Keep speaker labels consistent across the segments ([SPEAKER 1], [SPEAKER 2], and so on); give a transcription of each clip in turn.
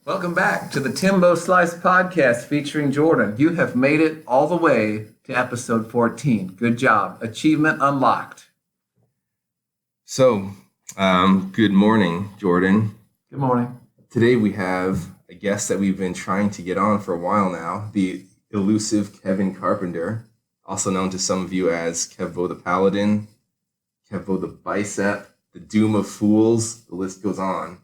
[SPEAKER 1] Welcome back to the Timbo Slice podcast featuring Jordan. You have made it all the way to episode 14. Good job. Achievement unlocked.
[SPEAKER 2] So, good morning, Jordan.
[SPEAKER 1] Good morning.
[SPEAKER 2] Today we have a guest that we've been trying to get on for a while now, the elusive Kevin Carpenter, also known to some of you as Kevbo the Paladin, Kevbo the Bicep, the Doom of Fools, the list goes on.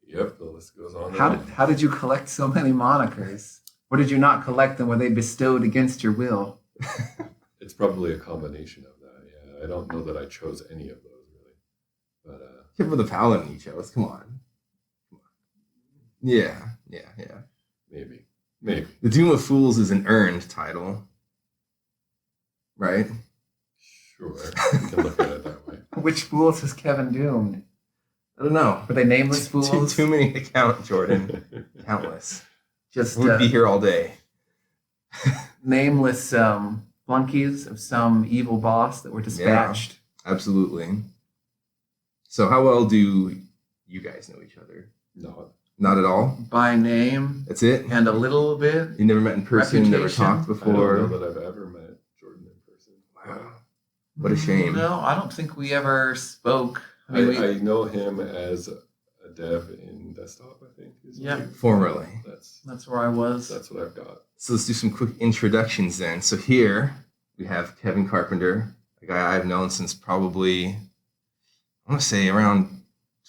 [SPEAKER 3] Yep, the list goes on.
[SPEAKER 1] How did you collect so many monikers? Or did you not collect them? Were they bestowed against your will?
[SPEAKER 3] It's probably a combination of that. Yeah, I don't know that I chose any of those really, but
[SPEAKER 2] Kevbo the Paladin you chose. Come on. Yeah.
[SPEAKER 3] maybe.
[SPEAKER 2] The Doom of Fools is an earned title, right?
[SPEAKER 3] Sure, you can look at it that way.
[SPEAKER 1] Which fools has Kevin doomed?
[SPEAKER 2] I don't know.
[SPEAKER 1] Were they nameless fools?
[SPEAKER 2] Too many to count, Jordan. Countless.
[SPEAKER 1] Just
[SPEAKER 2] We'd be here all day.
[SPEAKER 1] nameless flunkies of some evil boss that were dispatched.
[SPEAKER 2] Yeah, absolutely. So how well do you guys know each other?
[SPEAKER 3] No,
[SPEAKER 2] Not at all?
[SPEAKER 1] By name
[SPEAKER 2] That's it?
[SPEAKER 1] and a little bit.
[SPEAKER 2] You never met in person, never
[SPEAKER 1] Reputation?
[SPEAKER 2] talked
[SPEAKER 3] I don't
[SPEAKER 2] before?
[SPEAKER 3] know that I've ever met Jordan in person.
[SPEAKER 2] Wow. What a shame.
[SPEAKER 1] No, I don't think we ever spoke. I mean,
[SPEAKER 3] I know him as a dev in desktop, I think.
[SPEAKER 1] Yeah.
[SPEAKER 2] Formerly.
[SPEAKER 1] that's where I was.
[SPEAKER 3] That's what I've got.
[SPEAKER 2] So let's do some quick introductions then. So here we have Kevin Carpenter, a guy I've known since probably, I want to say around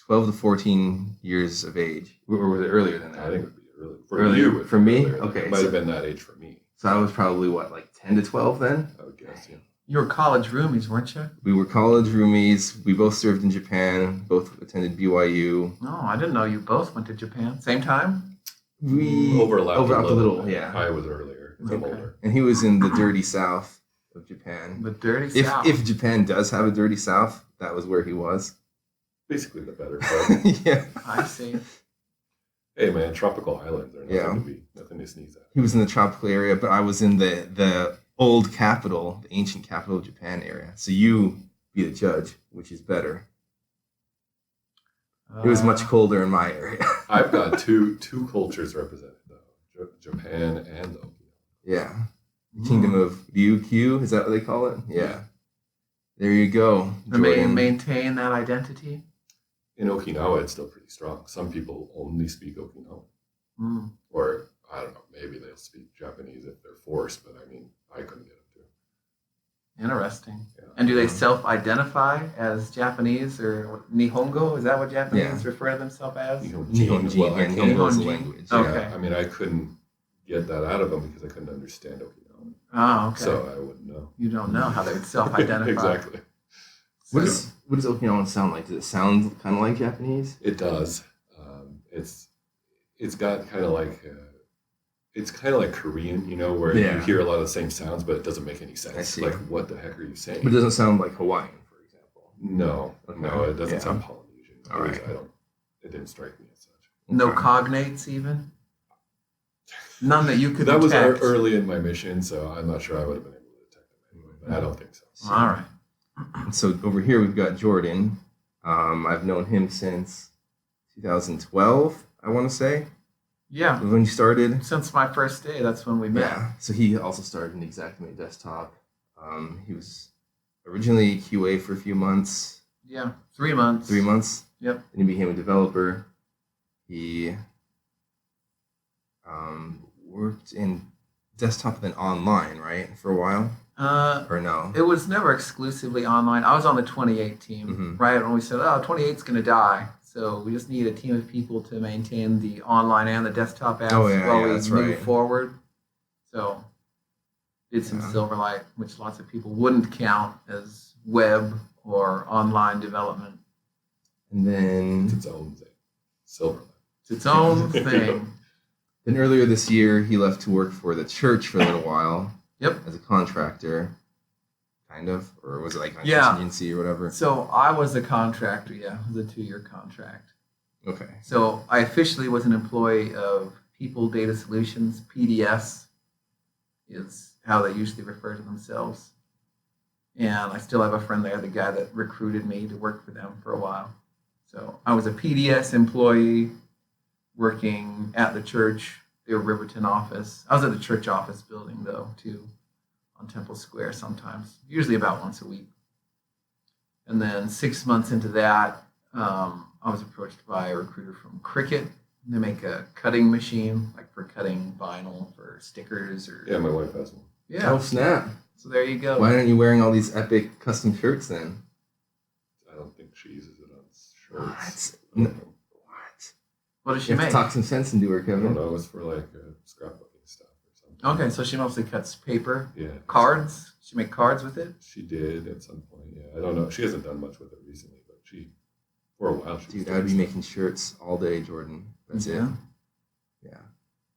[SPEAKER 2] 12 to 14 years of age. Or was it earlier than that?
[SPEAKER 3] I think it would be early.
[SPEAKER 2] Earlier?
[SPEAKER 3] You,
[SPEAKER 2] For me?
[SPEAKER 3] earlier.
[SPEAKER 2] Okay,
[SPEAKER 3] It might
[SPEAKER 2] so-
[SPEAKER 3] have been that age for me,
[SPEAKER 2] So I was probably, like 10 to 12 then?
[SPEAKER 3] I would guess. Yeah.
[SPEAKER 1] You were college roomies, weren't you?
[SPEAKER 2] We were college roomies. We both served in Japan. Both attended BYU.
[SPEAKER 1] No, I didn't know you both went to Japan. Same time?
[SPEAKER 2] We
[SPEAKER 3] Overlapped
[SPEAKER 2] a little,
[SPEAKER 3] bit.
[SPEAKER 2] yeah.
[SPEAKER 3] I was earlier. 'Cause I'm
[SPEAKER 1] Okay.
[SPEAKER 3] older.
[SPEAKER 2] And he was in the dirty south of Japan.
[SPEAKER 1] The dirty South.
[SPEAKER 2] If Japan does have a dirty south, that was where he was.
[SPEAKER 3] Basically the better part.
[SPEAKER 2] Yeah.
[SPEAKER 1] I see.
[SPEAKER 3] Hey man, tropical islands are nothing to sneeze at.
[SPEAKER 2] He was in the tropical area, but I was in the old capital, the ancient capital of Japan area. So you be the judge, which is better. It was much colder in my area.
[SPEAKER 3] I've got two cultures represented though, Japan and Okinawa.
[SPEAKER 2] Yeah. The Kingdom of Ryukyu, is that what they call it? Yeah. There you go. Jordan.
[SPEAKER 1] Maintain that identity.
[SPEAKER 3] In Okinawa, it's still pretty strong. Some people only speak Okinawan,
[SPEAKER 1] Mm.
[SPEAKER 3] or I don't know, maybe they'll speak Japanese if they're forced. But I mean, I couldn't get them to.
[SPEAKER 1] Interesting.
[SPEAKER 3] Yeah.
[SPEAKER 1] And do they self-identify as Japanese or Nihongo? Is that what Japanese refer to themselves as?
[SPEAKER 2] Nihonji,
[SPEAKER 3] Well, I
[SPEAKER 2] and
[SPEAKER 3] can't-
[SPEAKER 2] Nihongo is the
[SPEAKER 1] Nihonji.
[SPEAKER 2] language.
[SPEAKER 1] Okay.
[SPEAKER 3] Yeah, I mean, I couldn't get that out of them because I couldn't understand Okinawan,
[SPEAKER 1] Oh, okay.
[SPEAKER 3] so I wouldn't know.
[SPEAKER 1] You don't know how they would self-identify.
[SPEAKER 3] Exactly.
[SPEAKER 2] What does Okinawan sound like? Does it sound kind of like Japanese?
[SPEAKER 3] It does. It's got kind of like it's kind of like Korean, you know, where
[SPEAKER 2] Yeah.
[SPEAKER 3] you hear a lot of the same sounds, but it doesn't make any sense.
[SPEAKER 2] I see.
[SPEAKER 3] Like, what the heck are you saying?
[SPEAKER 2] But it doesn't sound like Hawaiian, for example.
[SPEAKER 3] No,
[SPEAKER 2] Okay.
[SPEAKER 3] no, it doesn't
[SPEAKER 2] Yeah.
[SPEAKER 3] sound Polynesian.
[SPEAKER 2] All right.
[SPEAKER 3] It didn't strike me as such.
[SPEAKER 1] No
[SPEAKER 2] Okay.
[SPEAKER 1] cognates even? None that you could
[SPEAKER 3] That was
[SPEAKER 1] detect?
[SPEAKER 3] early in my mission, so I'm not sure I would have been able to detect them anyway. But I don't think so.
[SPEAKER 1] All right.
[SPEAKER 2] So over here we've got Jordan. I've known him since 2012, I want to say,
[SPEAKER 1] Yeah.
[SPEAKER 2] when you started.
[SPEAKER 1] Since my first day, that's when we met.
[SPEAKER 2] Yeah. So he also started in Exactly Desktop. He was originally QA for a few months,
[SPEAKER 1] Yeah. 3 months.
[SPEAKER 2] 3 months.
[SPEAKER 1] Yep.
[SPEAKER 2] Then he became a developer. He worked in desktop then online, right, for a while, or no?
[SPEAKER 1] It was never exclusively online. I was on the 28 team,
[SPEAKER 2] Mhm.
[SPEAKER 1] right? When we said, 28's going to die. So we just need a team of people to maintain the online and the desktop apps while we
[SPEAKER 2] that's
[SPEAKER 1] move
[SPEAKER 2] right.
[SPEAKER 1] forward. So did some
[SPEAKER 2] Yeah.
[SPEAKER 1] Silverlight, which lots of people wouldn't count as web or online development.
[SPEAKER 2] And then
[SPEAKER 3] It's its own thing. Silverlight.
[SPEAKER 1] It's its own thing.
[SPEAKER 2] Then earlier this year, he left to work for the church for a little while.
[SPEAKER 1] Yep.
[SPEAKER 2] As a contractor, kind of, or was it like on
[SPEAKER 1] Yeah.
[SPEAKER 2] contingency or whatever?
[SPEAKER 1] So I was a contractor, yeah, it was a 2-year contract.
[SPEAKER 2] Okay.
[SPEAKER 1] So I officially was an employee of People Data Solutions, PDS is how they usually refer to themselves. And I still have a friend there, the guy that recruited me to work for them for a while. So I was a PDS employee working at the church, their Riverton office. I was at the church office building, though, too, on Temple Square sometimes, usually about once a week. And then 6 months into that, I was approached by a recruiter from Cricut. They make a cutting machine, like for cutting vinyl for stickers or.
[SPEAKER 3] Yeah, my wife has one.
[SPEAKER 1] Yeah.
[SPEAKER 2] Oh, snap.
[SPEAKER 1] So there you go.
[SPEAKER 2] Why aren't you wearing all these epic custom shirts then?
[SPEAKER 3] I don't think she uses it on shirts.
[SPEAKER 2] What?
[SPEAKER 1] What does she
[SPEAKER 2] You have
[SPEAKER 1] make?
[SPEAKER 2] to talk some sense into her,
[SPEAKER 3] I
[SPEAKER 2] Kevin.
[SPEAKER 3] don't know. It's for like scrapbooking stuff or something.
[SPEAKER 1] Okay, so she mostly cuts paper,
[SPEAKER 3] Yeah.
[SPEAKER 1] cards. She make cards with it.
[SPEAKER 3] She did at some point. Yeah, I don't know. She hasn't done much with it recently, but for a while, she was
[SPEAKER 2] Dude,
[SPEAKER 3] doing
[SPEAKER 2] I'd be
[SPEAKER 3] stuff.
[SPEAKER 2] making shirts all day, Jordan. That's it. Yeah.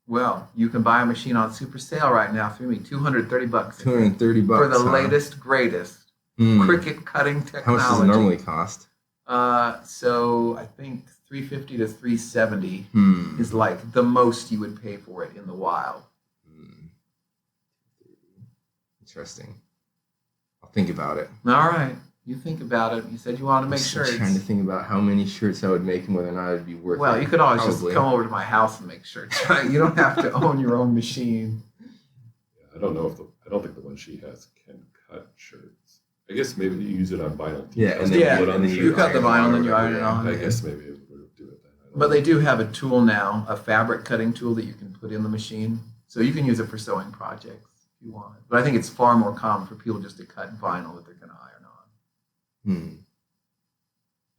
[SPEAKER 1] Well, you can buy a machine on super sale right now through me, $230
[SPEAKER 2] $230
[SPEAKER 1] for the
[SPEAKER 2] huh?
[SPEAKER 1] latest, greatest
[SPEAKER 2] Hmm.
[SPEAKER 1] Cricut cutting technology.
[SPEAKER 2] How much does it normally cost?
[SPEAKER 1] So I think $350 to $370
[SPEAKER 2] Hmm.
[SPEAKER 1] is like the most you would pay for it in the wild.
[SPEAKER 2] Hmm. Interesting. I'll think about it.
[SPEAKER 1] All right, you think about it. You said you wanted to make
[SPEAKER 2] I'm
[SPEAKER 1] shirts.
[SPEAKER 2] trying to think about how many shirts I would make and whether or not it'd be worth it.
[SPEAKER 1] Well, you could always
[SPEAKER 2] Probably.
[SPEAKER 1] just come over to my house and make shirts, right? You don't have to own your own machine.
[SPEAKER 3] Yeah, I don't know I don't think the one she has can cut shirts. I guess maybe you use it on vinyl.
[SPEAKER 2] Yeah, and then
[SPEAKER 1] Yeah,
[SPEAKER 3] put it on the
[SPEAKER 1] you
[SPEAKER 3] shirt.
[SPEAKER 1] cut the vinyl and you iron it
[SPEAKER 2] Yeah.
[SPEAKER 1] on.
[SPEAKER 3] I guess maybe it would do it then. I don't
[SPEAKER 1] But
[SPEAKER 3] know.
[SPEAKER 1] they do have a tool now, a fabric cutting tool that you can put in the machine. So you can use it for sewing projects if you want. But I think it's far more common for people just to cut vinyl that they're going to iron on.
[SPEAKER 2] Hmm.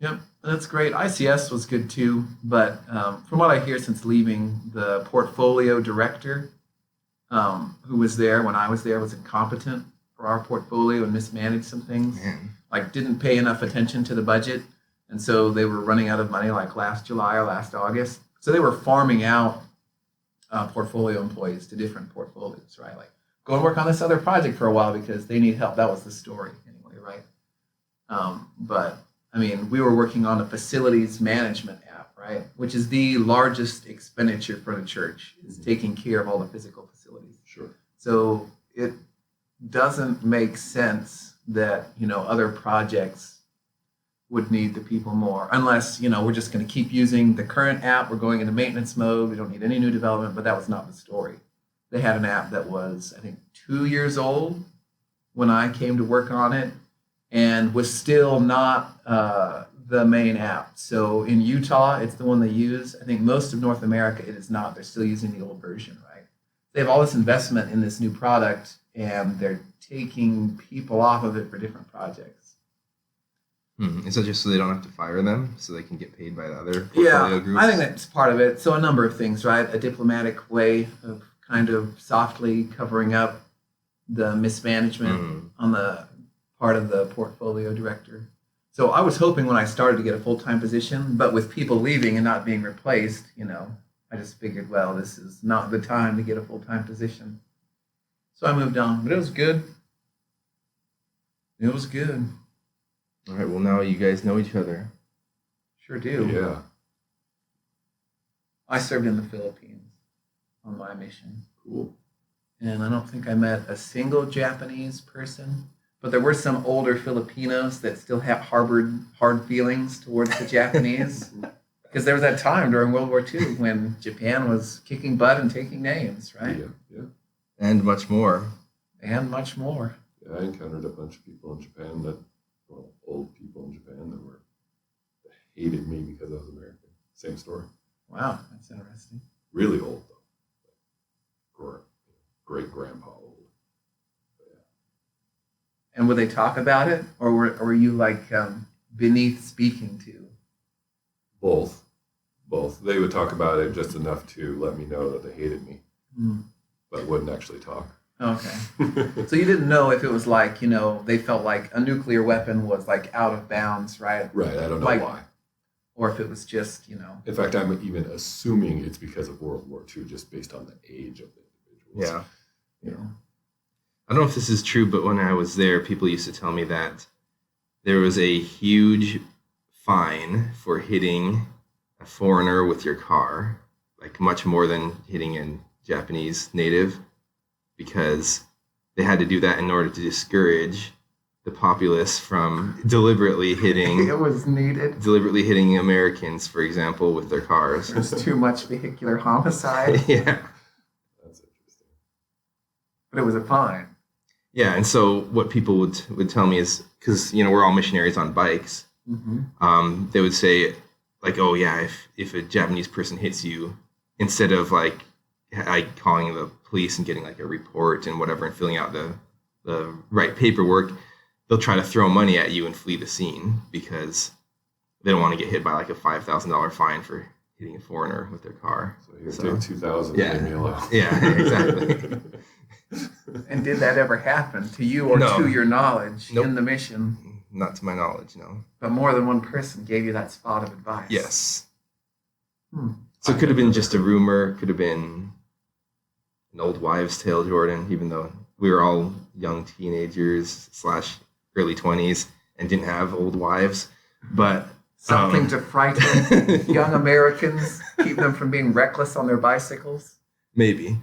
[SPEAKER 1] Yep, that's great. ICS was good too. But from what I hear since leaving, the portfolio director who was there when I was there was incompetent for our portfolio and mismanaged some things.
[SPEAKER 2] Man.
[SPEAKER 1] Like didn't pay enough attention to the budget. And so they were running out of money like last July or last August. So they were farming out portfolio employees to different portfolios, right? Like, go and work on this other project for a while because they need help. That was the story anyway, right? But, I mean, we were working on a facilities management app, right? Which is the largest expenditure for the church, is taking care of all the physical facilities.
[SPEAKER 3] Sure.
[SPEAKER 1] So it doesn't make sense that, other projects would need the people more unless, we're just going to keep using the current app. We're going into maintenance mode. We don't need any new development, but that was not the story. They had an app that was, I think, 2 years old when I came to work on it and was still not the main app. So in Utah, it's the one they use. I think most of North America, it is not. They're still using the old version, right? They have all this investment in this new product and they're taking people off of it for different projects.
[SPEAKER 2] Is that just so they don't have to fire them, so they can get paid by the other portfolio groups?
[SPEAKER 1] I think that's part of it. So a number of things, right? A diplomatic way of kind of softly covering up the mismanagement on the part of the portfolio director. So I was hoping when I started to get a full-time position, but with people leaving and not being replaced, I just figured, well, this is not the time to get a full-time position. So I moved on, but it was good. It was good.
[SPEAKER 2] All right, well, now you guys know each other.
[SPEAKER 1] Sure do.
[SPEAKER 3] Yeah.
[SPEAKER 1] I served in the Philippines on my mission.
[SPEAKER 3] Cool.
[SPEAKER 1] And I don't think I met a single Japanese person, but there were some older Filipinos that still harbored hard feelings towards the Japanese. Because there was that time during World War II when Japan was kicking butt and taking names, right?
[SPEAKER 3] Yeah.
[SPEAKER 2] And much more.
[SPEAKER 1] And much more.
[SPEAKER 3] Yeah, I encountered a bunch of people in Japan old people in Japan that hated me because I was American. Same story.
[SPEAKER 1] Wow, that's interesting.
[SPEAKER 3] Really old though. Great grandpa old. But yeah.
[SPEAKER 1] And would they talk about it? Or were you like beneath speaking to?
[SPEAKER 3] Both. They would talk about it just enough to let me know that they hated me, but wouldn't actually talk.
[SPEAKER 1] Okay. So you didn't know if it was like, they felt like a nuclear weapon was like out of bounds, right?
[SPEAKER 3] Right, I don't know
[SPEAKER 1] Like,
[SPEAKER 3] why.
[SPEAKER 1] Or if it was just,
[SPEAKER 3] In fact, I'm even assuming it's because of World War II, just based on the age of the individuals.
[SPEAKER 2] Yeah. I don't know if this is true, but when I was there, people used to tell me that there was a huge fine for hitting a foreigner with your car, like much more than hitting a Japanese native, because they had to do that in order to discourage the populace from deliberately hitting
[SPEAKER 1] It was needed.
[SPEAKER 2] Americans, for example, with their cars.
[SPEAKER 1] There's too much vehicular homicide,
[SPEAKER 2] Yeah.
[SPEAKER 3] That's interesting.
[SPEAKER 1] but it was a fine.
[SPEAKER 2] Yeah, and so what people would tell me is, because we're all missionaries on bikes, they would say like, oh yeah, if a Japanese person hits you, instead of like calling the police and getting like a report and whatever and filling out the right paperwork, they'll try to throw money at you and flee the scene because they don't want to get hit by like a $5,000 fine for hitting a foreigner with their car.
[SPEAKER 3] So you take 2,000 and leave me alone.
[SPEAKER 2] Yeah, exactly.
[SPEAKER 1] And did that ever happen to you or
[SPEAKER 2] No.
[SPEAKER 1] to your knowledge
[SPEAKER 2] Nope.
[SPEAKER 1] in the mission?
[SPEAKER 2] Not to my knowledge, no.
[SPEAKER 1] But more than one person gave you that spot of advice.
[SPEAKER 2] Yes.
[SPEAKER 1] Hmm.
[SPEAKER 2] So it could have been just a rumor, could have been an old wives' tale, Jordan, even though we were all young teenagers / early 20s and didn't have old wives. But
[SPEAKER 1] Something to frighten young Americans, keep them from being reckless on their bicycles.
[SPEAKER 2] maybe.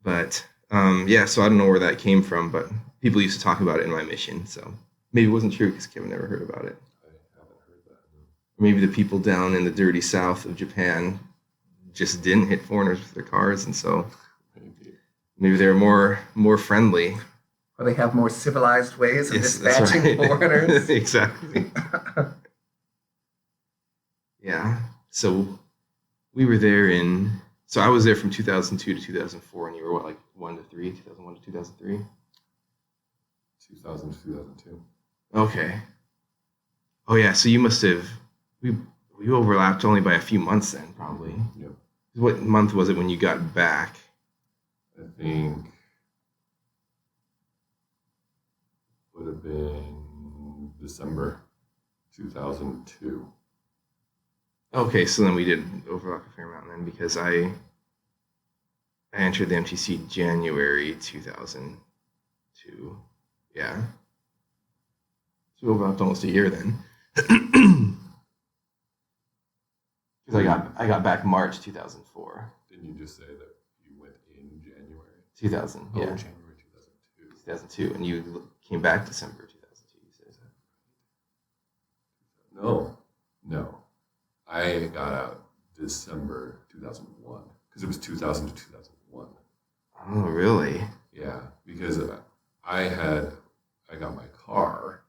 [SPEAKER 2] But yeah, so I don't know where that came from, but people used to talk about it in my mission. So maybe it wasn't true because Kevin never heard about it.
[SPEAKER 3] I haven't heard that. No.
[SPEAKER 2] Maybe the people down in the dirty south of Japan just didn't hit foreigners with their cars, and so maybe they're more friendly.
[SPEAKER 1] Or they have more civilized ways of
[SPEAKER 2] Yes, that's
[SPEAKER 1] dispatching
[SPEAKER 2] right.
[SPEAKER 1] foreigners.
[SPEAKER 2] Exactly. Yeah. So we were there so I was there from 2002 to 2004, and you were what, like 1 to 3, 2001 to 2003?
[SPEAKER 3] 2000 to 2002.
[SPEAKER 2] Okay. Oh yeah, so you must have we overlapped only by a few months then, probably.
[SPEAKER 3] Yep.
[SPEAKER 2] What month was it when you got back?
[SPEAKER 3] I think would have been December 2002.
[SPEAKER 2] Okay, so then we did overlap a fair amount then, because I entered the MTC January 2002. Yeah. So we overlapped almost a year then. Because I got back March 2004.
[SPEAKER 3] Didn't you just say that you went in January?
[SPEAKER 2] 2000,
[SPEAKER 3] Oh,
[SPEAKER 2] yeah.
[SPEAKER 3] January 2002.
[SPEAKER 2] 2002, and you came back December 2002. You said that.
[SPEAKER 3] No. I got out December 2001 because it was 2000 to 2001.
[SPEAKER 2] Oh, really?
[SPEAKER 3] Yeah, because I got my car,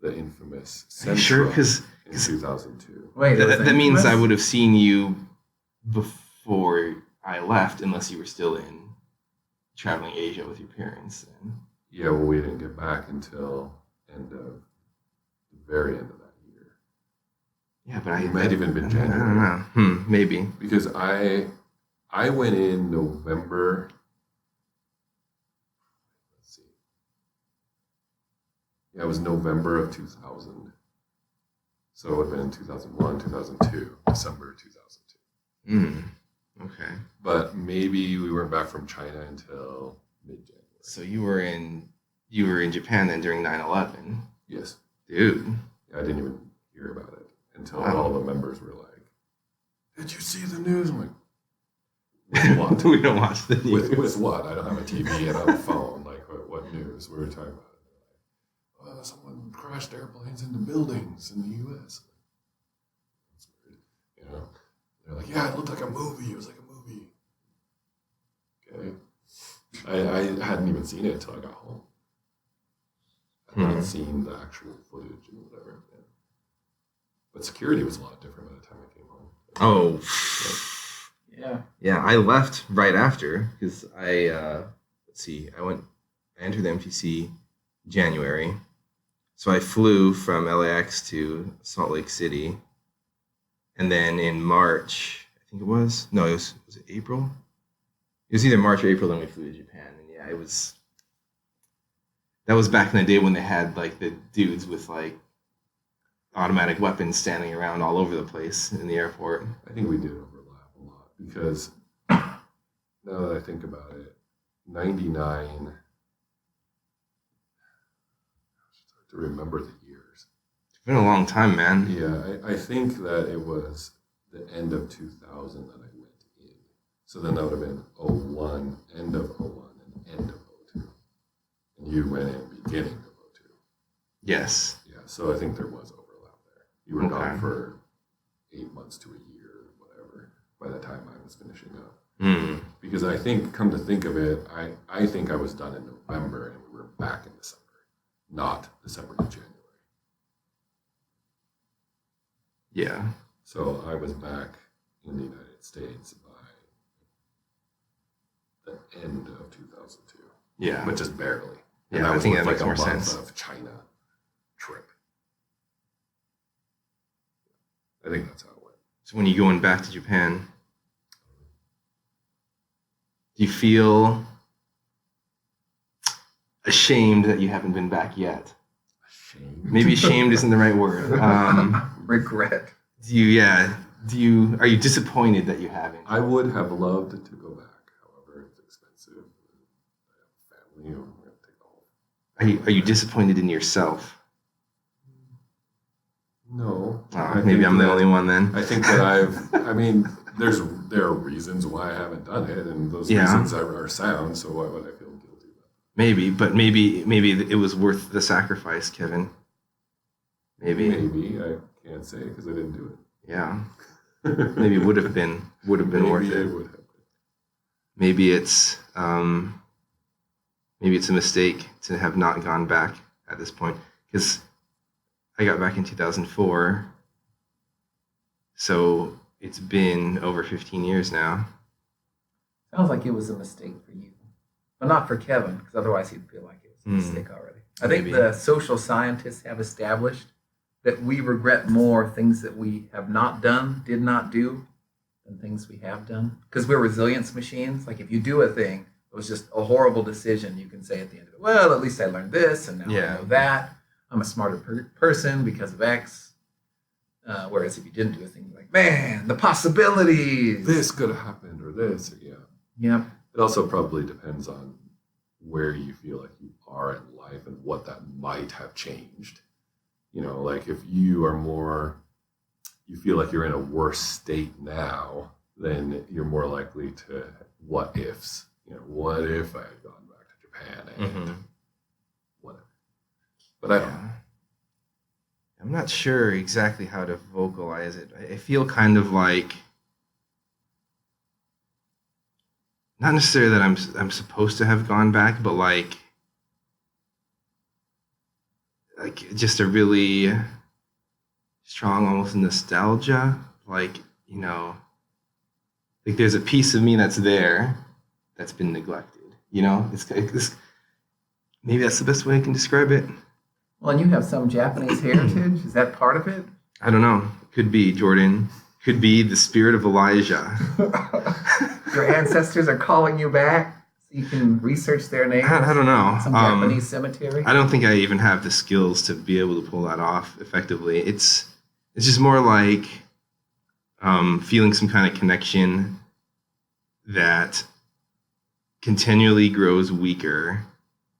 [SPEAKER 3] the infamous Sentra,
[SPEAKER 2] Sure, because
[SPEAKER 3] in 2002.
[SPEAKER 1] Wait, it was
[SPEAKER 2] that means I
[SPEAKER 1] infamous?
[SPEAKER 2] would have seen you before I left, unless you were still in traveling Asia with your parents. Then.
[SPEAKER 3] Yeah, well, we didn't get back until the very end of that year.
[SPEAKER 2] Yeah, but
[SPEAKER 3] It might have even been
[SPEAKER 2] I
[SPEAKER 3] January.
[SPEAKER 2] don't know. Maybe.
[SPEAKER 3] Because I went in November. Let's see. Yeah, it was November of 2000. So it would have been in 2001, 2002, December 2002.
[SPEAKER 2] Okay.
[SPEAKER 3] But maybe we weren't back from China until mid-January.
[SPEAKER 2] So you were in Japan then during 9/11.
[SPEAKER 3] Yes.
[SPEAKER 2] Dude.
[SPEAKER 3] Yeah, I didn't even hear about it until
[SPEAKER 2] Wow.
[SPEAKER 3] all the members were like, "Did you see the news?" I'm like, "With what?
[SPEAKER 2] We don't watch the news.
[SPEAKER 3] with what? I don't have a TV and I have a phone. Like, what news? We were talking about it. Like, someone crashed airplanes into buildings in the U.S. That's weird. You know? They're like, "Yeah, it looked like a movie. It was like a movie." Okay. I hadn't even seen it until I got home. I hadn't seen the actual footage and whatever. Yeah. But security was a lot different by the time I came home.
[SPEAKER 2] Oh.
[SPEAKER 1] Yeah.
[SPEAKER 2] Yeah, I left right after because I entered the MTC January. So I flew from LAX to Salt Lake City. And then in March, I think it was it April? It was either March or April when we flew to Japan. And yeah, that was back in the day when they had like the dudes with like automatic weapons standing around all over the place in the airport.
[SPEAKER 3] I think we did overlap a lot because now that I think about it, 99, it's hard to remember the years.
[SPEAKER 2] It's been a long time, man.
[SPEAKER 3] Yeah, I think that it was the end of 2000 that I went in. So then that would have been 01, end of 01, and end of 02. And you went in beginning of 02.
[SPEAKER 2] Yes.
[SPEAKER 3] Yeah, so I think there was overlap there. You were
[SPEAKER 2] Okay.
[SPEAKER 3] gone for 8 months to a year, whatever, by the time I was finishing up. Because I think, come to think of it, I think I was done in November and we were back in December, not December to January.
[SPEAKER 2] Yeah.
[SPEAKER 3] So I was back in the United States by the end of 2002.
[SPEAKER 2] Yeah.
[SPEAKER 3] But just barely.
[SPEAKER 2] Yeah,
[SPEAKER 3] And
[SPEAKER 2] I
[SPEAKER 3] was
[SPEAKER 2] think
[SPEAKER 3] with
[SPEAKER 2] that makes
[SPEAKER 3] a
[SPEAKER 2] more
[SPEAKER 3] month
[SPEAKER 2] sense.
[SPEAKER 3] of China trip. I think that's how it went.
[SPEAKER 2] So when you're going back to Japan, do you feel ashamed that you haven't been back yet?
[SPEAKER 3] Ashamed.
[SPEAKER 2] Maybe ashamed isn't the right word.
[SPEAKER 1] Regret.
[SPEAKER 2] Are you disappointed that you haven't?
[SPEAKER 3] I would have loved to go back. However, it's expensive. I have family. I'm going to take the whole.
[SPEAKER 2] Are you disappointed in yourself?
[SPEAKER 3] No.
[SPEAKER 2] Maybe I'm the only one then.
[SPEAKER 3] I think that I mean, there are reasons why I haven't done it, and those reasons are sound. So why would I feel guilty about it?
[SPEAKER 2] Maybe it was worth the sacrifice, Kevin. Maybe
[SPEAKER 3] I can't say because I didn't do it.
[SPEAKER 2] Yeah. Maybe it would have been worth it.
[SPEAKER 3] Would have been.
[SPEAKER 2] Maybe it's a mistake to have not gone back at this point, because I got back in 2004, so it's been over 15 years now.
[SPEAKER 1] Sounds like it was a mistake for you, but not for Kevin, because otherwise he'd feel like it was a mistake already. I think
[SPEAKER 2] Maybe.
[SPEAKER 1] the social scientists have established that we regret more things that we have not done, did not do, than things we have done. Because we're resilience machines. Like if you do a thing, it was just a horrible decision, you can say at the end of it, well, at least I learned this, and now I know that. I'm a smarter person because of X. Whereas if you didn't do a thing, you're like, man, the possibilities.
[SPEAKER 3] This could have happened, or this, or
[SPEAKER 1] Yep.
[SPEAKER 3] It also probably depends on where you feel like you are in life and what that might have changed. You know, like if you feel like you're in a worse state now, then you're more likely to what ifs. You know, what if I had gone back to Japan and whatever. But I don't know.
[SPEAKER 2] I'm not sure exactly how to vocalize it. I feel kind of like, not necessarily that I'm supposed to have gone back, but like just a really strong, almost nostalgia. Like, you know, like there's a piece of me that's there that's been neglected. You know, it's maybe that's the best way I can describe it.
[SPEAKER 1] Well, and you have some Japanese heritage. Is that part of it?
[SPEAKER 2] I don't know. Could be, Jordan. Could be the spirit of Elijah.
[SPEAKER 1] Your ancestors are calling you back so you can research their names?
[SPEAKER 2] I don't know.
[SPEAKER 1] Some Japanese cemetery?
[SPEAKER 2] I don't think I even have the skills to be able to pull that off effectively. It's just more like feeling some kind of connection that continually grows weaker,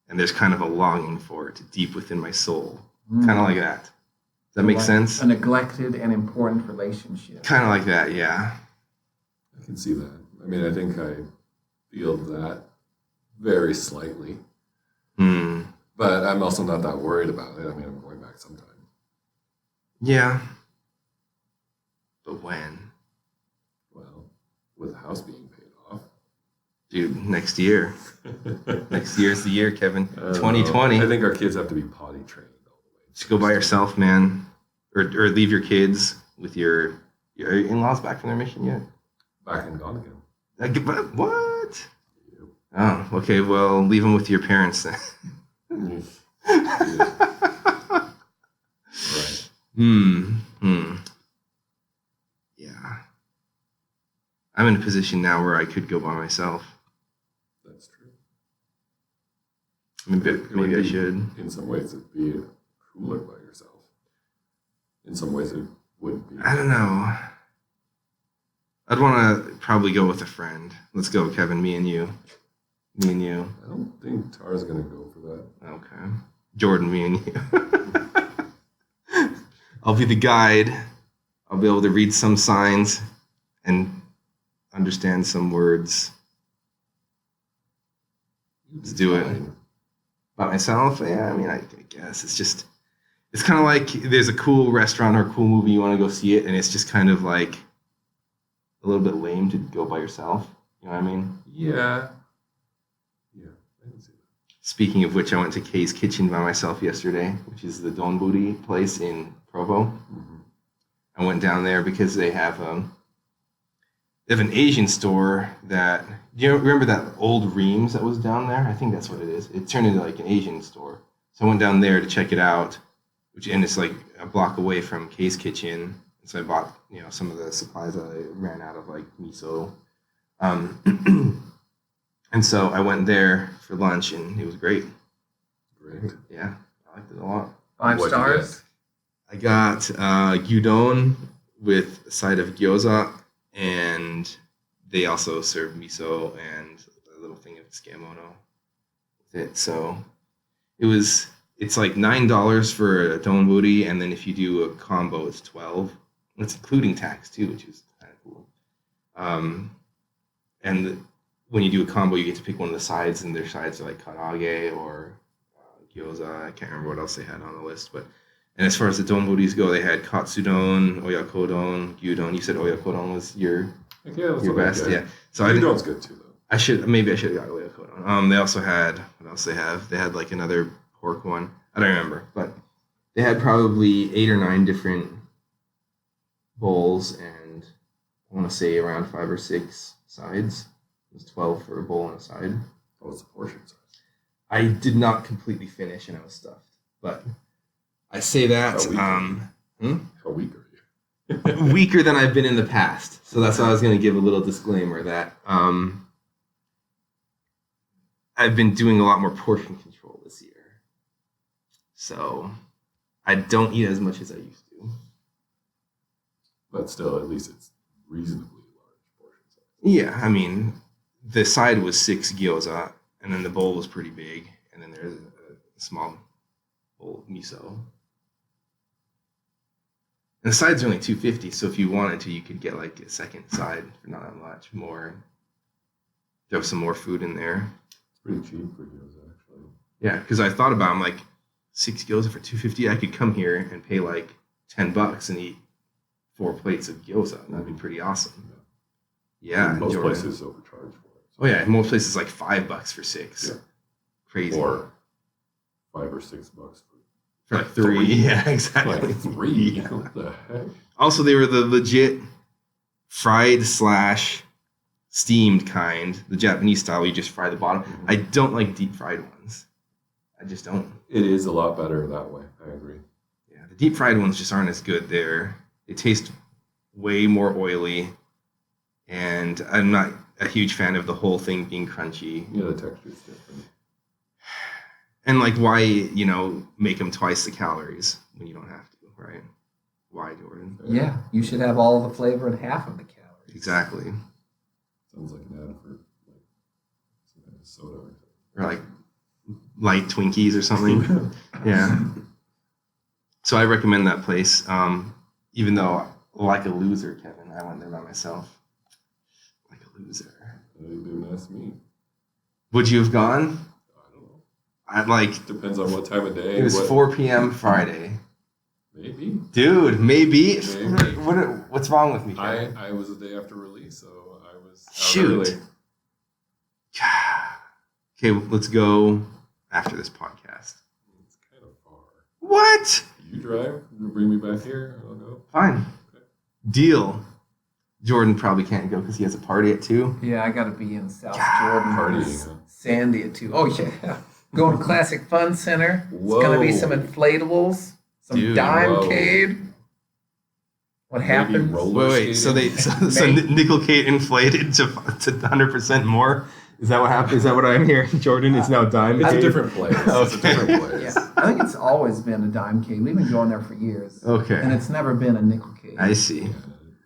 [SPEAKER 2] and there's kind of a longing for it deep within my soul. Kind of like that. Does that make sense?
[SPEAKER 1] A neglected and important relationship.
[SPEAKER 2] Kind of like that, yeah.
[SPEAKER 3] I can see that. I mean, I think I feel that very slightly. But I'm also not that worried about it. I mean, I'm going back sometime.
[SPEAKER 2] Yeah. But when?
[SPEAKER 3] Well, with the house being paid off.
[SPEAKER 2] Dude, next year. Next year's the year, Kevin.
[SPEAKER 3] I don't
[SPEAKER 2] 2020.
[SPEAKER 3] know. I think our kids have to be potty trained all the way.
[SPEAKER 2] Just go by yourself, man. Or leave your kids with your in-laws back from their mission yet?
[SPEAKER 3] Back and gone again.
[SPEAKER 2] What?
[SPEAKER 3] Yep.
[SPEAKER 2] Oh, okay. Well, leave them with your parents then.
[SPEAKER 3] Right.
[SPEAKER 2] Yeah. I'm in a position now where I could go by myself.
[SPEAKER 3] That's true.
[SPEAKER 2] Maybe I should.
[SPEAKER 3] In some ways, it'd be cooler by yourself. In some ways, it wouldn't be.
[SPEAKER 2] I don't know. I'd want to probably go with a friend. Let's go, Kevin. Me and you. Me and you.
[SPEAKER 3] I don't think Tara's going to go for that.
[SPEAKER 2] Okay. Jordan, me and you. I'll be the guide. I'll be able to read some signs and understand some words. Let's do it. By myself? Yeah, I mean, I guess it's just It's kind of like there's a cool restaurant or a cool movie, you want to go see it, and it's just kind of like a little bit lame to go by yourself. You know what I mean?
[SPEAKER 3] Yeah. Yeah, I can see that.
[SPEAKER 2] Speaking of which, I went to Kay's Kitchen by myself yesterday, which is the Donburi place in Provo.
[SPEAKER 3] Mm-hmm.
[SPEAKER 2] I went down there because they have an Asian store that. Do you remember that old Reams that was down there? I think that's what it is. It turned into like an Asian store. So I went down there to check it out, and it's like a block away from Kay's Kitchen. And so I bought some of the supplies that I ran out of, like miso. And so I went there for lunch, and it was great.
[SPEAKER 3] Great.
[SPEAKER 2] Yeah, I liked it a lot.
[SPEAKER 1] 5
[SPEAKER 3] What'd you
[SPEAKER 1] stars.
[SPEAKER 2] I got gyudon with a side of gyoza, and they also serve miso and a little thing of tsukemono with it. So it's like $9 for a donburi, and then if you do a combo, it's $12. It's including tax too, which is kind of cool. And when you do a combo, you get to pick one of the sides, and their sides are like karage or gyoza. I can't remember what else they had on the list, and as far as the donburis go, they had katsudon, oyakodon, gyudon. You said oyakodon was your best, yeah. So
[SPEAKER 3] Udon's good too, though.
[SPEAKER 2] I should have got oyakodon. They also had what else they have? They had like another pork one. I don't remember, but they had probably 8 or 9 different bowls, and I want to say around 5 or 6 sides. It was 12 for a bowl and a side.
[SPEAKER 3] What was the portion size?
[SPEAKER 2] I did not completely finish, and I was stuffed. But I say that
[SPEAKER 3] How weak are you?
[SPEAKER 2] weaker than I've been in the past. So that's why I was going to give a little disclaimer that I've been doing a lot more portion control this year. So I don't eat as much as I used to.
[SPEAKER 3] But still, at least it's reasonably large portion size.
[SPEAKER 2] Yeah, I mean, the side was 6 gyoza, and then the bowl was pretty big, and then there's a small bowl of miso. And the sides are only $2.50, so if you wanted to, you could get like a second side for not that much more. Throw some more food in there.
[SPEAKER 3] It's pretty cheap for gyoza, actually.
[SPEAKER 2] Yeah, because I thought about, I'm like, 6 gyoza for $2.50. I could come here and pay like $10 and eat 4 plates of gyoza. That'd be pretty awesome. Yeah,
[SPEAKER 3] Most
[SPEAKER 2] Jordan.
[SPEAKER 3] places overcharge for it.
[SPEAKER 2] Oh yeah, most places like $5 for 6.
[SPEAKER 3] Yeah.
[SPEAKER 2] Crazy.
[SPEAKER 3] Or $5 or $6
[SPEAKER 2] for like 3. Yeah, exactly.
[SPEAKER 3] like 3.
[SPEAKER 2] Yeah.
[SPEAKER 3] What the heck?
[SPEAKER 2] Also, they were the legit fried / steamed kind, the Japanese style where you just fry the bottom.
[SPEAKER 3] Mhm.
[SPEAKER 2] I don't like deep fried ones. I just don't.
[SPEAKER 3] It is a lot better that way. I agree.
[SPEAKER 2] Yeah, the deep fried ones just aren't as good. They taste way more oily, and I'm not a huge fan of the whole thing being crunchy.
[SPEAKER 3] Yeah, the texture is different.
[SPEAKER 2] And like, why make them twice the calories when you don't have to, right? Why, Jordan?
[SPEAKER 1] Yeah, you should have all the flavor and half of the calories.
[SPEAKER 2] Exactly.
[SPEAKER 3] Sounds like an ad for like some kind of soda or something.
[SPEAKER 2] Or like light Twinkies or something. Yeah. So I recommend that place. Even though, like a loser, Kevin, I went there by myself. Like a loser.
[SPEAKER 3] They didn't ask me.
[SPEAKER 2] Would you have gone?
[SPEAKER 3] I don't know.
[SPEAKER 2] I'd like.
[SPEAKER 3] Depends on what time of day.
[SPEAKER 2] It was 4 p.m. Friday.
[SPEAKER 3] Maybe.
[SPEAKER 2] Dude, maybe.
[SPEAKER 3] Maybe.
[SPEAKER 2] What's wrong with me, Kevin?
[SPEAKER 3] I was a day after release, so I was out
[SPEAKER 2] Shoot.
[SPEAKER 3] early.
[SPEAKER 2] Okay, let's go after this podcast.
[SPEAKER 3] It's kind of far.
[SPEAKER 2] What?
[SPEAKER 3] You drive? You bring me back here? I'll go.
[SPEAKER 2] Fine.
[SPEAKER 3] Okay.
[SPEAKER 2] Deal. Jordan probably can't go because he has a party at 2.
[SPEAKER 1] Yeah, I got to be in South Jordan.
[SPEAKER 3] Partying, huh?
[SPEAKER 1] Sandy at 2. Oh, yeah. Going to Classic Fun Center.
[SPEAKER 3] Whoa.
[SPEAKER 1] It's going to be some inflatables, some
[SPEAKER 2] Dude,
[SPEAKER 1] Dimecade. What
[SPEAKER 3] Maybe
[SPEAKER 1] happened?
[SPEAKER 3] roller
[SPEAKER 2] Wait, so
[SPEAKER 3] skating?
[SPEAKER 2] Nickelcade inflated to 100% more? Is that what happened? Is that what I'm hearing, Jordan? It's now Dimecade?
[SPEAKER 3] It's a different place. It's a
[SPEAKER 2] Okay.
[SPEAKER 3] different place.
[SPEAKER 1] Yeah, I think it's always been a Dimecade. We've been going there for years.
[SPEAKER 2] Okay.
[SPEAKER 1] And it's never been a Nickelcade.
[SPEAKER 2] I see.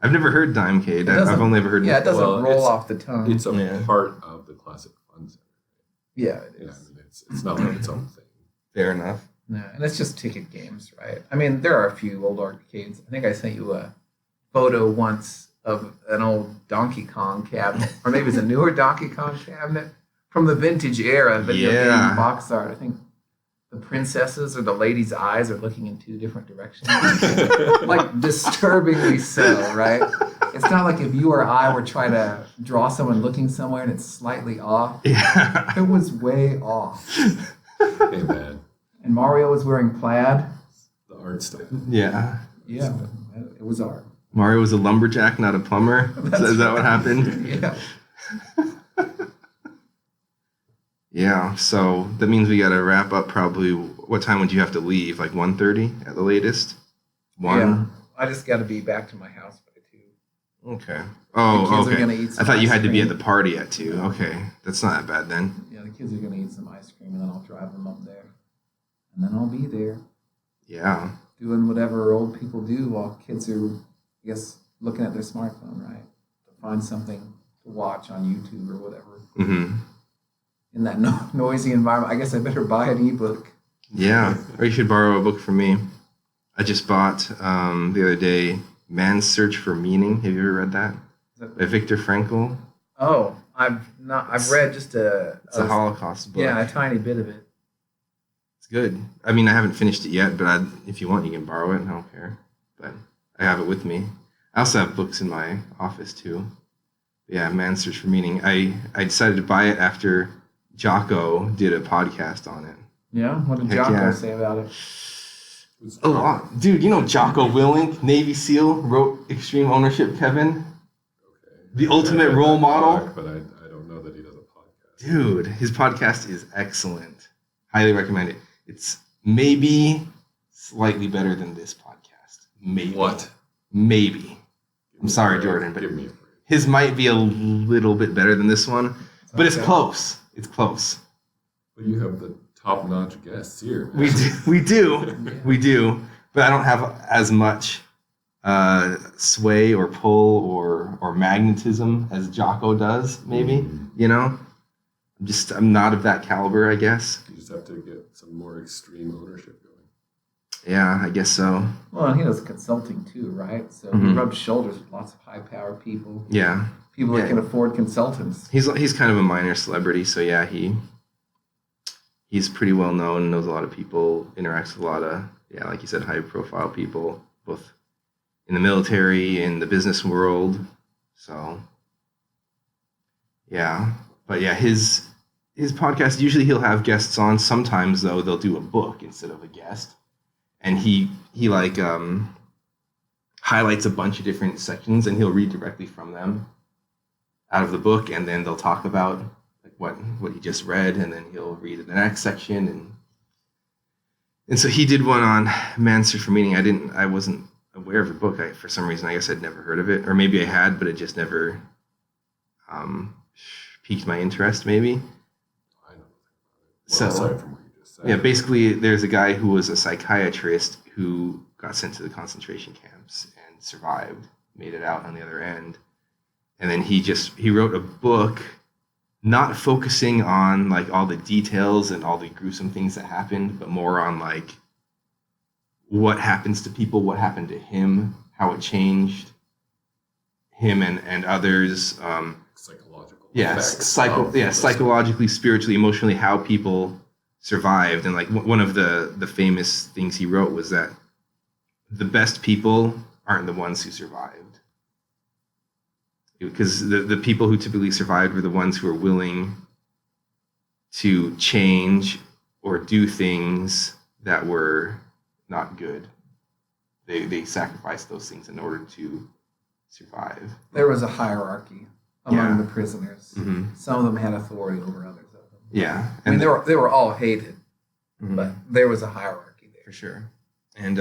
[SPEAKER 2] I've never heard Dimecade. I've only ever heard
[SPEAKER 1] Yeah, it doesn't
[SPEAKER 3] Well,
[SPEAKER 1] roll
[SPEAKER 3] it's-
[SPEAKER 1] off the tongue.
[SPEAKER 3] It's a
[SPEAKER 2] Yeah.
[SPEAKER 3] part of the Classic Fun Center.
[SPEAKER 1] Yeah, it
[SPEAKER 3] Yeah, I
[SPEAKER 1] is.
[SPEAKER 3] mean, it's not like its own thing.
[SPEAKER 2] Fair enough.
[SPEAKER 1] No, and it's just ticket games, right? I mean, there are a few old arcades. I think I sent you a photo once of an old Donkey Kong cabinet, or maybe it's a newer Donkey Kong cabinet from the vintage era video
[SPEAKER 2] Yeah.
[SPEAKER 1] game box art. I think the princesses or the lady's eyes are looking in two different directions. Like disturbingly so, right? It's not like if you or I were trying to draw someone looking somewhere and it's slightly off.
[SPEAKER 4] Yeah.
[SPEAKER 1] It was way off.
[SPEAKER 3] Hey, man.
[SPEAKER 1] And Mario was wearing plaid.
[SPEAKER 3] The art style.
[SPEAKER 4] Yeah.
[SPEAKER 1] Yeah, it was art.
[SPEAKER 4] Mario was a lumberjack, not a plumber. Is that what happened?
[SPEAKER 1] Yeah.
[SPEAKER 4] Yeah, so that means we got to wrap up probably. What time would you have to leave? Like 1:30 at the latest? 1?
[SPEAKER 1] Yeah. I just got to be back to my house by 2.
[SPEAKER 4] Okay.
[SPEAKER 1] The
[SPEAKER 4] Oh,
[SPEAKER 1] kids are
[SPEAKER 4] okay.
[SPEAKER 1] gonna eat
[SPEAKER 4] I
[SPEAKER 1] some
[SPEAKER 4] thought you
[SPEAKER 1] ice
[SPEAKER 4] had to be at
[SPEAKER 1] cream.
[SPEAKER 4] the party at 2. Okay, that's not that bad then.
[SPEAKER 1] Yeah, the kids are going to eat some ice cream and then I'll drive them up there. And then I'll be there
[SPEAKER 4] Yeah.
[SPEAKER 1] doing whatever old people do while kids are, I guess, looking at their smartphone, right? To find something to watch on YouTube or whatever.
[SPEAKER 4] Mm-hmm.
[SPEAKER 1] In that noisy environment, I guess I better buy an ebook.
[SPEAKER 4] Yeah, or you should borrow a book from me. I just bought the other day Man's Search for Meaning. Have you ever read that? By Viktor Frankl.
[SPEAKER 1] Oh, I've read just
[SPEAKER 4] It's a Holocaust book.
[SPEAKER 1] yeah, a tiny bit of it.
[SPEAKER 4] It's good. I mean, I haven't finished it yet, but if you want, you can borrow it. I don't care. But I have it with me. I also have books in my office, too. Yeah, Man's Search for Meaning. I decided to buy it after Jocko did a podcast on it.
[SPEAKER 1] Yeah, what did
[SPEAKER 4] Heck
[SPEAKER 1] Jocko
[SPEAKER 4] yeah.
[SPEAKER 1] say about it?
[SPEAKER 4] A lot. Dude, you know Jocko Willink, Navy SEAL, wrote Extreme Ownership, Kevin?
[SPEAKER 3] Okay.
[SPEAKER 4] The ultimate role model?
[SPEAKER 3] But I don't know that he does a podcast.
[SPEAKER 4] Dude, his podcast is excellent. Highly recommend it. It's maybe slightly better than this podcast. Maybe.
[SPEAKER 3] What?
[SPEAKER 4] Maybe. I'm sorry,
[SPEAKER 3] Give me a
[SPEAKER 4] Jordan,
[SPEAKER 3] break.
[SPEAKER 4] but
[SPEAKER 3] Give me a break.
[SPEAKER 4] his might be a little bit better than this one. But it's
[SPEAKER 1] Okay.
[SPEAKER 4] close. It's close.
[SPEAKER 3] But you have the top-notch guests here. Man.
[SPEAKER 4] We do. But I don't have as much sway or pull or magnetism as Jocko does. Maybe you know. I'm not of that caliber, I guess.
[SPEAKER 3] You just have to get some more extreme ownership going.
[SPEAKER 4] Yeah, I guess so.
[SPEAKER 1] Well, and he does consulting too, right? So he
[SPEAKER 4] Mhm.
[SPEAKER 1] rubs shoulders with lots of high-powered people.
[SPEAKER 4] Yeah,
[SPEAKER 1] People
[SPEAKER 4] Yeah.
[SPEAKER 1] that can afford consultants.
[SPEAKER 4] he's kind of a minor celebrity, so yeah, he's pretty well known, knows a lot of people, interacts with a lot of like you said, high-profile people, both in the military, in the business world. So yeah, but yeah, his podcast, usually he'll have guests on. Sometimes though, they'll do a book instead of a guest, and he highlights a bunch of different sections, and he'll read directly from them out of the book, and then they'll talk about like what he just read, and then he'll read the next section, and so he did one on Man's Search for Meaning. I wasn't aware of the book. For some reason, I guess I'd never heard of it, or maybe I had, but it just never piqued my interest. Maybe.
[SPEAKER 3] I don't know.
[SPEAKER 4] So-
[SPEAKER 3] aside from what you just said.
[SPEAKER 4] Yeah, basically, there's a guy who was a psychiatrist who got sent to the concentration camps and survived, made it out on the other end, and then he wrote a book, not focusing on like all the details and all the gruesome things that happened, but more on like what happens to people, what happened to him, how it changed him and others.
[SPEAKER 3] Psychological.
[SPEAKER 4] Yeah,
[SPEAKER 3] effects of this.
[SPEAKER 4] psychologically, spiritually, emotionally, how people survived. And like one of the famous things he wrote was that the best people aren't the ones who survived, because the people who typically survived were the ones who were willing to change or do things that were not good. They sacrificed those things in order to survive.
[SPEAKER 1] There was a hierarchy among
[SPEAKER 4] Yeah.
[SPEAKER 1] the prisoners.
[SPEAKER 4] Mm-hmm.
[SPEAKER 1] Some of them had authority over others of them.
[SPEAKER 4] Yeah,
[SPEAKER 1] I mean, they were all hated,
[SPEAKER 4] Mhm.
[SPEAKER 1] but there was a hierarchy there.
[SPEAKER 4] For sure. And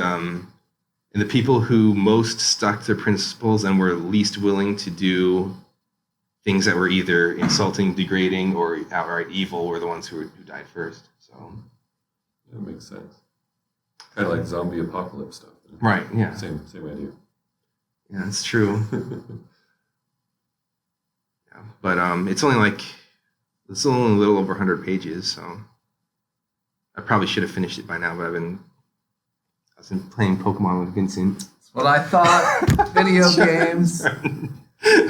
[SPEAKER 4] the people who most stuck to principles and were least willing to do things that were either insulting, degrading, or outright evil were the ones who died first. So
[SPEAKER 3] That makes sense. Kind of like zombie apocalypse stuff.
[SPEAKER 4] right, yeah,
[SPEAKER 3] Same idea.
[SPEAKER 4] yeah, that's true. Yeah. But it's only a little over 100 pages, so I probably should have finished it by now. But I've been playing Pokemon with Vincent.
[SPEAKER 1] That's what I thought. Video games.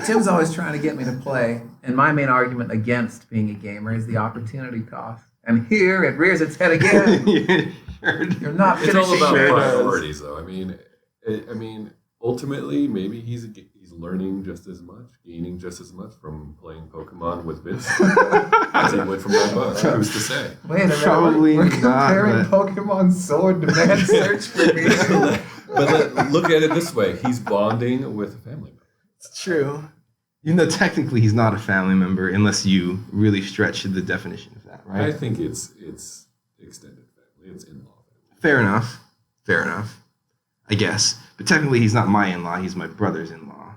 [SPEAKER 1] Tim's always trying to get me to play, and my main argument against being a gamer is the opportunity cost. and here it rears its head again. You're not
[SPEAKER 3] It's all
[SPEAKER 1] finishing
[SPEAKER 3] about
[SPEAKER 1] your-
[SPEAKER 3] priorities, though. I mean, ultimately, maybe he's learning just as much, gaining just as much from playing Pokemon with Vince as he would from that book. Who's to say?
[SPEAKER 1] Wait a minute,
[SPEAKER 4] Probably
[SPEAKER 1] we're
[SPEAKER 4] not,
[SPEAKER 1] comparing
[SPEAKER 4] but-
[SPEAKER 1] Pokemon Sword to Man's Search for Me.
[SPEAKER 3] But look at it this way: he's bonding with a family member.
[SPEAKER 4] It's true. Even though technically he's not a family member, unless you really stretch the definition of that,
[SPEAKER 3] I
[SPEAKER 4] right?
[SPEAKER 3] think it's extended family. It's in-law family.
[SPEAKER 4] Fair enough. Fair enough. I guess. But technically he's not my in-law, he's my brother's in-law.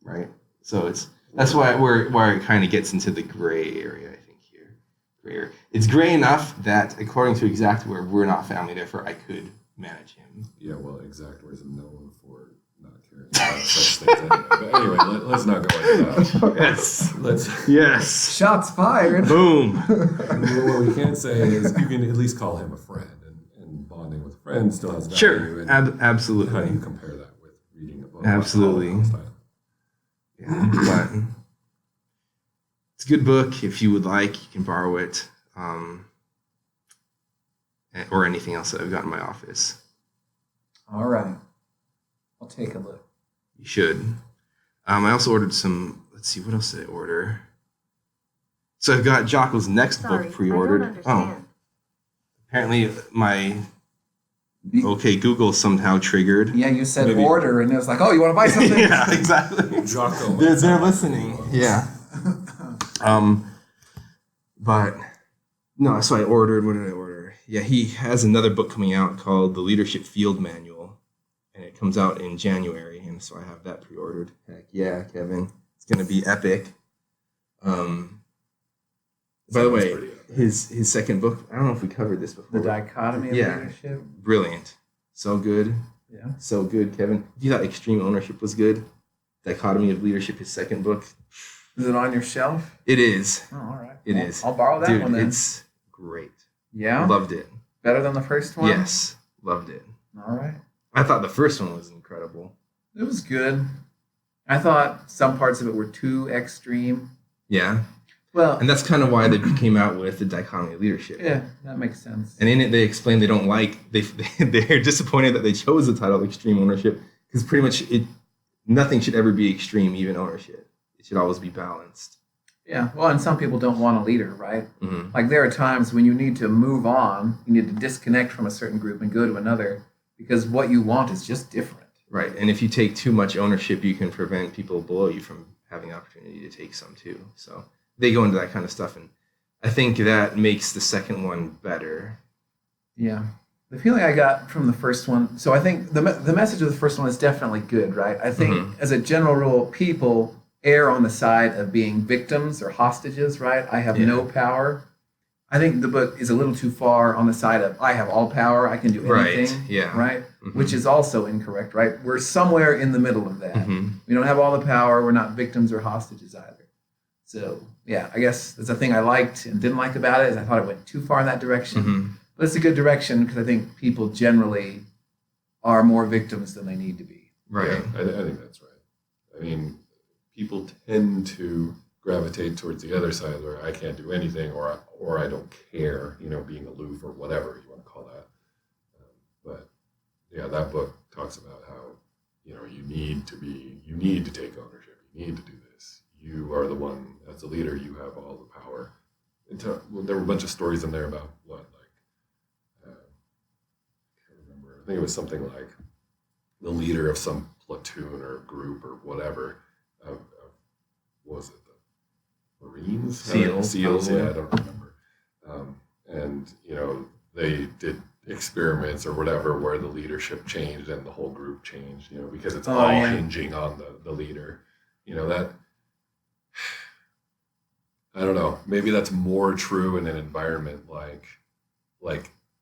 [SPEAKER 4] Right? So that's why it kind of gets into the gray area, I think, here. Gray area. It's gray enough that according to exact word, we're not family, therefore I could manage him.
[SPEAKER 3] Yeah, well, exact word is known for not caring about such things anyway. But anyway, let's not go into that.
[SPEAKER 4] Yes. Yes.
[SPEAKER 1] Shots fired.
[SPEAKER 4] Boom.
[SPEAKER 3] What we can say is you can at least call him a friend, and bonding with a friend still has value.
[SPEAKER 4] Sure.
[SPEAKER 3] And how do
[SPEAKER 4] Absolutely.
[SPEAKER 3] you compare that with reading a book?
[SPEAKER 4] Absolutely. Yeah, but it's a good book. If you would like, you can borrow it, or anything else that I've got in my office.
[SPEAKER 1] All right. I'll take a look.
[SPEAKER 4] You should. I also ordered some. Let's see, what else did I order? So I've got Jocko's next
[SPEAKER 5] Sorry,
[SPEAKER 4] book pre-ordered.
[SPEAKER 5] I don't understand.
[SPEAKER 4] Apparently my OK Google somehow triggered.
[SPEAKER 1] Yeah, you said
[SPEAKER 3] Maybe-
[SPEAKER 1] order, and it was like, oh, you want to buy something?
[SPEAKER 4] Yeah, exactly.
[SPEAKER 3] Jocko.
[SPEAKER 4] They're listening. Yeah. But no, so I ordered. What did I order? Yeah, he has another book coming out called The Leadership Field Manual, and it comes out in January, and so I have that pre-ordered. Heck yeah, Kevin, it's gonna be epic. By the
[SPEAKER 3] Sounds
[SPEAKER 4] way,
[SPEAKER 3] pretty epic.
[SPEAKER 4] his second book. I don't know if we covered this before.
[SPEAKER 1] The dichotomy of
[SPEAKER 4] Yeah.
[SPEAKER 1] leadership.
[SPEAKER 4] Brilliant, so good,
[SPEAKER 1] Yeah.
[SPEAKER 4] so good, Kevin. If you thought Extreme Ownership was good, Dichotomy of Leadership, his second book.
[SPEAKER 1] Is it on your shelf?
[SPEAKER 4] It is.
[SPEAKER 1] Oh, all right.
[SPEAKER 4] It
[SPEAKER 1] I'll,
[SPEAKER 4] is.
[SPEAKER 1] I'll borrow that
[SPEAKER 4] Dude,
[SPEAKER 1] one then.
[SPEAKER 4] it's great.
[SPEAKER 1] Yeah?
[SPEAKER 4] Loved it.
[SPEAKER 1] Better than the first one?
[SPEAKER 4] Yes, loved it.
[SPEAKER 1] All right.
[SPEAKER 4] I thought the first one was incredible.
[SPEAKER 1] It was good. I thought some parts of it were too extreme.
[SPEAKER 4] Yeah,
[SPEAKER 1] Well,
[SPEAKER 4] and that's kind of why they came out with the Dichotomy of Leadership.
[SPEAKER 1] yeah, that makes sense.
[SPEAKER 4] And in it, they explain they don't like they're disappointed that they chose the title Extreme Ownership because pretty much nothing should ever be extreme, even ownership. It should always be balanced.
[SPEAKER 1] Yeah, well, and some people don't want a leader, right?
[SPEAKER 4] Mm-hmm.
[SPEAKER 1] Like there are times when you need to move on, you need to disconnect from a certain group and go to another because what you want is just different.
[SPEAKER 4] Right, and if you take too much ownership, you can prevent people below you from having the opportunity to take some too. So they go into that kind of stuff, and I think that makes the second one better.
[SPEAKER 1] Yeah. The feeling I got from the first one, so I think the message of the first one is definitely good, right? I think
[SPEAKER 4] Mhm.
[SPEAKER 1] as a general rule, people err on the side of being victims or hostages, right? I have no power. I think the book is a little too far on the side of I have all power, I can do
[SPEAKER 4] Right,
[SPEAKER 1] anything,
[SPEAKER 4] yeah.
[SPEAKER 1] right?
[SPEAKER 4] Mhm.
[SPEAKER 1] Which is also incorrect, right? We're somewhere in the middle of that.
[SPEAKER 4] Mhm.
[SPEAKER 1] We don't have all the power, we're not victims or hostages either. So, yeah, I guess that's a thing I liked and didn't like about it is I thought it went too far in that direction.
[SPEAKER 4] Mhm.
[SPEAKER 1] But it's a good direction because I think people generally are more victims than they need to be.
[SPEAKER 4] Right.
[SPEAKER 3] Yeah, I think that's right. I mean, people tend to gravitate towards the other side where I can't do anything or I don't care, being aloof or whatever you want to call that. But yeah, that book talks about how, you need to take ownership. You need to do this. You are the one, as a leader, you have all the power. Well, there were a bunch of stories in there about I can't remember. I think it was something like the leader of some platoon or group or whatever. What was it? The Marines?
[SPEAKER 4] SEALs,
[SPEAKER 3] yeah,
[SPEAKER 4] probably.
[SPEAKER 3] I don't remember. And, they did experiments or whatever where the leadership changed and the whole group changed, because it's all
[SPEAKER 1] yeah.
[SPEAKER 3] hinging on the leader. That, I don't know, maybe that's more true in an environment like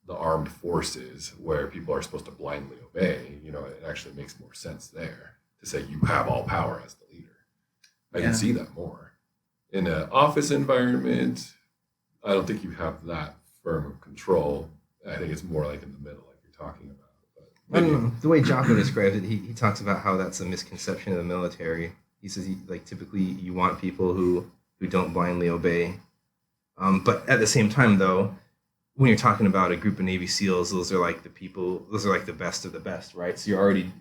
[SPEAKER 3] the armed forces where people are supposed to blindly obey. It actually makes more sense there to say you have all power as the leader. I
[SPEAKER 1] Yeah.
[SPEAKER 3] can see that more. In an office environment, I don't think you have that firm of control. I think it's more like in the middle, like you're talking about. But
[SPEAKER 4] I don't know. The way Jocko describes it, he talks about how that's a misconception of the military. He says, typically you want people who don't blindly obey. But at the same time, though,
[SPEAKER 2] when you're talking about a group of Navy SEALs, those are like the best of the best, right? So you're already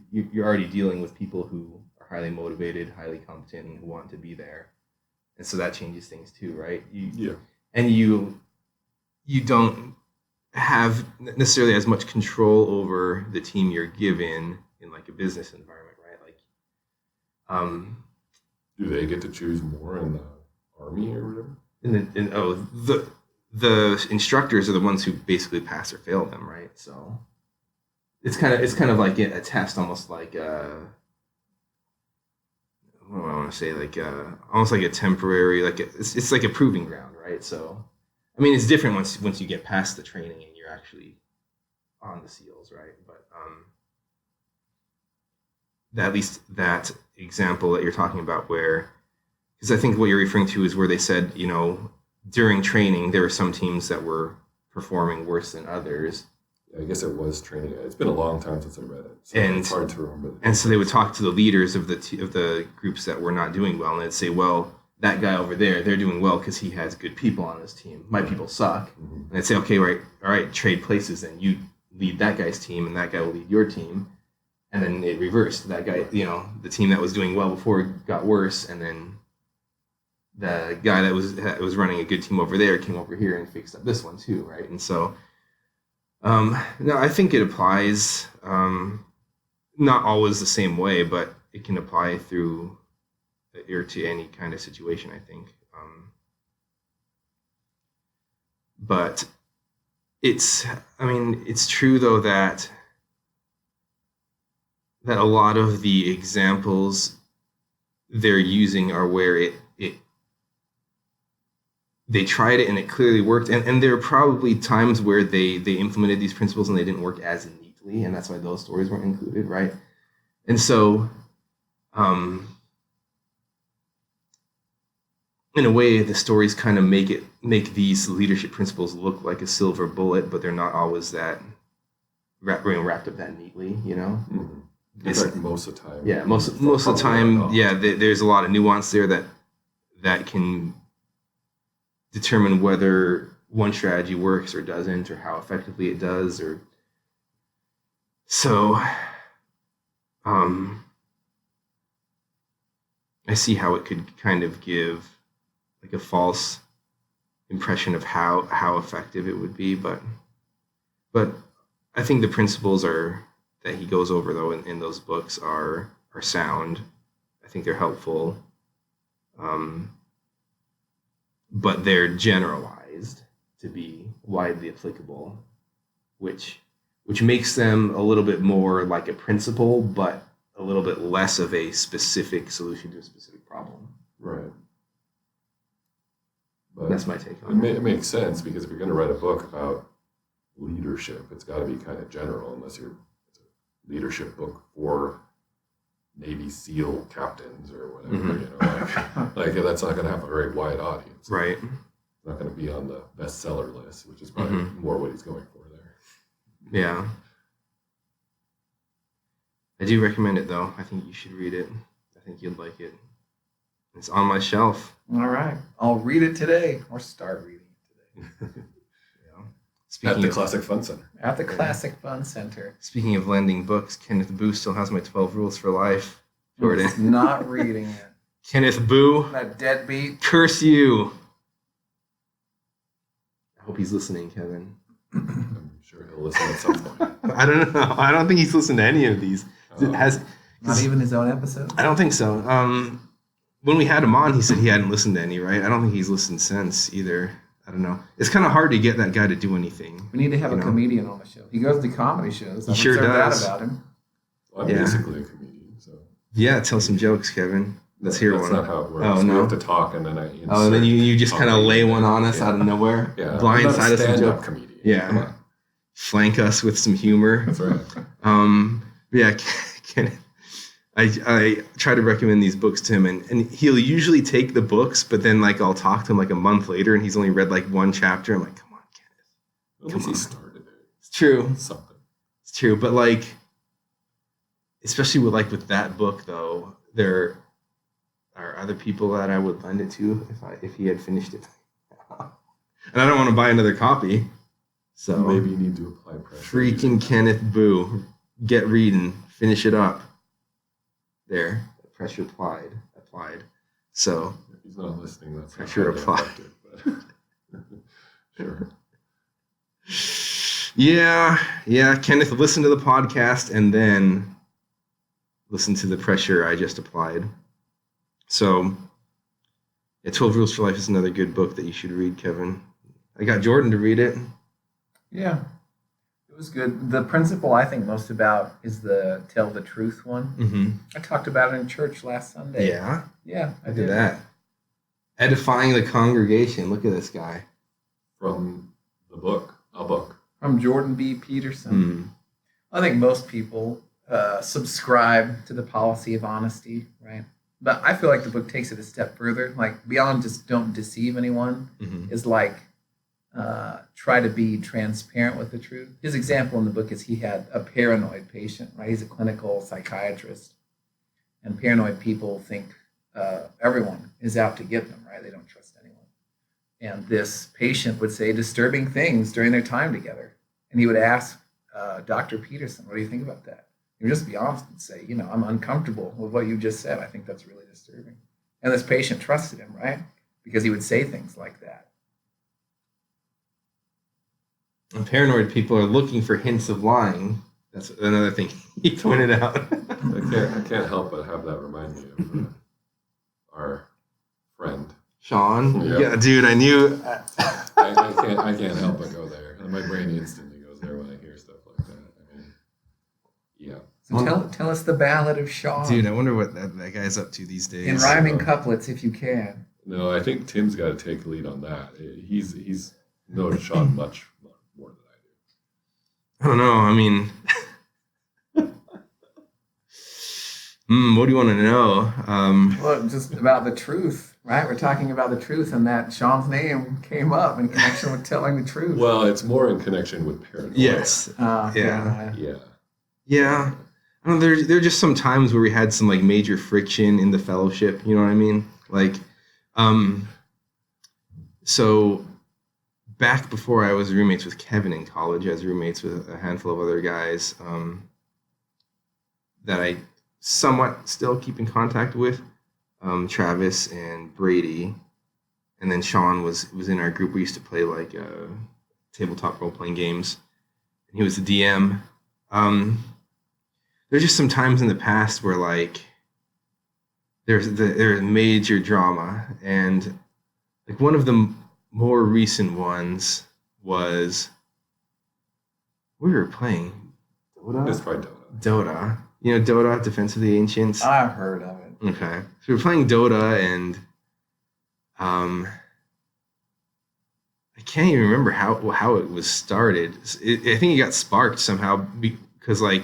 [SPEAKER 2] dealing with people who are highly motivated, highly competent, and who want to be there. And so that changes things too, right? And you don't have necessarily as much control over the team you're given in like a business environment, right? Like,
[SPEAKER 3] do they get to choose more in the Army or whatever?
[SPEAKER 2] The instructors are the ones who basically pass or fail them, right? So it's kind of like a test, almost like what do I want to say, like almost like a temporary, like it's like a proving ground, right? So I mean, it's different once you get past the training and you're actually on the SEALs, right? But at least that example that you're talking about, where, because I think what you're referring to is where they said, during training there were some teams that were performing worse than others.
[SPEAKER 3] I guess it was training. It's been a long time since I read it, so
[SPEAKER 2] and
[SPEAKER 3] it's hard to remember.
[SPEAKER 2] And so they would talk to the leaders of the groups that were not doing well, and they'd say, well, that guy over there, they're doing well because he has good people on his team. My people suck. Mm-hmm. And they'd say, okay, right, all right, trade places, then you lead that guy's team and that guy will lead your team. And then it reversed. That guy, the team that was doing well before got worse, and then the guy that was running a good team over there came over here and fixed up this one too, right? And so no, I think it applies, not always the same way, but it can apply through or to any kind of situation, I think. But it's true though that a lot of the examples they're using are where they tried it and it clearly worked, and there are probably times where they implemented these principles and they didn't work as neatly, and that's why those stories weren't included, right? And so in a way, the stories kind of make these leadership principles look like a silver bullet, but they're not always that wrapped up that neatly,
[SPEAKER 3] Mm-hmm. It's like most of the time.
[SPEAKER 2] Yeah, most of the time, there's a lot of nuance there that can determine whether one strategy works or doesn't, or how effectively it does, or so. I see how it could kind of give like a false impression of how effective it would be, but I think the principles that he goes over though in those books are sound. I think they're helpful, but they're generalized to be widely applicable, which makes them a little bit more like a principle, but a little bit less of a specific solution to a specific problem.
[SPEAKER 3] Right. But
[SPEAKER 2] that's my take on it.
[SPEAKER 3] It makes sense, because if you're going to write a book about leadership, it's got to be kind of general, unless it's a leadership book for Navy SEAL captains or whatever.
[SPEAKER 2] Mm-hmm.
[SPEAKER 3] Like that's not going to have a very wide audience.
[SPEAKER 2] Right.
[SPEAKER 3] It's not going to be on the bestseller list, which is probably more what he's going for there.
[SPEAKER 2] Yeah. I do recommend it, though. I think you should read it. I think you'd like it. It's on my shelf.
[SPEAKER 1] All right. I'll read it today, or start reading it today.
[SPEAKER 3] At the Classic Fun Center.
[SPEAKER 1] At the Classic Fun Center.
[SPEAKER 2] Speaking of lending books, Kenneth Boo still has my 12 Rules for Life. Jordan.
[SPEAKER 1] He's not reading it.
[SPEAKER 2] Kenneth Boo.
[SPEAKER 1] That deadbeat.
[SPEAKER 2] Curse you. I hope he's listening, Kevin.
[SPEAKER 3] I'm sure he'll listen at some point.
[SPEAKER 2] I don't know. I don't think he's listened to any of these.
[SPEAKER 1] Not even his own episode?
[SPEAKER 2] I don't think so. When we had him on, he said he hadn't listened to any, right? I don't think he's listened since either. I don't know. It's kind of hard to get that guy to do anything.
[SPEAKER 1] We need to have a comedian on the show. He goes to comedy shows.
[SPEAKER 2] He sure does.
[SPEAKER 1] That about him.
[SPEAKER 3] Well, I'm basically a comedian, so.
[SPEAKER 2] Yeah, tell some jokes, Kevin. Let's hear one.
[SPEAKER 3] That's not how it works.
[SPEAKER 2] Oh, no.
[SPEAKER 3] We have to talk, and then I insert.
[SPEAKER 2] Oh, and then you just kind of lay one on us out of nowhere.
[SPEAKER 3] Yeah.
[SPEAKER 2] Blindside us some
[SPEAKER 3] stand-up
[SPEAKER 2] joke.
[SPEAKER 3] comedian.
[SPEAKER 2] Yeah. Flank us with some humor.
[SPEAKER 3] That's right.
[SPEAKER 2] Yeah, Kenneth. I try to recommend these books to him, and he'll usually take the books, but then like I'll talk to him like a month later, and he's only read like one chapter. I'm like, come on, Kenneth.
[SPEAKER 3] At least he started it.
[SPEAKER 2] It's true.
[SPEAKER 3] Something.
[SPEAKER 2] It's true, but like, especially with that book though, there are other people that I would lend it to if he had finished it. And I don't want to buy another copy. So
[SPEAKER 3] Maybe you need to apply pressure.
[SPEAKER 2] freaking Kenneth Boo, get reading, finish it up. There, pressure applied. So
[SPEAKER 3] If he's not listening, that's not
[SPEAKER 2] Pressure
[SPEAKER 3] highly
[SPEAKER 2] applied.
[SPEAKER 3] effective, but sure.
[SPEAKER 2] yeah, Kenneth, listen to the podcast and then listen to the pressure I just applied. So, yeah, 12 Rules for Life is another good book that you should read, Kevin. I got Jordan to read it.
[SPEAKER 1] Yeah, it was good. The principle I think most about is the tell the truth one.
[SPEAKER 2] Mm-hmm.
[SPEAKER 1] I talked about it in church last Sunday.
[SPEAKER 2] Yeah,
[SPEAKER 1] Yeah, I
[SPEAKER 2] look
[SPEAKER 1] did.
[SPEAKER 2] at that. Edifying the congregation. Look at this guy.
[SPEAKER 3] From the book, a book.
[SPEAKER 1] From Jordan B. Peterson.
[SPEAKER 2] Hmm.
[SPEAKER 1] I think most people subscribe to the policy of honesty, right? But I feel like the book takes it a step further. Like beyond just don't deceive anyone,
[SPEAKER 2] Mm-hmm.
[SPEAKER 1] is like try to be transparent with the truth. His example in the book is he had a paranoid patient, right? He's a clinical psychiatrist, and paranoid people think everyone is out to get them, right? They don't trust anyone. And this patient would say disturbing things during their time together, and he would ask Dr. Peterson, "What do you think about that?" He would just be honest and say, "I'm uncomfortable with what you just said. I think that's really disturbing." And this patient trusted him, right? Because he would say things like that.
[SPEAKER 2] And paranoid people are looking for hints of lying. That's another thing he pointed out.
[SPEAKER 3] I can't help but have that remind me of our friend.
[SPEAKER 2] Sean?
[SPEAKER 3] Yeah.
[SPEAKER 2] Yeah, dude, I knew.
[SPEAKER 3] I can't help but go there. And my brain instantly goes there when I hear stuff like that. I mean, yeah.
[SPEAKER 1] So tell us the ballad of Sean
[SPEAKER 2] Dude, I wonder what that guy's up to these days.
[SPEAKER 1] in rhyming couplets, if you can.
[SPEAKER 3] No, I think Tim's got to take the lead on that. He's known Sean much more than I do.
[SPEAKER 2] I don't know. I mean, what do you want to know?
[SPEAKER 1] Well, just about the truth, right? We're talking about the truth, and that Sean's name came up in connection with telling the truth.
[SPEAKER 3] Well, it's more in connection with paranoia.
[SPEAKER 2] Yes.
[SPEAKER 1] Yeah.
[SPEAKER 3] Yeah.
[SPEAKER 2] Yeah. I don't know, there are just some times where we had some like major friction in the fellowship. You know what I mean? Like, so back before I was roommates with Kevin in college, I was roommates with a handful of other guys that I somewhat still keep in contact with, Travis and Brady, and then Sean was in our group. We used to play like tabletop role playing games, and he was the DM. There's just some times in the past where like there's major drama, and like one of the more recent ones was we were playing
[SPEAKER 3] It's
[SPEAKER 2] Dota.
[SPEAKER 3] probably Dota.
[SPEAKER 2] Dota, you know Dota, Defense of the Ancients.
[SPEAKER 1] I've heard of it.
[SPEAKER 2] Okay, so we were playing Dota, and I can't even remember how it was started. I think it got sparked somehow because like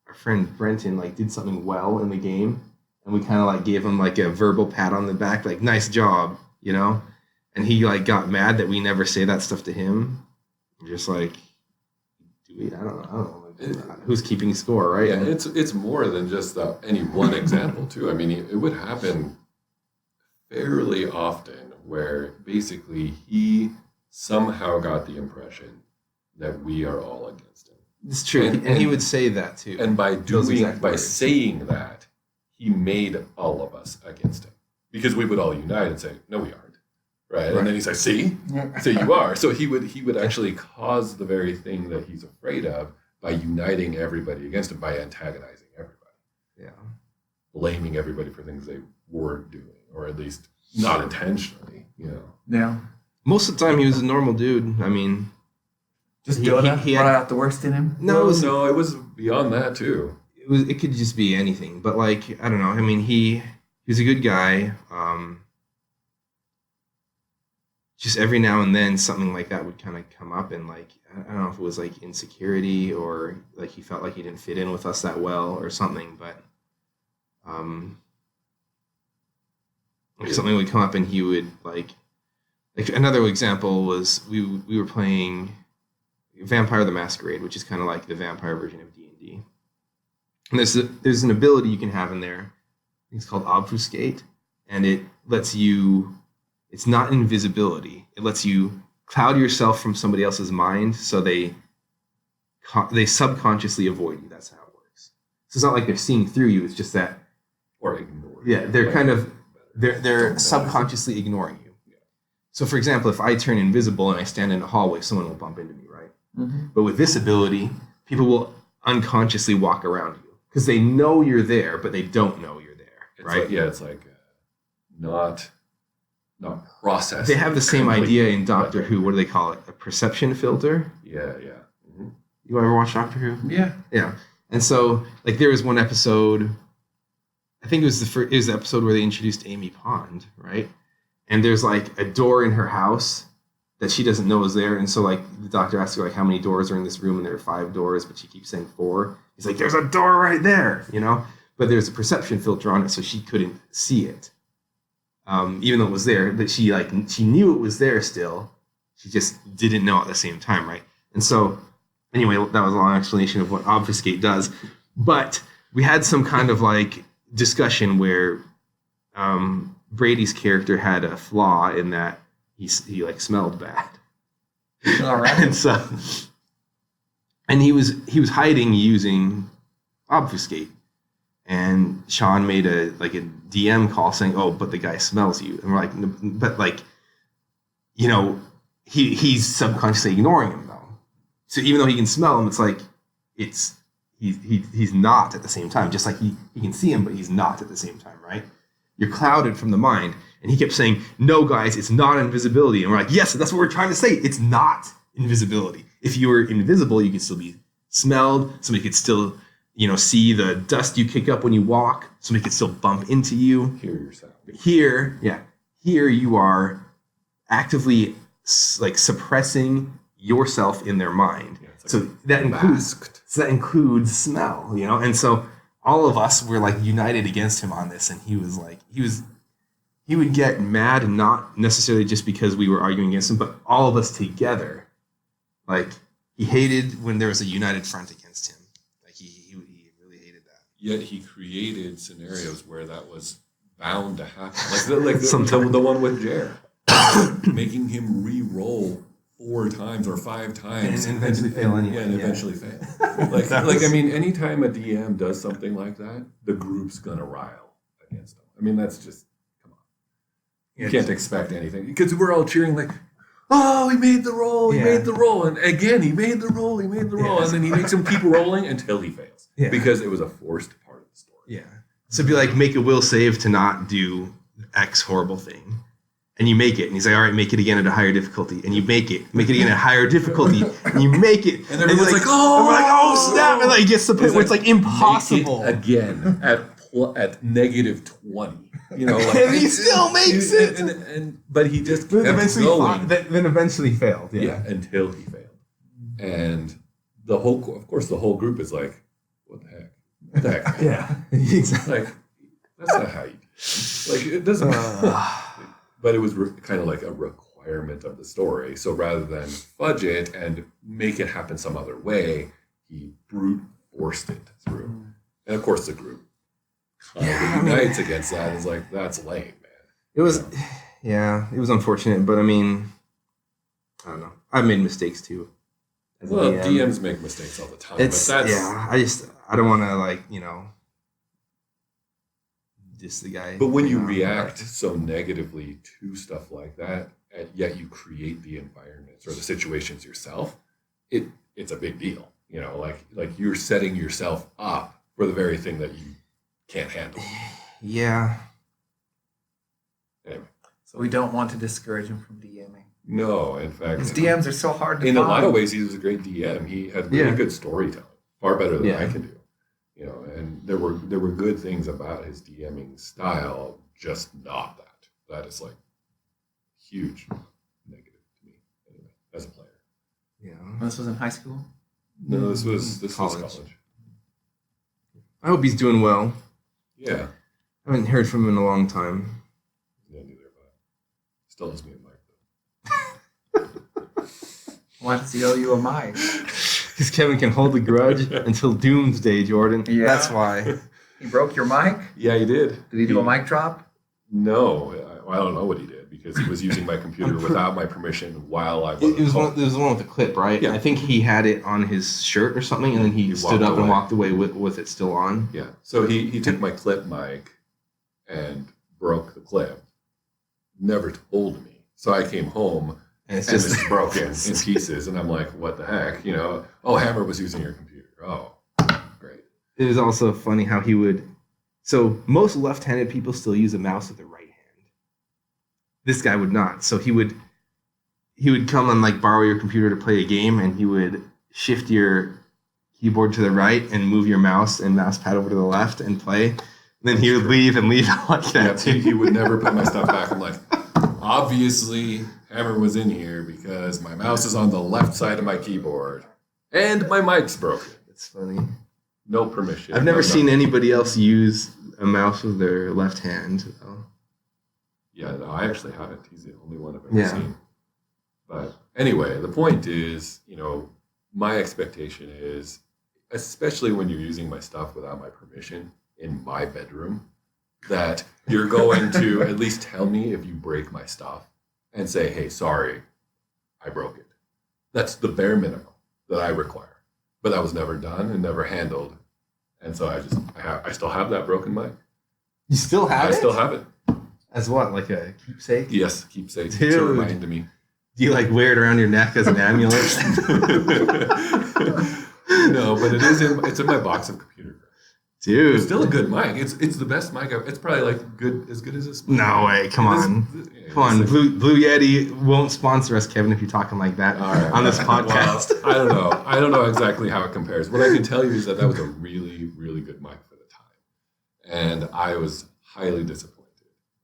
[SPEAKER 2] our friend Brenton like did something well in the game, and we kind of like gave him like a verbal pat on the back, like nice job, you know. And he like got mad that we never say that stuff to him. We're just like, I don't know. Like, who's keeping score, right?
[SPEAKER 3] Yeah, it's more than just any one example too. I mean, it would happen fairly often where basically he somehow got the impression that we are all against him.
[SPEAKER 2] It's true, and he would say that too.
[SPEAKER 3] And by
[SPEAKER 2] exact words.
[SPEAKER 3] saying that, he made all of us against him. Because we would all unite and say, no, we aren't. Right? And then he's like, see? So you are. So he would actually cause the very thing that he's afraid of by uniting everybody against him, by antagonizing everybody.
[SPEAKER 2] Yeah.
[SPEAKER 3] Blaming everybody for things they weren't doing, or at least not intentionally, you know.
[SPEAKER 1] Yeah.
[SPEAKER 2] Most of the time, he was a normal dude. I mean,
[SPEAKER 1] Just
[SPEAKER 2] He-
[SPEAKER 1] Dota
[SPEAKER 2] he had-
[SPEAKER 1] brought out the worst in him.
[SPEAKER 2] no,
[SPEAKER 3] It was beyond that too.
[SPEAKER 2] it could just be anything. But like, I don't know. I mean, he was a good guy. Just every now and then, something like that would kind of come up, and like, I don't know if it was like insecurity or like he felt like he didn't fit in with us that well or something. But if something would come up, and he would like another example was we were playing Vampire the Masquerade, which is kind of like the vampire version of D&D. And there's an ability you can have in there. It's called Obfuscate, and it lets you. It's not invisibility. It lets you
[SPEAKER 4] cloud yourself from somebody else's mind, so they subconsciously avoid you. That's how it works. So it's not like they're seeing through you. It's just that,
[SPEAKER 3] Or ignore.
[SPEAKER 4] yeah, they're
[SPEAKER 3] Like,
[SPEAKER 4] kind of they're
[SPEAKER 3] Don't
[SPEAKER 4] subconsciously ignoring you.
[SPEAKER 3] Yeah.
[SPEAKER 4] So, for example, if I turn invisible and I stand in a hallway, someone will bump into me, right?
[SPEAKER 1] Mm-hmm.
[SPEAKER 4] But with this ability, people will unconsciously walk around you because they know you're there, but they don't know you're there,
[SPEAKER 3] It's
[SPEAKER 4] right?
[SPEAKER 3] like, it's like not processed.
[SPEAKER 4] They have the same
[SPEAKER 3] completely.
[SPEAKER 4] idea in Doctor Who. What do they call it? A perception filter.
[SPEAKER 3] Yeah. Mm-hmm.
[SPEAKER 4] You ever watch Doctor Who?
[SPEAKER 1] Yeah.
[SPEAKER 4] Yeah. And so, like, there was one episode. I think it was the episode where they introduced Amy Pond, right? And there's like a door in her house that she doesn't know is there, and so like the doctor asks her like how many doors are in this room, and there are 5 doors, but she keeps saying 4. He's like, "There's a door right there," you know. But there's a perception filter on it, so she couldn't see it, even though it was there. But she knew it was there still. She just didn't know at the same time, right? And so, anyway, that was a long explanation of what obfuscate does. But we had some kind of like discussion where Brady's character had a flaw in that he like smelled bad.
[SPEAKER 1] All right.
[SPEAKER 4] And so, and he was hiding using obfuscate, and Sean made a DM call saying, "Oh, but the guy smells you," and we're like, "No, but like, you know, he's subconsciously ignoring him though. So even though he can smell him, it's like he's not at the same time. Just like he can see him, but he's not at the same time, right? You're clouded from the mind." And he kept saying, "No, guys, it's not invisibility." And we're like, "Yes, that's what we're trying to say. It's not invisibility. If you were invisible, you could still be smelled. Somebody could still, see the dust you kick up when you walk. Somebody could still bump into you.
[SPEAKER 3] Hear yourself.
[SPEAKER 4] But here you are actively like suppressing yourself in their mind.
[SPEAKER 3] Yeah, it's like
[SPEAKER 4] So that includes smell, And so all of us were like united against him on this, and he would get mad, not necessarily just because we were arguing against him, but all of us together. Like, he hated when there was a united front against him. Like, he really hated that.
[SPEAKER 3] Yet he created scenarios where that was bound to happen. Like
[SPEAKER 4] Sometimes.
[SPEAKER 3] the one with Jer. Making him re-roll 4 times or 5 times.
[SPEAKER 4] And eventually fail anyway.
[SPEAKER 3] Yeah, and eventually fail. Anytime a DM does something like that, the group's going to rile against them. I mean, that's just, come on. You can't expect anything. Because we're all cheering like, "Oh, he made the roll, he made the roll." And again, he made the roll. And then he makes him keep rolling until he fails.
[SPEAKER 4] Yeah.
[SPEAKER 3] Because it was a forced part of the story.
[SPEAKER 4] Yeah. So it'd be like, make a will save to not do X horrible thing. And you make it. And he's like, "All right, make it again at a higher difficulty." And you make it. Make it again at a higher difficulty. And you make it.
[SPEAKER 3] And everyone's like, "Oh!"
[SPEAKER 4] And we're like, "Oh, snap." And like, it gets to the point where it's like impossible.
[SPEAKER 3] Make it again at negative 20.
[SPEAKER 4] And he still makes it.
[SPEAKER 3] But he just
[SPEAKER 4] Then
[SPEAKER 3] kept
[SPEAKER 4] eventually,
[SPEAKER 3] going.
[SPEAKER 4] then eventually failed.
[SPEAKER 3] Yeah, until he failed. And the whole group is like, "What the heck? What the heck?"
[SPEAKER 4] Yeah. Exactly.
[SPEAKER 3] Like, that's not how you do it. Like, it doesn't. But it was kind of like a requirement of the story. So rather than fudge it and make it happen some other way, he brute forced it through. And of course, the group unites against that. It's like, that's lame, man.
[SPEAKER 4] It was, it was unfortunate, but I mean, I don't know. I've made mistakes too. as a
[SPEAKER 3] Well,
[SPEAKER 4] DM.
[SPEAKER 3] DMs make mistakes all the time.
[SPEAKER 4] It's
[SPEAKER 3] but that's,
[SPEAKER 4] I don't want to diss the guy.
[SPEAKER 3] But when you react so negatively to stuff like that, and yet you create the environments or the situations yourself, it's a big deal. Like you're setting yourself up for the very thing that you can't handle.
[SPEAKER 4] Yeah.
[SPEAKER 3] Anyway,
[SPEAKER 1] So we don't want to discourage him from DMing.
[SPEAKER 3] no, in fact,
[SPEAKER 1] Because DMs are so hard to
[SPEAKER 3] in
[SPEAKER 1] find.
[SPEAKER 3] a lot of ways, he was a great DM. He had really good storytelling, far better than I can do. And there were good things about his DMing style, just not that. That is like huge negative to me, anyway, as a player.
[SPEAKER 4] Yeah.
[SPEAKER 1] This was in high school?
[SPEAKER 3] No, this was
[SPEAKER 4] College.
[SPEAKER 3] college.
[SPEAKER 4] I hope he's doing well.
[SPEAKER 3] Yeah.
[SPEAKER 4] I haven't heard from him in a long time.
[SPEAKER 3] Yeah, neither have I. Still owes me a mic, though.
[SPEAKER 1] Why does he owe you a mic?
[SPEAKER 4] Because Kevin can hold the grudge until doomsday, Jordan.
[SPEAKER 1] Yeah.
[SPEAKER 4] That's why.
[SPEAKER 1] He broke your mic?
[SPEAKER 3] Yeah, he did.
[SPEAKER 1] Did he do a mic drop?
[SPEAKER 3] No, I don't know what he did. because he was using my computer without my permission while I was.
[SPEAKER 4] It was one with the clip, right?
[SPEAKER 3] Yeah.
[SPEAKER 4] I think he had it on his shirt or something, and then he stood up and walked away with it still on.
[SPEAKER 3] Yeah. So he took my clip mic and broke the clip. Never told me. So I came home
[SPEAKER 4] And
[SPEAKER 3] and it's broken in pieces, and I'm like, what the heck? You know? Oh, Hammer was using your computer. Oh, great.
[SPEAKER 4] It was also funny how he would. So most left-handed people still use a mouse with their right hand. This guy would not. So he would come and like borrow your computer to play a game, and he would shift your keyboard to the right and move your mouse and mouse pad over to the left and play. And then he would leave and leave it like that.
[SPEAKER 3] Yeah, he would never put my stuff back. I'm like, obviously, Hammer was in here because my mouse is on the left side of my keyboard and my mic's broken.
[SPEAKER 4] It's funny.
[SPEAKER 3] No permission.
[SPEAKER 4] I've never
[SPEAKER 3] no
[SPEAKER 4] seen
[SPEAKER 3] nothing.
[SPEAKER 4] anybody else use a mouse with their left hand. Though.
[SPEAKER 3] Yeah, no, I actually haven't. He's the only one I've ever
[SPEAKER 4] Yeah.
[SPEAKER 3] seen. But anyway, the point is, my expectation is, especially when you're using my stuff without my permission in my bedroom, that you're going to at least tell me if you break my stuff and say, hey, sorry, I broke it. That's the bare minimum that I require. But that was never done and never handled. And so I still have that broken mic.
[SPEAKER 4] You still have
[SPEAKER 3] I
[SPEAKER 4] it?
[SPEAKER 3] still have it.
[SPEAKER 4] As what, like a keepsake?
[SPEAKER 3] Yes, keepsake to
[SPEAKER 4] Dude.
[SPEAKER 3] remind me.
[SPEAKER 4] Do you like wear it around your neck as an amulet?
[SPEAKER 3] No, but it's in my box of computer.
[SPEAKER 4] Dude.
[SPEAKER 3] It's still a good mic. It's the best mic. It's probably like as good as this.
[SPEAKER 4] No way. Come on. Come on. Blue Yeti won't sponsor us, Kevin, if you're talking like that on this podcast.
[SPEAKER 3] Well, I don't know. I don't know exactly how it compares. What I can tell you is that was a really, really good mic for the time. And I was highly disappointed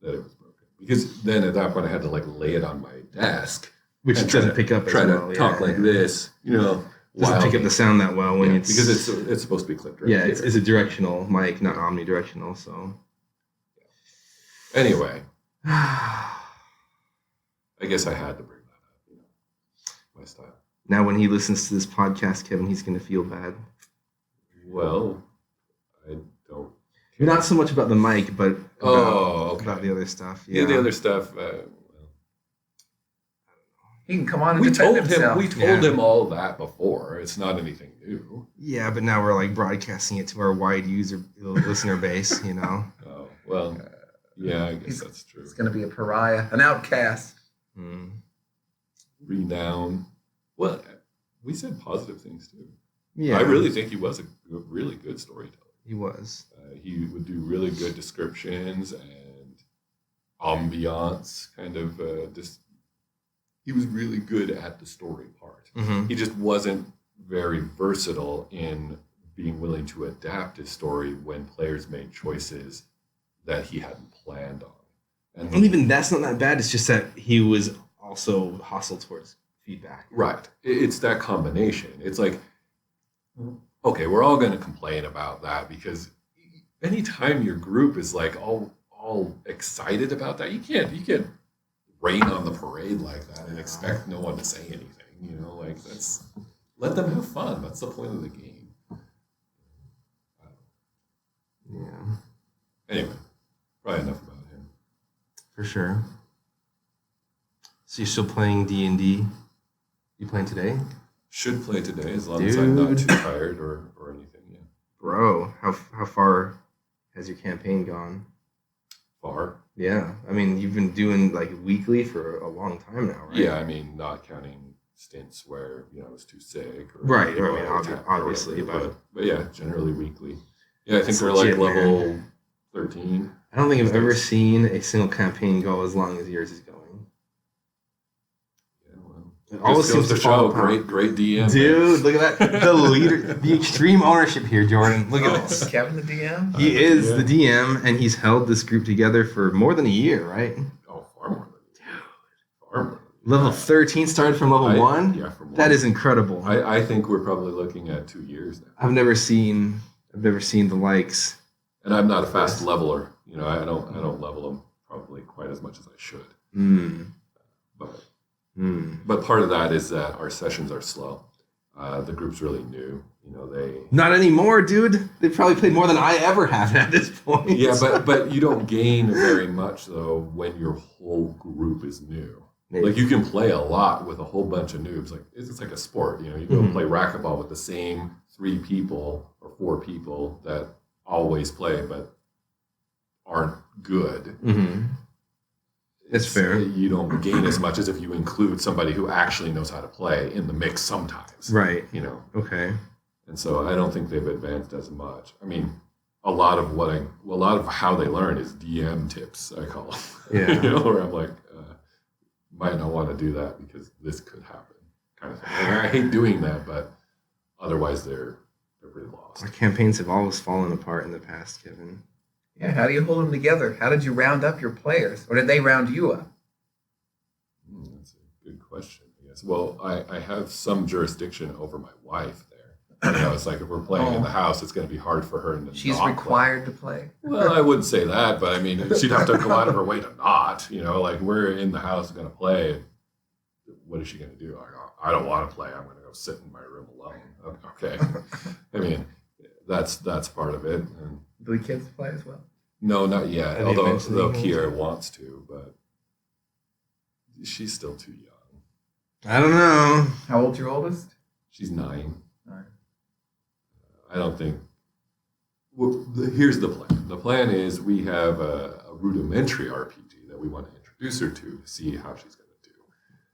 [SPEAKER 3] that it was broken. Because then at that point I had to like lay it on my desk.
[SPEAKER 4] Which
[SPEAKER 3] and
[SPEAKER 4] doesn't pick up as
[SPEAKER 3] try
[SPEAKER 4] well.
[SPEAKER 3] to talk like this,
[SPEAKER 4] Doesn't
[SPEAKER 3] while-
[SPEAKER 4] pick up the sound that well when it's...
[SPEAKER 3] because it's supposed to be clipped right
[SPEAKER 4] Yeah,
[SPEAKER 3] here.
[SPEAKER 4] it's a directional mic, not omnidirectional, so...
[SPEAKER 3] Anyway, I guess I had to bring that up, my style.
[SPEAKER 4] Now when he listens to this podcast, Kevin, he's going to feel bad.
[SPEAKER 3] Well, I don't.
[SPEAKER 4] Not so much about the mic, but
[SPEAKER 3] Okay.
[SPEAKER 4] about the other stuff.
[SPEAKER 3] Yeah, the other stuff.
[SPEAKER 1] He can come on and
[SPEAKER 3] We
[SPEAKER 1] defend
[SPEAKER 3] told
[SPEAKER 1] himself.
[SPEAKER 3] him. We told him all that before. It's not anything new.
[SPEAKER 4] Yeah, but now we're like broadcasting it to our wide listener base,
[SPEAKER 3] Oh well, yeah, I guess that's true.
[SPEAKER 1] He's going to be a pariah, an outcast.
[SPEAKER 4] Hmm.
[SPEAKER 3] Renown. Well, we said positive things too.
[SPEAKER 4] Yeah,
[SPEAKER 3] I really think he was a really good storyteller.
[SPEAKER 4] he was.
[SPEAKER 3] He would do really good descriptions and ambiance, kind of he was really good at the story part.
[SPEAKER 4] Mm-hmm.
[SPEAKER 3] He just wasn't very versatile in being willing to adapt his story when players made choices that he hadn't planned on.
[SPEAKER 4] And even that's not that bad. It's just that he was also hostile towards feedback.
[SPEAKER 3] Right. It's that combination. It's like, okay, we're all going to complain about that because anytime your group is like all excited about that, you can't rain on the parade like that and expect no one to say anything. Like let them have fun. That's the point of the game.
[SPEAKER 4] Yeah,
[SPEAKER 3] Anyway, probably enough about him.
[SPEAKER 4] for sure. So you're still playing D&D? You playing today?
[SPEAKER 3] Should play today as long as I'm not too tired or anything. Yeah.
[SPEAKER 4] Bro, how far has your campaign gone?
[SPEAKER 3] Far.
[SPEAKER 4] Yeah, I mean, you've been doing like weekly for a long time now, right?
[SPEAKER 3] Yeah, I mean, not counting stints where I was too sick. Or,
[SPEAKER 4] Right,
[SPEAKER 3] you know,
[SPEAKER 4] I mean,
[SPEAKER 3] or attacked or
[SPEAKER 4] obviously,
[SPEAKER 3] whatever, but yeah, generally weekly. Yeah, I think
[SPEAKER 4] That's
[SPEAKER 3] they're like
[SPEAKER 4] legit,
[SPEAKER 3] level
[SPEAKER 4] man.
[SPEAKER 3] 13.
[SPEAKER 4] I don't think I've ever seen a single campaign go as long as yours is going.
[SPEAKER 3] Yeah, well,
[SPEAKER 4] It always
[SPEAKER 3] just goes
[SPEAKER 4] seems
[SPEAKER 3] to
[SPEAKER 4] to fall
[SPEAKER 3] show
[SPEAKER 4] apart.
[SPEAKER 3] great DM.
[SPEAKER 4] Dude, look at that. The leader, the extreme ownership here, Jordan. Look at
[SPEAKER 1] Is
[SPEAKER 4] this.
[SPEAKER 1] Kevin the DM?
[SPEAKER 4] He is
[SPEAKER 3] Yeah.
[SPEAKER 4] the DM, and he's held this group together for more than a year, right?
[SPEAKER 3] Oh, far more than far more.
[SPEAKER 4] Level 13 started from level 1?
[SPEAKER 3] Yeah, from
[SPEAKER 4] That
[SPEAKER 3] one.
[SPEAKER 4] is incredible.
[SPEAKER 3] I think we're probably looking at 2 years now.
[SPEAKER 4] I've never seen the likes.
[SPEAKER 3] And I'm not a fast leveler. I don't level them probably quite as much as I should.
[SPEAKER 4] Mm.
[SPEAKER 3] But
[SPEAKER 4] Mm.
[SPEAKER 3] But part of that is that our sessions are slow. The group's really new. You know, they
[SPEAKER 4] Not anymore, dude. They probably played more than I ever have at this point.
[SPEAKER 3] yeah, but you don't gain very much though when your whole group is new.
[SPEAKER 4] Maybe.
[SPEAKER 3] Like you can play a lot with a whole bunch of noobs. Like it's like a sport. You know, you go
[SPEAKER 4] Mhm.
[SPEAKER 3] play racquetball with the same 3 people or 4 people that always play but aren't good.
[SPEAKER 4] Mm-hmm. That's fair.
[SPEAKER 3] You don't gain as much as if you include somebody who actually knows how to play in the mix sometimes.
[SPEAKER 4] Right.
[SPEAKER 3] You know.
[SPEAKER 4] Okay.
[SPEAKER 3] And so I don't think they've advanced as much. I mean, a lot of how they learn is DM tips, I call them.
[SPEAKER 4] Yeah.
[SPEAKER 3] You know, where I'm like, might not want to do that because this could happen, kind of thing. And I hate doing that, but otherwise they're pretty lost.
[SPEAKER 4] Our campaigns have always fallen apart in the past, Kevin.
[SPEAKER 1] Yeah, how do you hold them together? How did you round up your players? Or did they round you up?
[SPEAKER 3] That's a good question, I guess. Well, I have some jurisdiction over my wife there. You know, it's like if we're playing in the house, it's going to be hard for her to
[SPEAKER 1] She's
[SPEAKER 3] not play.
[SPEAKER 1] required to play.
[SPEAKER 3] Well, I wouldn't say that, but I mean, she'd have to go out of her way to not. You know, like we're in the house going to play. What is she going to do? Like, oh, I don't want to play. I'm going to go sit in my room alone. Okay. I mean, that's part of it. And
[SPEAKER 1] Do the kids play as well?
[SPEAKER 3] no, not yet.
[SPEAKER 4] Are they
[SPEAKER 3] Although
[SPEAKER 4] eventually going
[SPEAKER 3] Kiera
[SPEAKER 4] to?
[SPEAKER 3] wants to, but she's still too young.
[SPEAKER 4] I don't know.
[SPEAKER 1] How old's your oldest?
[SPEAKER 3] She's 9.
[SPEAKER 1] All right.
[SPEAKER 3] I don't think. Well, here's the plan. The plan is we have a rudimentary RPG that we want to introduce her to see how she's going to do.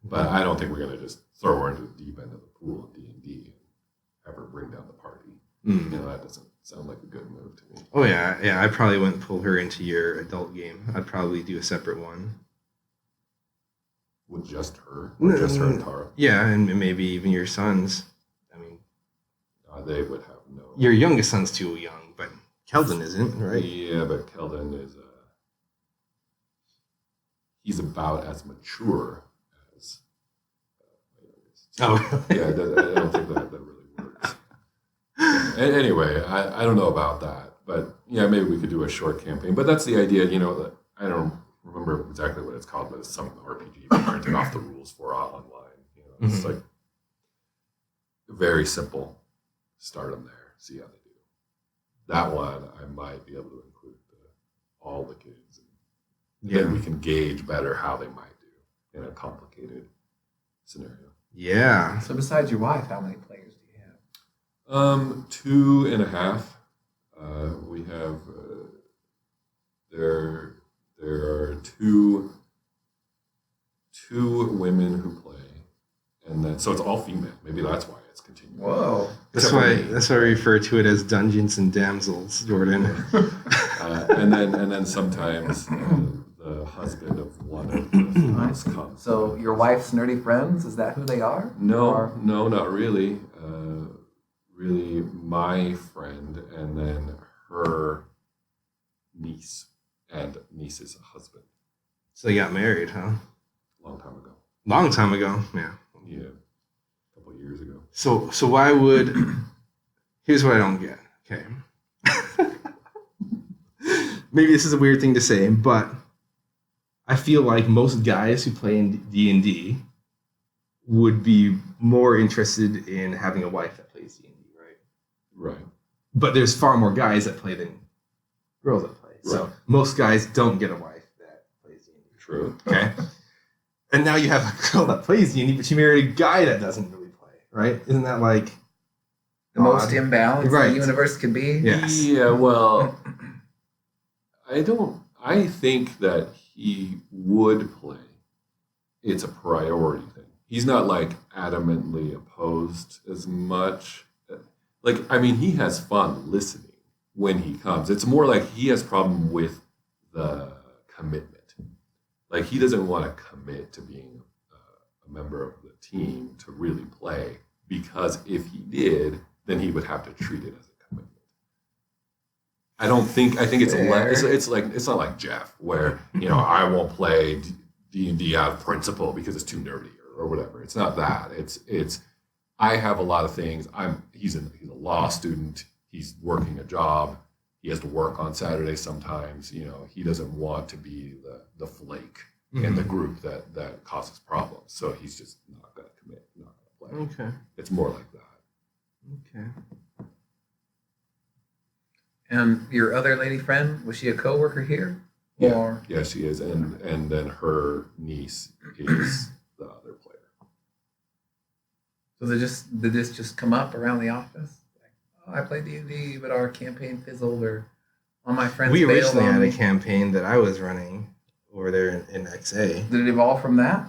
[SPEAKER 3] But I don't think we're going to just throw her into the deep end of the pool of D&D and have her bring down the party.
[SPEAKER 4] Mm.
[SPEAKER 3] You know, that doesn't sound like a good move to me.
[SPEAKER 4] Oh yeah. I probably wouldn't pull her into your adult game. I'd probably do a separate one.
[SPEAKER 3] With just her? Or just her and Tara?
[SPEAKER 4] Yeah, and maybe even your sons. I mean,
[SPEAKER 3] They would have no...
[SPEAKER 4] your youngest son's too young, but Keldon isn't, right?
[SPEAKER 3] Yeah, but Keldon is... he's about as mature as...
[SPEAKER 4] Oh,
[SPEAKER 3] yeah, I don't think that really works. Anyway, I don't know about that. But, yeah, maybe we could do a short campaign. But that's the idea, you know, that I don't remember exactly what it's called, but it's some RPG you printed off the rules for online. You know, it's like very simple. Start them there, see how they do. That one I might be able to include all the kids. And then we can gauge better how they might do in a complicated scenario.
[SPEAKER 4] Yeah.
[SPEAKER 1] So besides your wife, how many players do you have?
[SPEAKER 3] 2.5. We have there are two women who play, and then so it's all female. Maybe that's why it's continuing.
[SPEAKER 1] Whoa.
[SPEAKER 4] That's
[SPEAKER 3] Except for
[SPEAKER 4] why
[SPEAKER 3] me.
[SPEAKER 4] that's why I refer to it as Dungeons and Damsels, Jordan.
[SPEAKER 3] And then sometimes the husband of one of the females comes.
[SPEAKER 1] So your wife's nerdy friends, is that who they are?
[SPEAKER 3] No, not really. Really, my friend, and then her niece and niece's husband.
[SPEAKER 4] So they got married, huh?
[SPEAKER 3] Long time ago.
[SPEAKER 4] Long time ago. Yeah.
[SPEAKER 3] Yeah, a couple of years ago.
[SPEAKER 4] So why would? Here's what I don't get. Okay. Maybe this is a weird thing to say, but I feel like most guys who play in D&D would be more interested in having a wife that plays D&D, right?
[SPEAKER 3] Right.
[SPEAKER 4] But there's far more guys that play than girls that play. So
[SPEAKER 3] Right.
[SPEAKER 4] most guys don't get a wife that plays D&D.
[SPEAKER 3] True.
[SPEAKER 4] Okay. And now you have a girl that plays D&D, but she married a guy that doesn't really play, right? Isn't that like
[SPEAKER 1] The most
[SPEAKER 4] odd?
[SPEAKER 1] imbalanced
[SPEAKER 4] Right.
[SPEAKER 1] the universe could be?
[SPEAKER 4] Yes.
[SPEAKER 3] Yeah, well, I think that he would play. It's a priority thing. He's not like adamantly opposed as much. Like, I mean, he has fun listening when he comes. It's more like he has problem with the commitment. Like, he doesn't want to commit to being a member of the team to really play, because if he did, then he would have to treat it as a commitment. I think it's it's not like Jeff, where, you know, I won't play D&D out of principle because it's too nerdy or whatever. It's not that. It's I have a lot of things. He's a law student. He's working a job. He has to work on Saturday sometimes. You know, he doesn't want to be the flake in the group that causes problems. So he's just not going to commit, not going to play.
[SPEAKER 4] Okay.
[SPEAKER 3] It's more like that.
[SPEAKER 1] And your other lady friend, was she a coworker here?
[SPEAKER 3] Yeah.
[SPEAKER 1] Or
[SPEAKER 3] Yeah, she is, and then her niece is the other player.
[SPEAKER 1] so did this just come up around the office? Like, oh, I play D&D, but our campaign fizzled, or all my friends
[SPEAKER 4] We
[SPEAKER 1] bailed
[SPEAKER 4] originally
[SPEAKER 1] on
[SPEAKER 4] had a
[SPEAKER 1] me.
[SPEAKER 4] campaign that I was running over there in XA.
[SPEAKER 1] Did it evolve from that?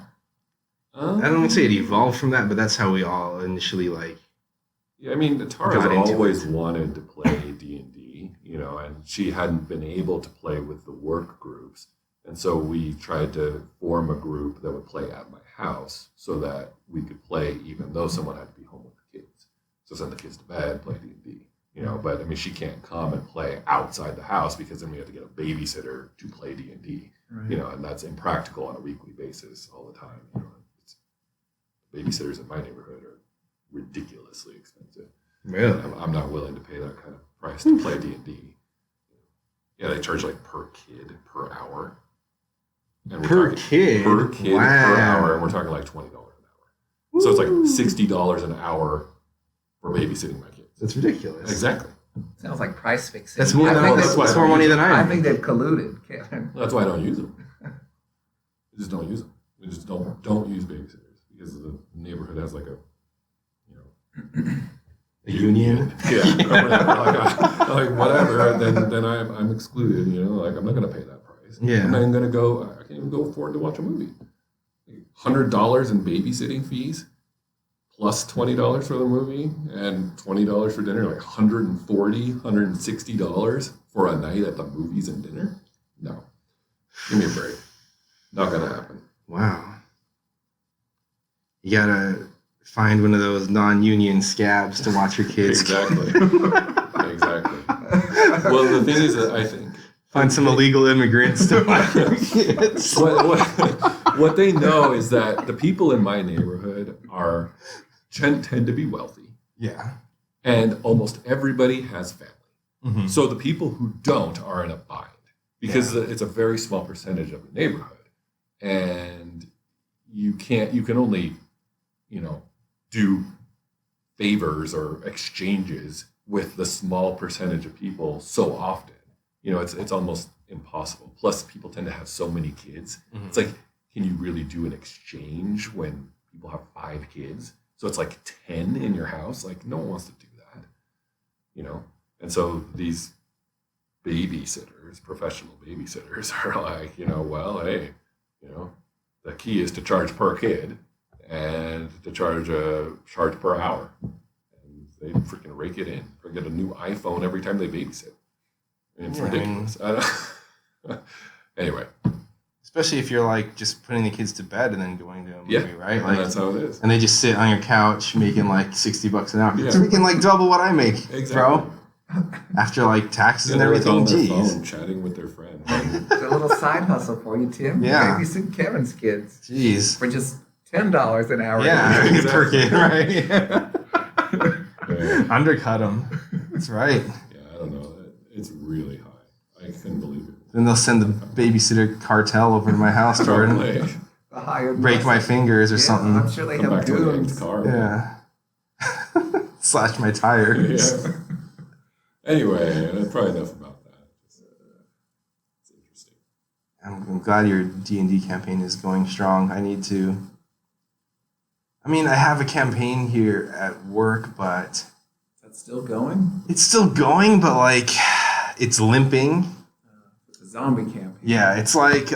[SPEAKER 4] I don't say it evolved from that, but that's how we all initially like.
[SPEAKER 3] Yeah, I mean, Tara's
[SPEAKER 4] Got into
[SPEAKER 3] always
[SPEAKER 4] it.
[SPEAKER 3] wanted to play D&D, and she hadn't been able to play with the work groups. And so we tried to form a group that would play at my house so that we could play even though someone had to be home with the kids. So send the kids to bed, play D&D, but I mean, she can't come and play outside the house because then we have to get a babysitter to play D&D,
[SPEAKER 1] Right.
[SPEAKER 3] and that's impractical on a weekly basis all the time. Babysitters in my neighborhood are ridiculously expensive.
[SPEAKER 4] Really?
[SPEAKER 3] I'm not willing to pay that kind of price to play D&D. Yeah, they charge like per kid per hour. And we're talking
[SPEAKER 4] Kid?
[SPEAKER 3] per kid per
[SPEAKER 4] Wow.
[SPEAKER 3] hour, and we're talking like $20 an hour. So it's like $60 an hour for babysitting my kids.
[SPEAKER 4] That's ridiculous.
[SPEAKER 3] Exactly.
[SPEAKER 1] Sounds like price fixing.
[SPEAKER 4] That's more
[SPEAKER 1] I
[SPEAKER 4] than
[SPEAKER 1] think
[SPEAKER 3] that's why
[SPEAKER 4] that's more money than I
[SPEAKER 1] I
[SPEAKER 4] am.
[SPEAKER 1] think they've colluded, Kevin.
[SPEAKER 3] That's why I don't use them. I just don't use them. I just don't use babysitters because the neighborhood has like a
[SPEAKER 4] A union?
[SPEAKER 3] Yeah, like whatever. Then I'm excluded. Like I'm not going to pay that price.
[SPEAKER 4] Yeah.
[SPEAKER 3] I'm not even going to go. I can't even go afford to watch a movie. $100 in babysitting fees, plus $20 for the movie and $20 for dinner. Like $140, $160 for a night at the movies and dinner. No, give me a break. Not going to happen.
[SPEAKER 4] Wow. You gotta find one of those non-union scabs to watch your kids.
[SPEAKER 3] Exactly. Exactly. Well, the thing is that I think
[SPEAKER 4] Find some illegal immigrants to watch your kids.
[SPEAKER 3] what they know is that the people in my neighborhood tend to be wealthy,
[SPEAKER 4] Yeah.
[SPEAKER 3] and almost everybody has family.
[SPEAKER 4] Mm-hmm.
[SPEAKER 3] So the people who don't are in a bind because it's a very small percentage of the neighborhood, and you can only do favors or exchanges with the small percentage of people so often. It's almost impossible. Plus, people tend to have so many kids.
[SPEAKER 4] Mhm.
[SPEAKER 3] It's like, can you really do an exchange when people have 5 kids? So it's like 10 in your house. Like, no one wants to do that, And so these babysitters, professional babysitters, are like, well, hey, the key is to charge per kid and to charge per hour. And they freaking rake it in. Or get a new iPhone every time they babysit. And it's ridiculous. Anyway.
[SPEAKER 4] Especially if you're like just putting the kids to bed and then going to a movie, right?
[SPEAKER 3] And that's how it is.
[SPEAKER 4] And they just sit on your couch making like $60 an hour.
[SPEAKER 3] Yeah.
[SPEAKER 4] It's making like double what I make,
[SPEAKER 3] Exactly.
[SPEAKER 4] bro. After like taxes and
[SPEAKER 3] They're like
[SPEAKER 4] everything,
[SPEAKER 3] on their
[SPEAKER 4] jeez.
[SPEAKER 3] phone chatting with their friends.
[SPEAKER 1] It's a little side hustle for you, Tim.
[SPEAKER 4] Yeah.
[SPEAKER 1] Babysit Kevin's kids
[SPEAKER 4] Jeez.
[SPEAKER 1] for just $10 an hour.
[SPEAKER 4] Yeah,
[SPEAKER 3] Exactly.
[SPEAKER 4] per kid, right?
[SPEAKER 3] Yeah.
[SPEAKER 4] Undercut them. That's right.
[SPEAKER 3] Yeah, I don't know. It's really high. I couldn't believe it.
[SPEAKER 4] Then they'll send the babysitter cartel over to my house, Jordan.
[SPEAKER 3] Probably.
[SPEAKER 1] The hired
[SPEAKER 4] Break my
[SPEAKER 1] muscle.
[SPEAKER 4] fingers or
[SPEAKER 1] Yeah,
[SPEAKER 4] something.
[SPEAKER 1] I'm sure they
[SPEAKER 3] Come
[SPEAKER 1] have
[SPEAKER 3] back to a yanked
[SPEAKER 1] goons.
[SPEAKER 3] car.
[SPEAKER 4] Yeah. Slash my tires.
[SPEAKER 3] Yeah. Anyway, that's probably enough about that. It's interesting.
[SPEAKER 4] I'm glad your D&D campaign is going strong. I have a campaign here at work, but
[SPEAKER 1] That's still going?
[SPEAKER 4] it's still going, but like it's limping.
[SPEAKER 1] It's a zombie campaign.
[SPEAKER 4] Yeah, it's like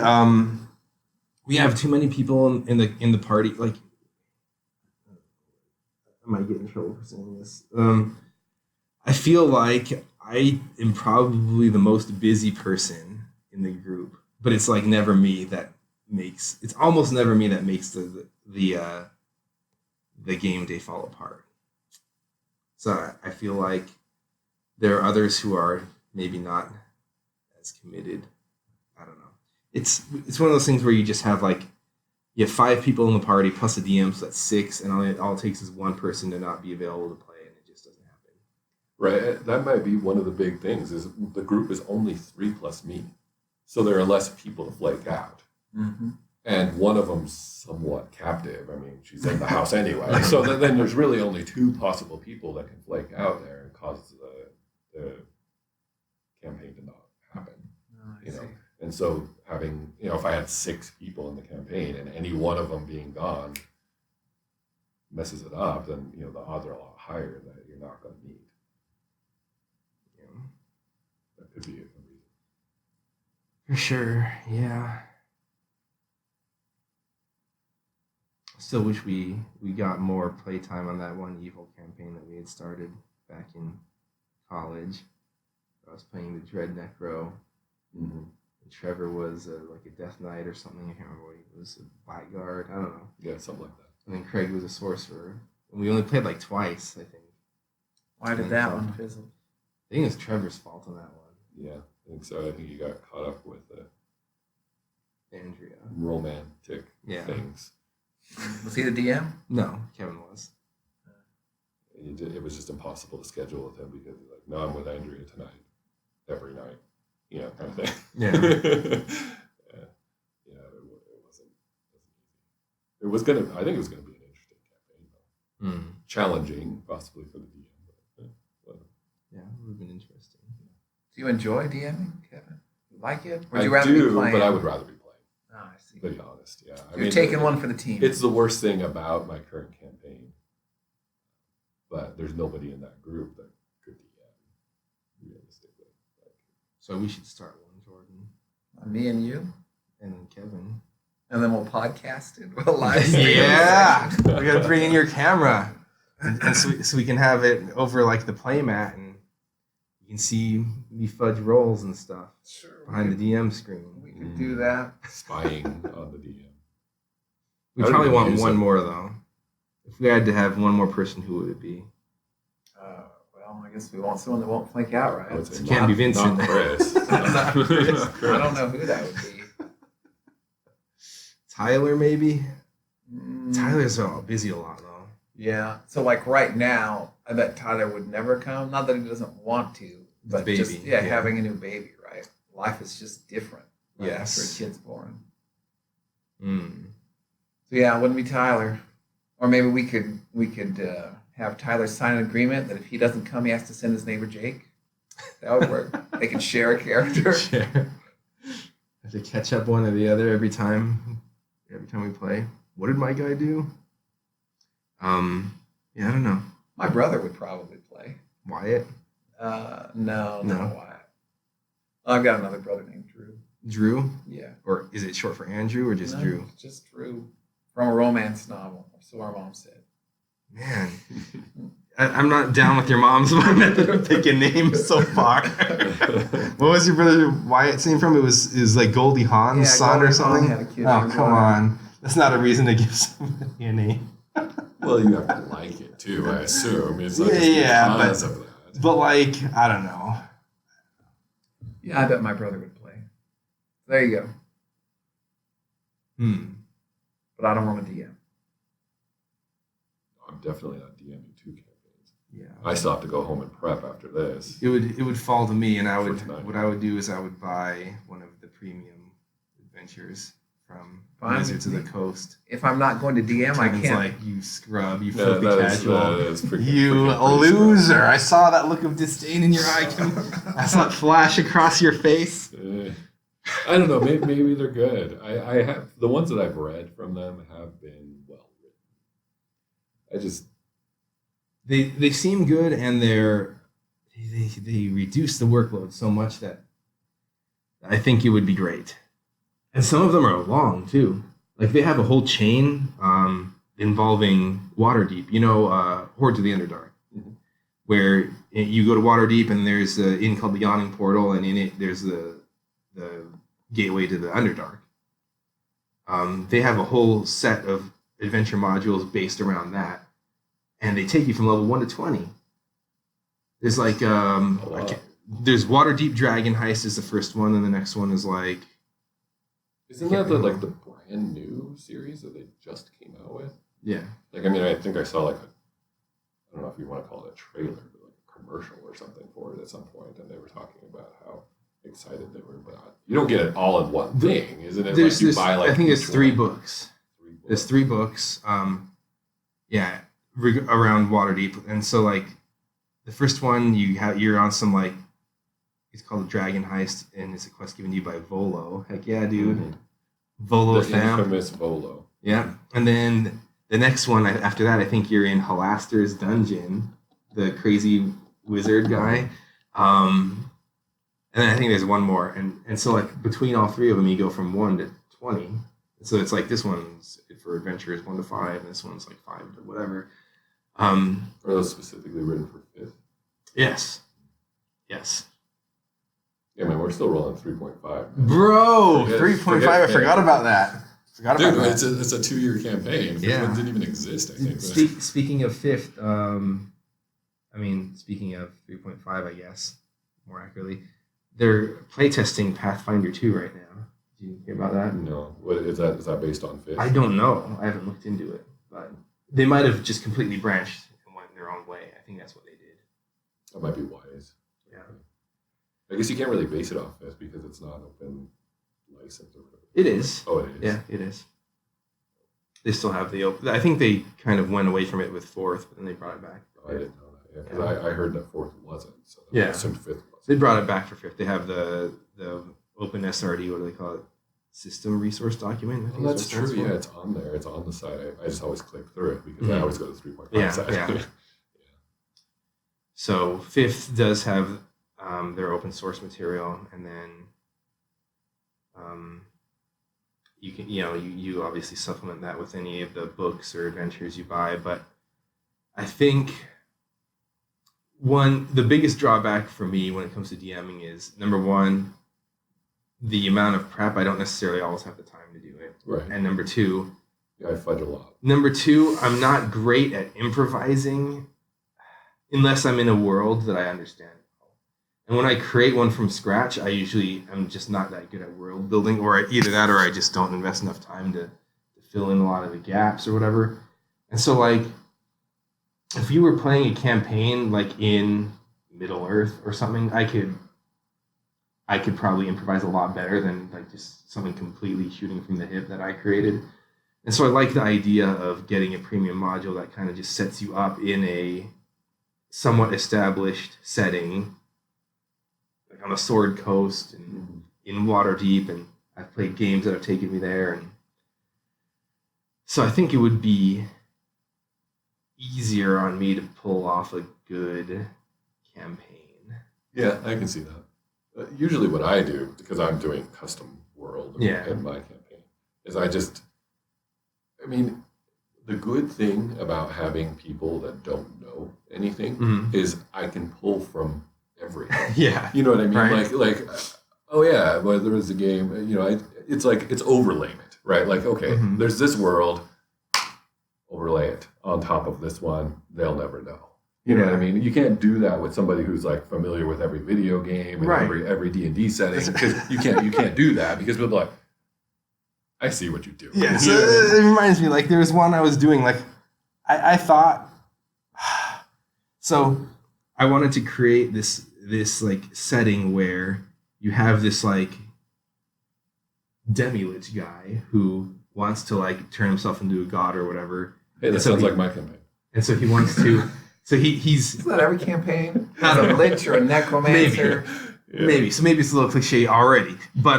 [SPEAKER 4] we have too many people in the party. Like, I might get in trouble for saying this. I feel like I am probably the most busy person in the group, but it's like never me that makes. It's almost never me that makes the game day fall apart. So I feel like there are others who are maybe not as committed. I don't know. It's one of those things where you just have you have 5 people in the party plus a DM, so that's 6, and all it takes is one person to not be available to play, and it just doesn't happen.
[SPEAKER 3] Right. That might be one of the big things is the group is only 3 plus me. So there are less people to flake out.
[SPEAKER 1] Mm-hmm.
[SPEAKER 3] And one of them's somewhat captive. I mean, she's in the house anyway. So then there's really only 2 possible people that can flake out there and cause the campaign to not happen.
[SPEAKER 1] Oh, I
[SPEAKER 3] You know,
[SPEAKER 1] see.
[SPEAKER 3] and so having, if I had 6 people in the campaign and any one of them being gone messes it up, then the odds are a lot higher that you're not going to meet. That could be a reason.
[SPEAKER 2] For sure, yeah. Still wish we got more playtime on that one evil campaign that we had started back in college. I was playing the Dread Necro,
[SPEAKER 3] Mm-hmm.
[SPEAKER 2] and Trevor was like a Death Knight or something. I can't remember what he was, a Blackguard. I don't know.
[SPEAKER 3] Yeah, something like that.
[SPEAKER 2] And then Craig was a sorcerer. And we only played like twice, I think.
[SPEAKER 1] Why did that one fizzle?
[SPEAKER 2] I think it's Trevor's fault on that one.
[SPEAKER 3] Yeah, I think so. I think you got caught up with
[SPEAKER 2] Andrea.
[SPEAKER 3] romantic
[SPEAKER 2] Yeah.
[SPEAKER 3] things.
[SPEAKER 1] Was he the DM?
[SPEAKER 2] No, Kevin was.
[SPEAKER 3] It was just impossible to schedule with him because he's like, no, I'm with Andrea tonight, every night, kind of thing.
[SPEAKER 2] Yeah.
[SPEAKER 3] It wasn't easy. It was I think it was gonna be an interesting campaign, though.
[SPEAKER 2] Mm.
[SPEAKER 3] Challenging, possibly for the DM, but
[SPEAKER 2] Yeah, it would have been interesting.
[SPEAKER 1] Do you enjoy DMing, Kevin? You like it? Or would
[SPEAKER 3] I
[SPEAKER 1] you rather
[SPEAKER 3] do,
[SPEAKER 1] be playing?
[SPEAKER 3] but I would rather be playing.
[SPEAKER 1] Oh, I see.
[SPEAKER 3] To be honest, yeah.
[SPEAKER 1] You're taking one for the team.
[SPEAKER 3] It's the worst thing about my current campaign, but there's nobody in that group that could DM realistically.
[SPEAKER 2] So we should start one, Jordan.
[SPEAKER 1] Me and you,
[SPEAKER 2] And then Kevin.
[SPEAKER 1] and then we'll podcast it. We'll live stream it.
[SPEAKER 2] Yeah! We gotta bring in your camera. And so we can have it over like the playmat and you can see me fudge rolls and stuff
[SPEAKER 1] Sure.
[SPEAKER 2] behind the DM screen.
[SPEAKER 1] We could do that.
[SPEAKER 3] Spying on the DM.
[SPEAKER 2] We
[SPEAKER 3] I don't
[SPEAKER 2] probably
[SPEAKER 3] even
[SPEAKER 2] want
[SPEAKER 3] use
[SPEAKER 2] one
[SPEAKER 3] it.
[SPEAKER 2] more though. If we had to have one more person, who would it be?
[SPEAKER 1] Well, I guess we want someone that won't flake out, right?
[SPEAKER 3] I would say
[SPEAKER 2] It can't be Vincent.
[SPEAKER 3] Not Chris.
[SPEAKER 1] Not Chris. I don't know who that would be.
[SPEAKER 2] Tyler, maybe?
[SPEAKER 1] Mm,
[SPEAKER 2] Tyler's busy a lot though.
[SPEAKER 1] Yeah. So like right now, I bet Tyler would never come. Not that he doesn't want to, but
[SPEAKER 2] baby,
[SPEAKER 1] just
[SPEAKER 2] yeah.
[SPEAKER 1] having a new baby, right? Life is just different right
[SPEAKER 2] Yes.
[SPEAKER 1] after a kid's born.
[SPEAKER 2] Mm.
[SPEAKER 1] So yeah, it wouldn't be Tyler. Or maybe we could have Tyler sign an agreement that if he doesn't come, he has to send his neighbor Jake. That would work. They could share a character.
[SPEAKER 2] Share. Have to catch up one or the other every time we play. What did my guy do? Yeah, I don't know.
[SPEAKER 1] My brother would probably play.
[SPEAKER 2] Wyatt?
[SPEAKER 1] No,
[SPEAKER 2] No.
[SPEAKER 1] not Wyatt. I've got another brother named Drew.
[SPEAKER 2] Drew?
[SPEAKER 1] Yeah.
[SPEAKER 2] Or is it short for Andrew or just
[SPEAKER 1] No,
[SPEAKER 2] Drew?
[SPEAKER 1] Just Drew. From a romance novel. So our mom said.
[SPEAKER 2] Man, I'm not down with your mom's method of picking names so far. What was your brother Wyatt's name from? It was like Goldie Hawn's
[SPEAKER 1] Yeah,
[SPEAKER 2] son or
[SPEAKER 1] Goldie
[SPEAKER 2] something?
[SPEAKER 1] Hawn had a kid
[SPEAKER 2] Oh,
[SPEAKER 1] named
[SPEAKER 2] come
[SPEAKER 1] Wyatt.
[SPEAKER 2] on. That's not a reason to give somebody a name.
[SPEAKER 3] Well, you have to like it too, I assume. It's not
[SPEAKER 2] Yeah,
[SPEAKER 3] just
[SPEAKER 2] yeah,
[SPEAKER 3] because
[SPEAKER 2] but-
[SPEAKER 3] of that.
[SPEAKER 2] But like, I don't know.
[SPEAKER 1] Yeah, I bet my brother would play. There you go. But I don't want to DM.
[SPEAKER 3] I'm definitely not DMing 2 campaigns.
[SPEAKER 2] Yeah.
[SPEAKER 3] I still have to go home and prep after this.
[SPEAKER 2] It would fall to me, and
[SPEAKER 3] For tonight.
[SPEAKER 2] what I would do is I would buy one of the premium adventures from
[SPEAKER 1] Fine
[SPEAKER 2] Wizards of
[SPEAKER 1] with
[SPEAKER 2] the
[SPEAKER 1] me.
[SPEAKER 2] Coast.
[SPEAKER 1] If I'm not going to DM, I
[SPEAKER 2] Kevin's
[SPEAKER 1] can't.
[SPEAKER 2] like, you scrub, you
[SPEAKER 3] No,
[SPEAKER 2] filthy
[SPEAKER 3] that
[SPEAKER 2] casual.
[SPEAKER 3] is pretty,
[SPEAKER 2] You
[SPEAKER 3] pretty
[SPEAKER 2] loser! I saw that look of disdain in your eye. I saw it flash across your face.
[SPEAKER 3] I don't know. Maybe they're good. I have the ones that I've read from them have been well written. I just
[SPEAKER 2] They seem good, and they reduce the workload so much that I think it would be great. And some of them are long too. Like they have a whole chain involving Waterdeep. You know, Hordes of the Underdark,
[SPEAKER 3] Mhm.
[SPEAKER 2] where you go to Waterdeep, and there's an inn called the Yawning Portal, and in it there's the gateway to the Underdark. They have a whole set of adventure modules based around that, and they take you from level 1 to 20. There's like
[SPEAKER 3] wow.
[SPEAKER 2] there's Waterdeep Dragon Heist is the first one, and the next one is like
[SPEAKER 3] isn't that the brand new series that they just came out with?
[SPEAKER 2] yeah.
[SPEAKER 3] Like, I mean, I think I saw I don't know if you want to call it a trailer, but like a commercial or something for it at some point, and they were talking about how excited they were about. You don't get it all in one thing, isn't it?
[SPEAKER 2] There's
[SPEAKER 3] like you
[SPEAKER 2] this,
[SPEAKER 3] buy like
[SPEAKER 2] I think
[SPEAKER 3] each
[SPEAKER 2] it's 3
[SPEAKER 3] one.
[SPEAKER 2] books.
[SPEAKER 3] 3 books.
[SPEAKER 2] There's 3 books. Around Waterdeep, and so like the first one you're on some like
[SPEAKER 4] It's called Dragon Heist, and it's a quest given to you by Volo. Heck yeah, dude.
[SPEAKER 3] Mhm.
[SPEAKER 4] Volo
[SPEAKER 3] The
[SPEAKER 4] fam.
[SPEAKER 3] infamous Volo.
[SPEAKER 4] Yeah. And then the next one after that, I think you're in Halaster's dungeon, the crazy wizard guy. And then I think there's one more. And so like between all three of them, you go from 1 to 20. So it's like this one's for adventurers 1 to 5, and this one's like 5 to whatever.
[SPEAKER 3] Are those specifically written for 5th?
[SPEAKER 4] Yes. Yes.
[SPEAKER 3] Yeah, man, we're still rolling 3.5.
[SPEAKER 4] Bro,
[SPEAKER 3] Forget-
[SPEAKER 4] 3.5.
[SPEAKER 3] forget
[SPEAKER 4] I forgot
[SPEAKER 3] that.
[SPEAKER 4] about that.
[SPEAKER 3] Dude, it's a 2-year campaign. Fifth
[SPEAKER 4] Yeah.
[SPEAKER 3] one didn't even exist, I think.
[SPEAKER 4] Speaking of 5th, speaking of 3.5, I guess, more accurately, they're playtesting Pathfinder 2 right now. Did you hear about that?
[SPEAKER 3] No. What is that? Is that based on 5th?
[SPEAKER 4] I don't know. I haven't looked into it, but they might have just completely branched and went their own way. I think that's what they did.
[SPEAKER 3] That might be wise.
[SPEAKER 4] Yeah.
[SPEAKER 3] I guess you can't really base it off 5th because it's not open license or whatever.
[SPEAKER 4] It is.
[SPEAKER 3] Oh, it is?
[SPEAKER 4] Yeah, it is. They still have the open. I think they kind of went away from it with 4th, but then they brought it back.
[SPEAKER 3] Oh, I didn't know that. Yeah, because I heard that 4th wasn't. So I
[SPEAKER 4] Yeah.
[SPEAKER 3] assumed 5th was.
[SPEAKER 4] They brought it back for 5th. They have the open SRD. What do they call it? System resource document. I think
[SPEAKER 3] Well,
[SPEAKER 4] is
[SPEAKER 3] that's
[SPEAKER 4] what it stands
[SPEAKER 3] true.
[SPEAKER 4] for.
[SPEAKER 3] Yeah, it's on there. It's on the site. I just always click through it because I
[SPEAKER 4] Mhm.
[SPEAKER 3] always go to the 3.5
[SPEAKER 4] Yeah,
[SPEAKER 3] site.
[SPEAKER 4] yeah. So 5th does have their open source material, and then you can you obviously supplement that with any of the books or adventures you buy. But I think the biggest drawback for me when it comes to DMing is, number one, the amount of prep. I don't necessarily always have the time to do it,
[SPEAKER 3] Right.
[SPEAKER 4] and number two,
[SPEAKER 3] Yeah, I fudge a lot.
[SPEAKER 4] I'm not great at improvising unless I'm in a world that I understand. And when I create one from scratch, I'm just not that good at world building, or either that or I just don't invest enough time to fill in a lot of the gaps or whatever. And so, like, if you were playing a campaign like in Middle Earth or something, I could probably improvise a lot better than like just something completely shooting from the hip that I created. And so I like the idea of getting a premium module that kind of just sets you up in a somewhat established setting, like on a sword coast and in Waterdeep, and I've played games that have taken me there, and so I think it would be easier on me to pull off a good campaign.
[SPEAKER 3] Yeah, I can see that. Usually what I do, because I'm doing custom world
[SPEAKER 4] Yeah.
[SPEAKER 3] in my campaign, is the good thing about having people that don't know anything
[SPEAKER 4] Mhm.
[SPEAKER 3] is I can pull from everything.
[SPEAKER 4] Yeah.
[SPEAKER 3] You know what I mean?
[SPEAKER 4] Right.
[SPEAKER 3] Like, oh yeah, well, there was a game, it's like, it's overlaying it, right? Like, okay,
[SPEAKER 4] Mhm.
[SPEAKER 3] there's this world, overlay it on top of this one, they'll never know. You know what I mean? You can't do that with somebody who's like familiar with every video game and
[SPEAKER 4] Right.
[SPEAKER 3] every D&D setting, because you can't do that because people are like, I see what you do.
[SPEAKER 4] Yeah,
[SPEAKER 3] You
[SPEAKER 4] so
[SPEAKER 3] know what I mean?
[SPEAKER 4] it reminds me, like, there was one I was doing, like, I thought, so I wanted to create this like setting where you have this like demi-lich guy who wants to like turn himself into a god or whatever,
[SPEAKER 3] Hey, that
[SPEAKER 4] And so
[SPEAKER 3] sounds
[SPEAKER 4] he-
[SPEAKER 3] like my campaign.
[SPEAKER 4] and so he wants to, so he's
[SPEAKER 1] Isn't that every campaign?
[SPEAKER 4] I don't
[SPEAKER 1] A
[SPEAKER 4] know.
[SPEAKER 1] lich or a necromancer?
[SPEAKER 3] Yeah.
[SPEAKER 4] maybe it's a little cliche already, but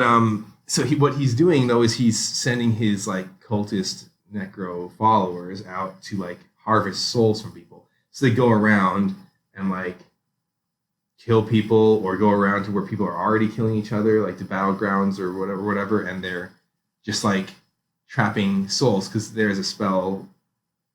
[SPEAKER 4] so what he's doing though is he's sending his like cultist necro followers out to like harvest souls from people. So they go around and like kill people, or go around to where people are already killing each other, like the battlegrounds or whatever, and they're just like trapping souls, because there's a spell.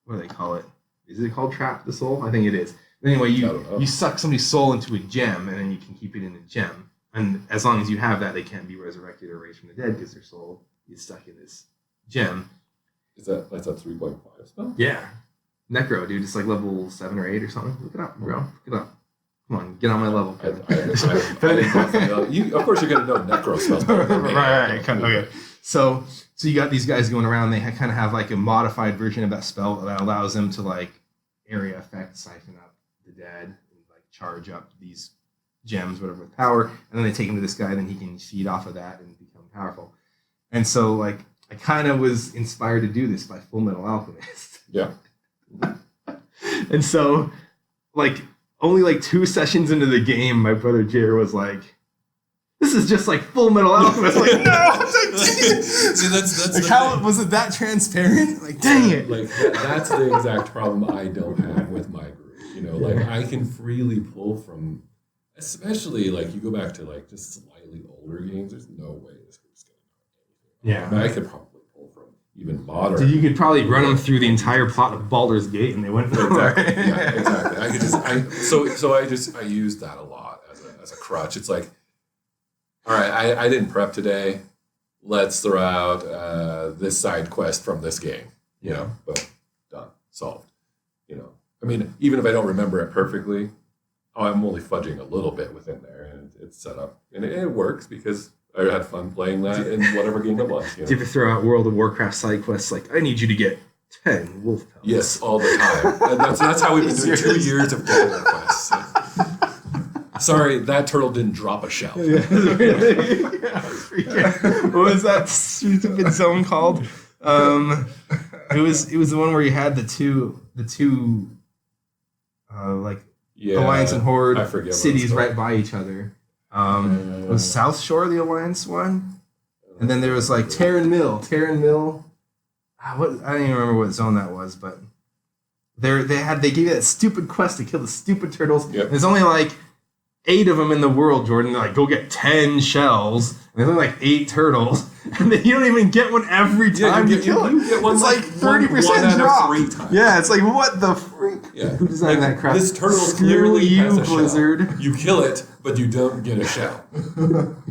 [SPEAKER 4] What do they call it? Is it called Trap the Soul? I think it is. But anyway,
[SPEAKER 3] I don't know.
[SPEAKER 4] you suck somebody's soul into a gem, and then you can keep it in the gem. And as long as you have that, they can't be resurrected or raised from the dead because their soul is stuck in this gem.
[SPEAKER 3] That's a 3.5 spell?
[SPEAKER 4] Yeah. Necro, dude. It's like level 7 or 8 or something. Look it up, bro. Look it up. Come on, get on my level.
[SPEAKER 3] I didn't definitely know. Of course, you're going to know necro spells. better than me.
[SPEAKER 4] right. Okay. So you got these guys going around. They kind of have like a modified version of that spell that allows them to like area effect, siphon up the dead, and like charge up these gems, whatever, with power. And then they take him to this guy. Then he can feed off of that and become powerful. And so like I kind of was inspired to do this by Full Metal Alchemist.
[SPEAKER 3] Yeah.
[SPEAKER 4] And so like only like 2 sessions into the game, my brother Jer was like,
[SPEAKER 2] This is just like Full Metal Alchemist. Like, no!
[SPEAKER 3] See, that's
[SPEAKER 2] Like,
[SPEAKER 3] the
[SPEAKER 2] how
[SPEAKER 3] thing.
[SPEAKER 2] was it that transparent? Like, dang it.
[SPEAKER 3] Like that's the exact problem I don't have with my group. You know, like I can freely pull from, especially like you go back to like just slightly older games. There's no way this group's gonna know anything.
[SPEAKER 2] Yeah.
[SPEAKER 3] I mean, I could probably pull from even modern.
[SPEAKER 2] So you could probably run them through the entire plot of Baldur's Gate, and they went for
[SPEAKER 3] Exactly.
[SPEAKER 2] it.
[SPEAKER 3] Yeah, exactly. I could just I use that a lot as a crutch. It's like, all right, I didn't prep today. Let's throw out this side quest from this game. You know, boom, done, solved. You know, I mean, even if I don't remember it perfectly, I'm only fudging a little bit within there, and it's set up, and it works because I had fun playing that in whatever game it was. You know?
[SPEAKER 2] Do you ever throw out World of Warcraft side quests like, I need you to get 10 wolf pelts?
[SPEAKER 3] Yes, all the time. And that's how we've been doing 2 years of gathering quests. Sorry, that turtle didn't drop a shell.
[SPEAKER 2] Yeah. What was that stupid zone called? It was the one where you had the two like
[SPEAKER 3] Yeah,
[SPEAKER 2] Alliance and
[SPEAKER 3] I
[SPEAKER 2] Horde
[SPEAKER 3] forget what
[SPEAKER 2] cities
[SPEAKER 3] it's called.
[SPEAKER 2] right by each other. Was South Shore the Alliance one? And then there was like Terran Mill. What I don't even remember what zone that was, but they gave you that stupid quest to kill the stupid turtles.
[SPEAKER 3] Yep.
[SPEAKER 2] There's only like 8 of them in the world, Jordan. They're like, go get 10 shells. And there's only like 8 turtles, and then you don't even get one every time you kill it.
[SPEAKER 3] You get one
[SPEAKER 2] It's
[SPEAKER 3] like
[SPEAKER 2] like 30%
[SPEAKER 3] one out of
[SPEAKER 2] drop.
[SPEAKER 3] 3 times.
[SPEAKER 2] Yeah, it's like what the freak?
[SPEAKER 3] Yeah.
[SPEAKER 2] Who designed that crap?
[SPEAKER 3] This turtle
[SPEAKER 2] Screw
[SPEAKER 3] clearly
[SPEAKER 2] you,
[SPEAKER 3] has a
[SPEAKER 2] Blizzard.
[SPEAKER 3] shell. You kill it, but you don't get a shell.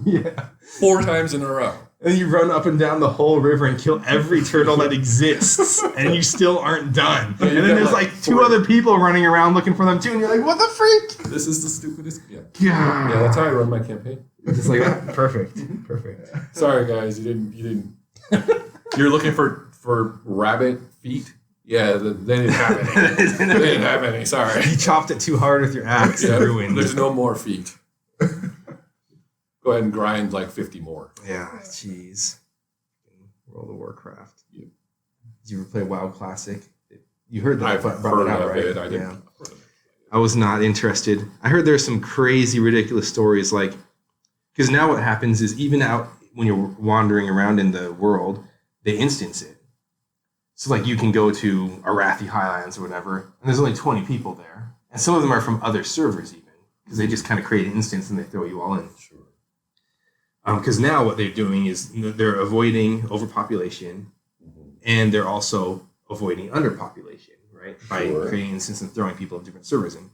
[SPEAKER 2] Yeah.
[SPEAKER 3] 4 times in a row.
[SPEAKER 2] And you run up and down the whole river and kill every turtle that exists, and you still aren't done.
[SPEAKER 3] Yeah,
[SPEAKER 2] And
[SPEAKER 3] you
[SPEAKER 2] then
[SPEAKER 3] got
[SPEAKER 2] there's
[SPEAKER 3] like
[SPEAKER 2] like 2
[SPEAKER 3] 40.
[SPEAKER 2] other people running around looking for them too, and you're like, what the freak?
[SPEAKER 3] This is the stupidest. Yeah.
[SPEAKER 2] Yeah,
[SPEAKER 3] Yeah, that's how I run my campaign.
[SPEAKER 2] Just like that. Perfect.
[SPEAKER 3] Sorry, guys, you didn't. You're looking for rabbit feet. Yeah, they didn't have any. They didn't have any. Sorry.
[SPEAKER 2] You chopped it too hard with your axe
[SPEAKER 3] Yeah,
[SPEAKER 2] and ruined
[SPEAKER 3] there's
[SPEAKER 2] it.
[SPEAKER 3] no more feet. Go ahead and grind like 50 more.
[SPEAKER 2] Yeah, jeez. World of Warcraft.
[SPEAKER 3] Yeah.
[SPEAKER 2] Did you ever play WoW Classic? You heard that?
[SPEAKER 3] I've
[SPEAKER 2] brought
[SPEAKER 3] heard
[SPEAKER 2] it out,
[SPEAKER 3] of
[SPEAKER 2] right?
[SPEAKER 3] it. I didn't.
[SPEAKER 2] Yeah. I was not interested. I heard there's some crazy, ridiculous stories like, because now what happens is even out when you're wandering around in the world, they instance it. So like you can go to Arathi Highlands or whatever, and there's only 20 people there. And some of them are from other servers even, because they just kind of create an instance and they throw you all in.
[SPEAKER 3] Sure.
[SPEAKER 2] Because now what they're doing is they're avoiding overpopulation, and they're also avoiding underpopulation, right? By
[SPEAKER 3] Sure.
[SPEAKER 2] creating instances and throwing people of different servers in.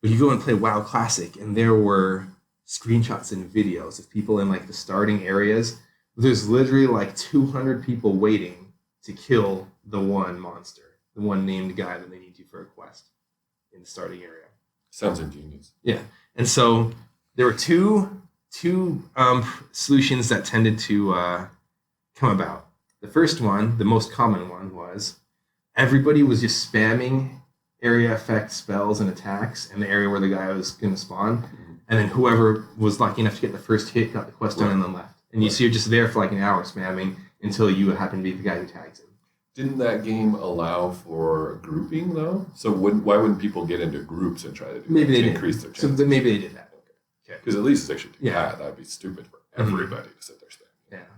[SPEAKER 2] But you go and play WoW Classic, and there were screenshots and videos of people in like the starting areas. There's literally like 200 people waiting to kill the one monster, the one named guy that they need you for a quest in the starting area.
[SPEAKER 3] Sounds ingenious.
[SPEAKER 2] Yeah, and so there were two solutions that tended to come about. The first one, the most common one, was everybody was just spamming area effect spells and attacks in the area where the guy was going to spawn, and then whoever was lucky enough to get the first hit got the quest done and then left. And so you're just there for like an hour spamming until you happen to be the guy who tags him.
[SPEAKER 3] Didn't that game allow for grouping though? So why wouldn't people get into groups and try to do
[SPEAKER 2] Maybe
[SPEAKER 3] that
[SPEAKER 2] they
[SPEAKER 3] to
[SPEAKER 2] did.
[SPEAKER 3] increase their
[SPEAKER 2] So
[SPEAKER 3] chances?
[SPEAKER 2] maybe they did that.
[SPEAKER 3] Because at least they should do
[SPEAKER 2] Yeah.
[SPEAKER 3] that. That'd be stupid for everybody to sit there spamming.
[SPEAKER 2] Yeah.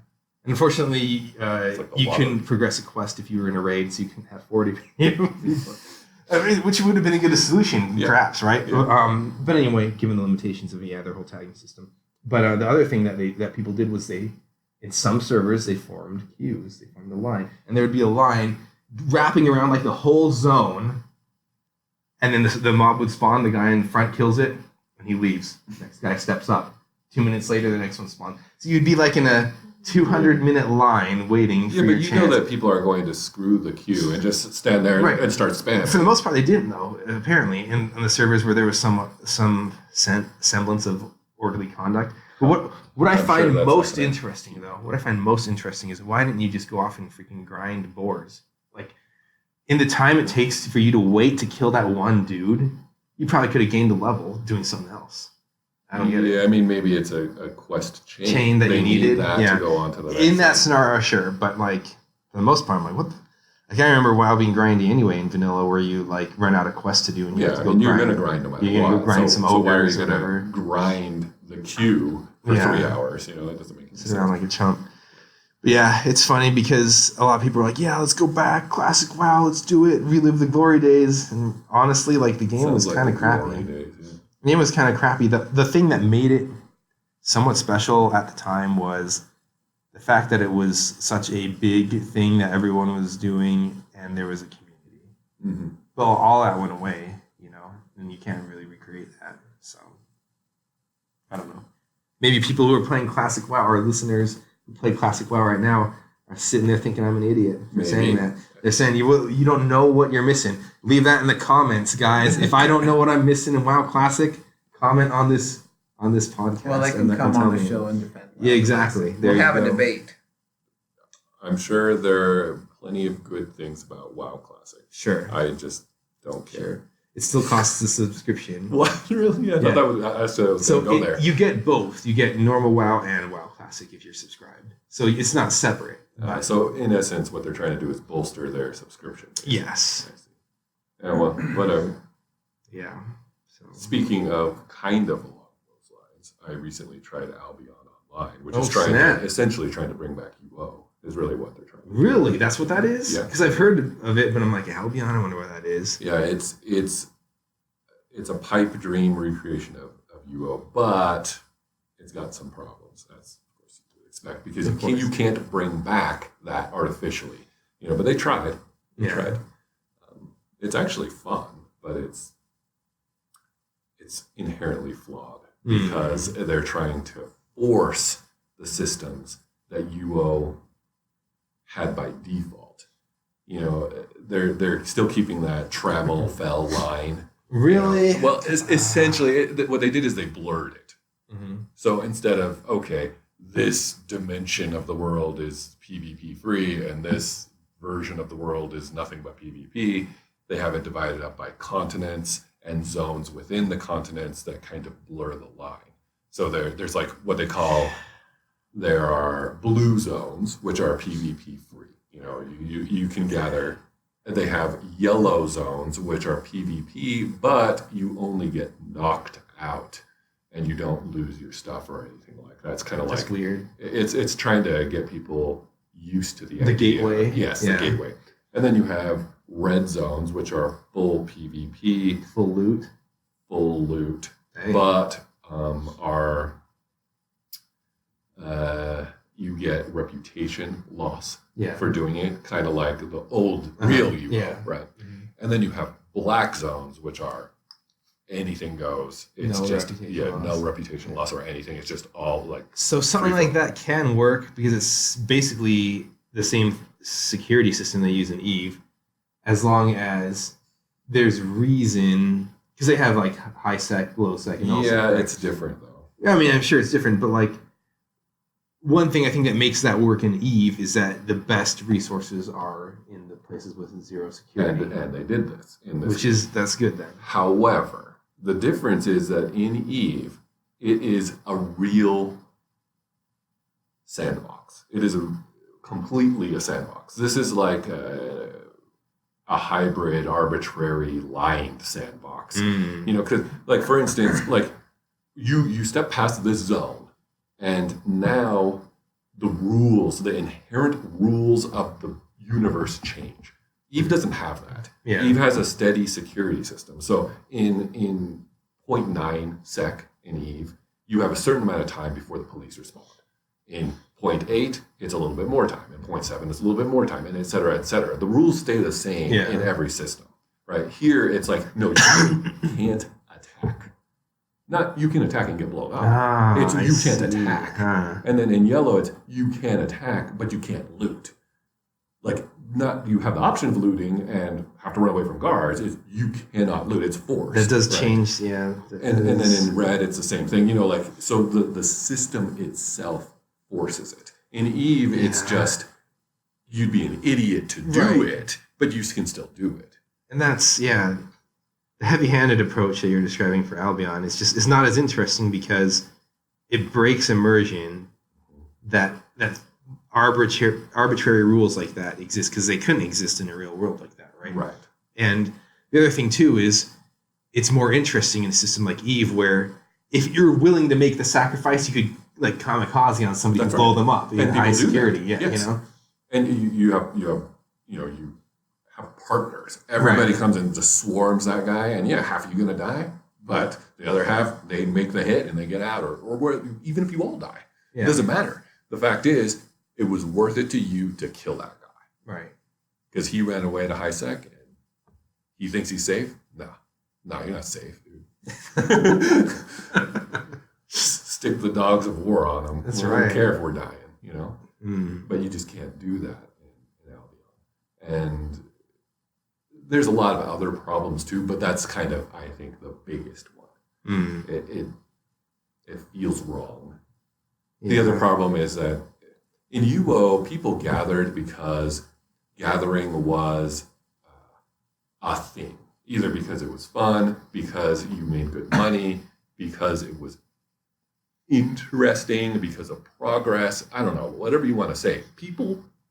[SPEAKER 2] Unfortunately,
[SPEAKER 3] like the
[SPEAKER 2] you
[SPEAKER 3] lottery.
[SPEAKER 2] couldn't progress a quest if you were in a raid, so you couldn't have 40 people. I mean, which would have been a good solution,
[SPEAKER 3] Yeah.
[SPEAKER 2] perhaps, right?
[SPEAKER 3] Yeah.
[SPEAKER 2] But anyway, given the limitations of their whole tagging system. But the other thing that people did was in some servers, they formed queues. They formed a line. And there would be a line wrapping around like the whole zone. And then the mob would spawn, the guy in front kills it, and he leaves. The next guy steps up. 2 minutes later, the next one spawns. So you'd be like in a 200-minute line waiting for
[SPEAKER 3] Yeah,
[SPEAKER 2] your
[SPEAKER 3] but you
[SPEAKER 2] chance.
[SPEAKER 3] know that people are going to screw the queue and just stand there
[SPEAKER 2] Right.
[SPEAKER 3] and start spamming.
[SPEAKER 2] For the most part, they didn't, though, apparently, in the servers where there was some semblance of orderly conduct. But what I
[SPEAKER 3] I'm
[SPEAKER 2] find
[SPEAKER 3] sure that's
[SPEAKER 2] most
[SPEAKER 3] not
[SPEAKER 2] interesting, though, what I find most interesting is why didn't you just go off and freaking grind boars? Like, in the time it takes for you to wait to kill that one dude, you probably could have gained a level doing something else. I don't get it.
[SPEAKER 3] Yeah, I mean, maybe it's a quest
[SPEAKER 2] Chain that
[SPEAKER 3] they
[SPEAKER 2] you needed,
[SPEAKER 3] need that
[SPEAKER 2] yeah.
[SPEAKER 3] to go on to the next
[SPEAKER 2] In that
[SPEAKER 3] one.
[SPEAKER 2] scenario, sure, but like for the most part, I'm like, what? I can't remember WoW being grindy anyway in vanilla, where you like run out of quests to do and you
[SPEAKER 3] Yeah,
[SPEAKER 2] have to
[SPEAKER 3] I
[SPEAKER 2] go
[SPEAKER 3] mean, you're
[SPEAKER 2] grind.
[SPEAKER 3] going to grind no matter
[SPEAKER 2] You're gonna
[SPEAKER 3] what.
[SPEAKER 2] go grind some
[SPEAKER 3] so why are
[SPEAKER 2] ogres
[SPEAKER 3] you
[SPEAKER 2] or
[SPEAKER 3] gonna
[SPEAKER 2] whatever.
[SPEAKER 3] grind the queue for
[SPEAKER 4] Yeah.
[SPEAKER 3] 3 hours. You know, that doesn't make any
[SPEAKER 4] Sit
[SPEAKER 3] sense.
[SPEAKER 4] around like a chump. But yeah, it's funny because a lot of people are like, yeah, let's go back, classic WoW, let's do it, relive the glory days. And honestly, like the game
[SPEAKER 3] Sounds
[SPEAKER 4] was
[SPEAKER 3] like
[SPEAKER 4] kind of
[SPEAKER 3] the
[SPEAKER 4] crappy.
[SPEAKER 3] glory days, yeah.
[SPEAKER 4] The game was kind of crappy. The thing that made it somewhat special at the time was the fact that it was such a big thing that everyone was doing and there was a community.
[SPEAKER 3] Mhm.
[SPEAKER 4] Well, all that went away, you know, and you can't really recreate that. So, I don't know. Maybe people who are playing Classic WoW or listeners who play Classic WoW right now are sitting there thinking I'm an idiot for
[SPEAKER 3] Maybe.
[SPEAKER 4] saying that. They're saying you don't know what you're missing. Leave that in the comments, guys. If I don't know what I'm missing in WoW Classic, comment on this podcast.
[SPEAKER 1] Well, they
[SPEAKER 4] and
[SPEAKER 1] can come
[SPEAKER 4] tell
[SPEAKER 1] on the
[SPEAKER 4] me.
[SPEAKER 1] show and defend.
[SPEAKER 4] Yeah, exactly. There
[SPEAKER 1] We'll
[SPEAKER 4] you
[SPEAKER 1] have a
[SPEAKER 4] go.
[SPEAKER 1] debate.
[SPEAKER 3] I'm sure there are plenty of good things about WoW Classic.
[SPEAKER 4] Sure.
[SPEAKER 3] I just don't care.
[SPEAKER 4] Sure. It still costs a subscription.
[SPEAKER 3] What? Really? I thought that was, I said I was
[SPEAKER 4] So
[SPEAKER 3] going to go there.
[SPEAKER 4] you get both. You get normal WoW and WoW Classic if you're subscribed. So it's not separate. But
[SPEAKER 3] So in essence, what they're trying to do is bolster their subscription base.
[SPEAKER 4] yes.
[SPEAKER 3] I see. Yeah, well, whatever.
[SPEAKER 4] Yeah. So
[SPEAKER 3] Speaking of kind of along those lines, I recently tried Albion Online, which is
[SPEAKER 4] snap.
[SPEAKER 3] essentially trying to bring back UO, is really what they're trying to do.
[SPEAKER 4] really, that's what that is?
[SPEAKER 3] Yeah.
[SPEAKER 4] Because I've heard of it, but I'm like, Albion, I wonder what that is.
[SPEAKER 3] Yeah, it's a pipe dream recreation of UO, but it's got some problems, as of course you would expect, because
[SPEAKER 4] Of
[SPEAKER 3] you can't bring back that artificially. You know, but they tried. They
[SPEAKER 4] Yeah.
[SPEAKER 3] tried. It's actually fun, but it's inherently flawed because they're trying to force the systems that UO had by default. You know, they're still keeping that travel fell line.
[SPEAKER 4] Really?
[SPEAKER 3] Well, essentially, what they did is they blurred it.
[SPEAKER 4] Mhm.
[SPEAKER 3] So instead of, okay, this dimension of the world is PvP free and this version of the world is nothing but PvP, they have it divided up by continents and zones within the continents that kind of blur the line. So there's like what they call, there are blue zones, which are PvP free. You know, you can gather. They have yellow zones, which are PvP, but you only get knocked out and you don't lose your stuff or anything like that. It's kind of
[SPEAKER 4] That's
[SPEAKER 3] like,
[SPEAKER 4] weird.
[SPEAKER 3] it's trying to get people used to the
[SPEAKER 4] The
[SPEAKER 3] idea.
[SPEAKER 4] gateway?
[SPEAKER 3] Yes,
[SPEAKER 4] Yeah.
[SPEAKER 3] the gateway. And then you have red zones, which are full PvP,
[SPEAKER 4] Full loot.
[SPEAKER 3] full loot,
[SPEAKER 4] Dang.
[SPEAKER 3] but you get reputation loss
[SPEAKER 4] Yeah.
[SPEAKER 3] for doing it, kind of like the old real UO,
[SPEAKER 4] Yeah.
[SPEAKER 3] right? And then you have black zones, which are anything goes. It's
[SPEAKER 4] No
[SPEAKER 3] just
[SPEAKER 4] reputation loss.
[SPEAKER 3] no reputation loss or anything. It's just all like
[SPEAKER 4] So something
[SPEAKER 3] Free
[SPEAKER 4] like that can work because it's basically the same security system they use in Eve, as long as there's reason, because they have like high sec, low sec, and all
[SPEAKER 3] yeah,
[SPEAKER 4] sec, right?
[SPEAKER 3] it's different though.
[SPEAKER 4] I mean, I'm sure it's different, but like one thing I think that makes that work in Eve is that the best resources are in the places with zero security,
[SPEAKER 3] And they did this in this.
[SPEAKER 4] that's good then.
[SPEAKER 3] However, the difference is that in Eve, it is a real sandbox. It is completely a sandbox. This is like a hybrid, arbitrary, lined sandbox. You know, because like for instance, like you step past this zone, and now the rules, the inherent rules of the universe change. Eve doesn't have that.
[SPEAKER 4] Yeah.
[SPEAKER 3] Eve has a steady security system. So in 0.9 sec in Eve, you have a certain amount of time before the police respond. In 0.8, it's a little bit more time. In 0.7, it's a little bit more time, and et cetera, et cetera. The rules stay the same
[SPEAKER 4] Yeah.
[SPEAKER 3] in every system, right? Here, it's like, no, you can't attack. Not you can attack and get blown up. It's you can't attack. And then in yellow, it's you can attack, but you can't loot. Like, not you have the option of looting and have to run away from guards. It's you cannot loot. It's forced.
[SPEAKER 4] That does
[SPEAKER 3] right?
[SPEAKER 4] change, yeah.
[SPEAKER 3] And then in red, it's the same thing. You know, like, so the system itself forces it. In Eve, it's just, you'd be an idiot to do
[SPEAKER 4] Right.
[SPEAKER 3] it, but you can still do it.
[SPEAKER 4] And that's, the heavy-handed approach that you're describing for Albion is not as interesting because it breaks immersion that arbitrary rules like that exist because they couldn't exist in a real world like that, right?
[SPEAKER 3] Right.
[SPEAKER 4] And the other thing too is it's more interesting in a system like Eve where if you're willing to make the sacrifice, you could like kamikaze on somebody
[SPEAKER 3] That's
[SPEAKER 4] to blow
[SPEAKER 3] right.
[SPEAKER 4] them up.
[SPEAKER 3] And
[SPEAKER 4] In
[SPEAKER 3] people
[SPEAKER 4] high
[SPEAKER 3] do that.
[SPEAKER 4] security, yeah,
[SPEAKER 3] Yes.
[SPEAKER 4] you know.
[SPEAKER 3] And you have partners. Everybody
[SPEAKER 4] Right.
[SPEAKER 3] comes and just swarms that guy, and yeah, half of you gonna die, but the other half they make the hit and they get out, or even if you all die,
[SPEAKER 4] Yeah.
[SPEAKER 3] it doesn't matter. The fact is, it was worth it to you to kill that guy
[SPEAKER 4] Right.
[SPEAKER 3] because he ran away to high sec and he thinks he's safe. No, you're not safe, dude. Stick the dogs of war on him.
[SPEAKER 4] That's
[SPEAKER 3] We
[SPEAKER 4] right.
[SPEAKER 3] don't care if we're dying, you know.
[SPEAKER 4] Mm.
[SPEAKER 3] But you just can't do that in Albion. And there's a lot of other problems too, but that's kind of, I think, the biggest one.
[SPEAKER 4] Mm.
[SPEAKER 3] It feels wrong.
[SPEAKER 4] Yeah.
[SPEAKER 3] The other problem is that in UO, people gathered because gathering was a thing. Either because it was fun, because you made good money, because it was interesting, because of progress. I don't know, whatever you want to say.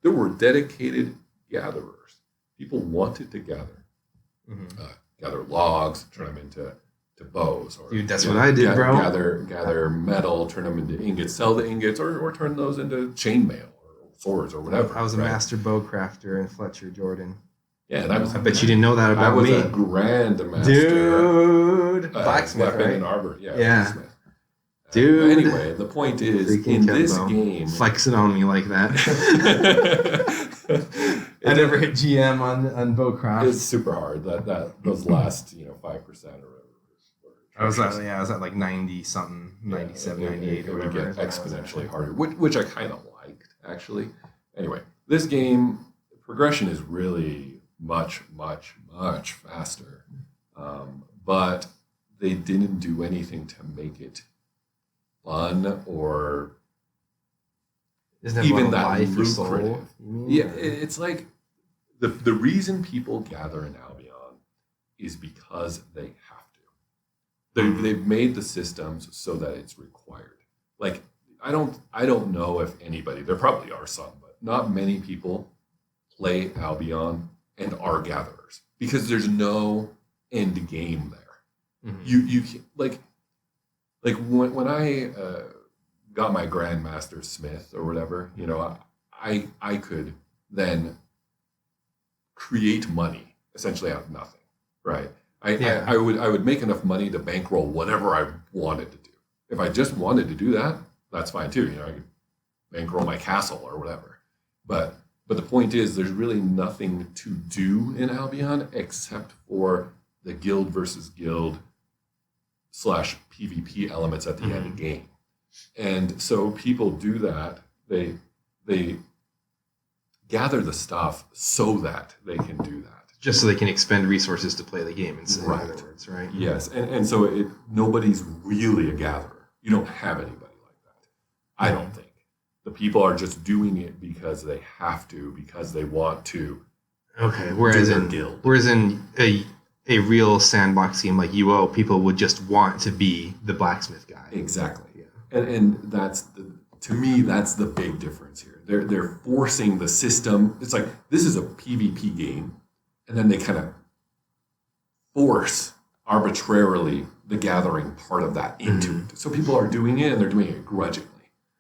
[SPEAKER 3] There were dedicated gatherers. People wanted to gather.
[SPEAKER 4] Mhm.
[SPEAKER 3] Gather logs, turn them into bows. Or,
[SPEAKER 4] Dude, that's what I did, bro.
[SPEAKER 3] Gather metal, turn them into ingots, sell the ingots, or turn those into chainmail or swords or whatever.
[SPEAKER 4] I was a
[SPEAKER 3] right?
[SPEAKER 4] master bow crafter in Fletcher, Jordan.
[SPEAKER 3] Yeah, and I
[SPEAKER 4] bet you didn't know that about me.
[SPEAKER 3] I was a grandmaster.
[SPEAKER 4] Dude, blacksmith,
[SPEAKER 3] weapon
[SPEAKER 4] right?
[SPEAKER 3] and arbor. Yeah.
[SPEAKER 4] Yeah.
[SPEAKER 3] Blacksmith.
[SPEAKER 4] Dude.
[SPEAKER 3] Anyway, the point is,
[SPEAKER 4] Freaking
[SPEAKER 3] in this
[SPEAKER 4] Kevbo.
[SPEAKER 3] game,
[SPEAKER 4] Flexing on me like that. I never hit GM on bowcraft.
[SPEAKER 3] It's super hard. Those last 5% or whatever.
[SPEAKER 4] I was at like 90 something, 97, 98
[SPEAKER 3] It
[SPEAKER 4] or
[SPEAKER 3] would
[SPEAKER 4] whatever.
[SPEAKER 3] get exponentially harder, which I kind of liked actually. Anyway, this game progression is really much faster, but they didn't do anything to make it fun or
[SPEAKER 4] Isn't
[SPEAKER 3] even
[SPEAKER 4] that
[SPEAKER 3] that
[SPEAKER 4] life or soul?
[SPEAKER 3] lucrative.
[SPEAKER 4] You mean?
[SPEAKER 3] Yeah, it's like the reason people gather in Albion is because they have to. They've made the systems so that it's required. Like I don't know if anybody. There probably are some, but not many people play Albion and are gatherers because there's no end game there.
[SPEAKER 4] Mhm.
[SPEAKER 3] You can't, like when I got my Grandmaster Smith or whatever, I could then create money essentially out of nothing, right? I would make enough money to bankroll whatever I wanted to do. If I just wanted to do that, that's fine too. I could bankroll my castle or whatever. But the point is, there's really nothing to do in Albion except for the guild versus guild / PvP elements at the end of the game. And so people do that. They gather the stuff so that they can do that.
[SPEAKER 4] Just so they can expend resources to play the game, in
[SPEAKER 3] Right.
[SPEAKER 4] other words, right?
[SPEAKER 3] Yes, and so nobody's really a gatherer. You don't have anybody like that. I don't think. The people are just doing it because they have to, because they want to.
[SPEAKER 4] Okay. Whereas in a real sandbox game like UO, people would just want to be the blacksmith guy.
[SPEAKER 3] Exactly.
[SPEAKER 4] Yeah.
[SPEAKER 3] And to me, that's the big difference here. They're forcing the system. It's like, this is a PvP game, and then they kind of force arbitrarily the gathering part of that into it. So people are doing it, and they're doing it grudgingly.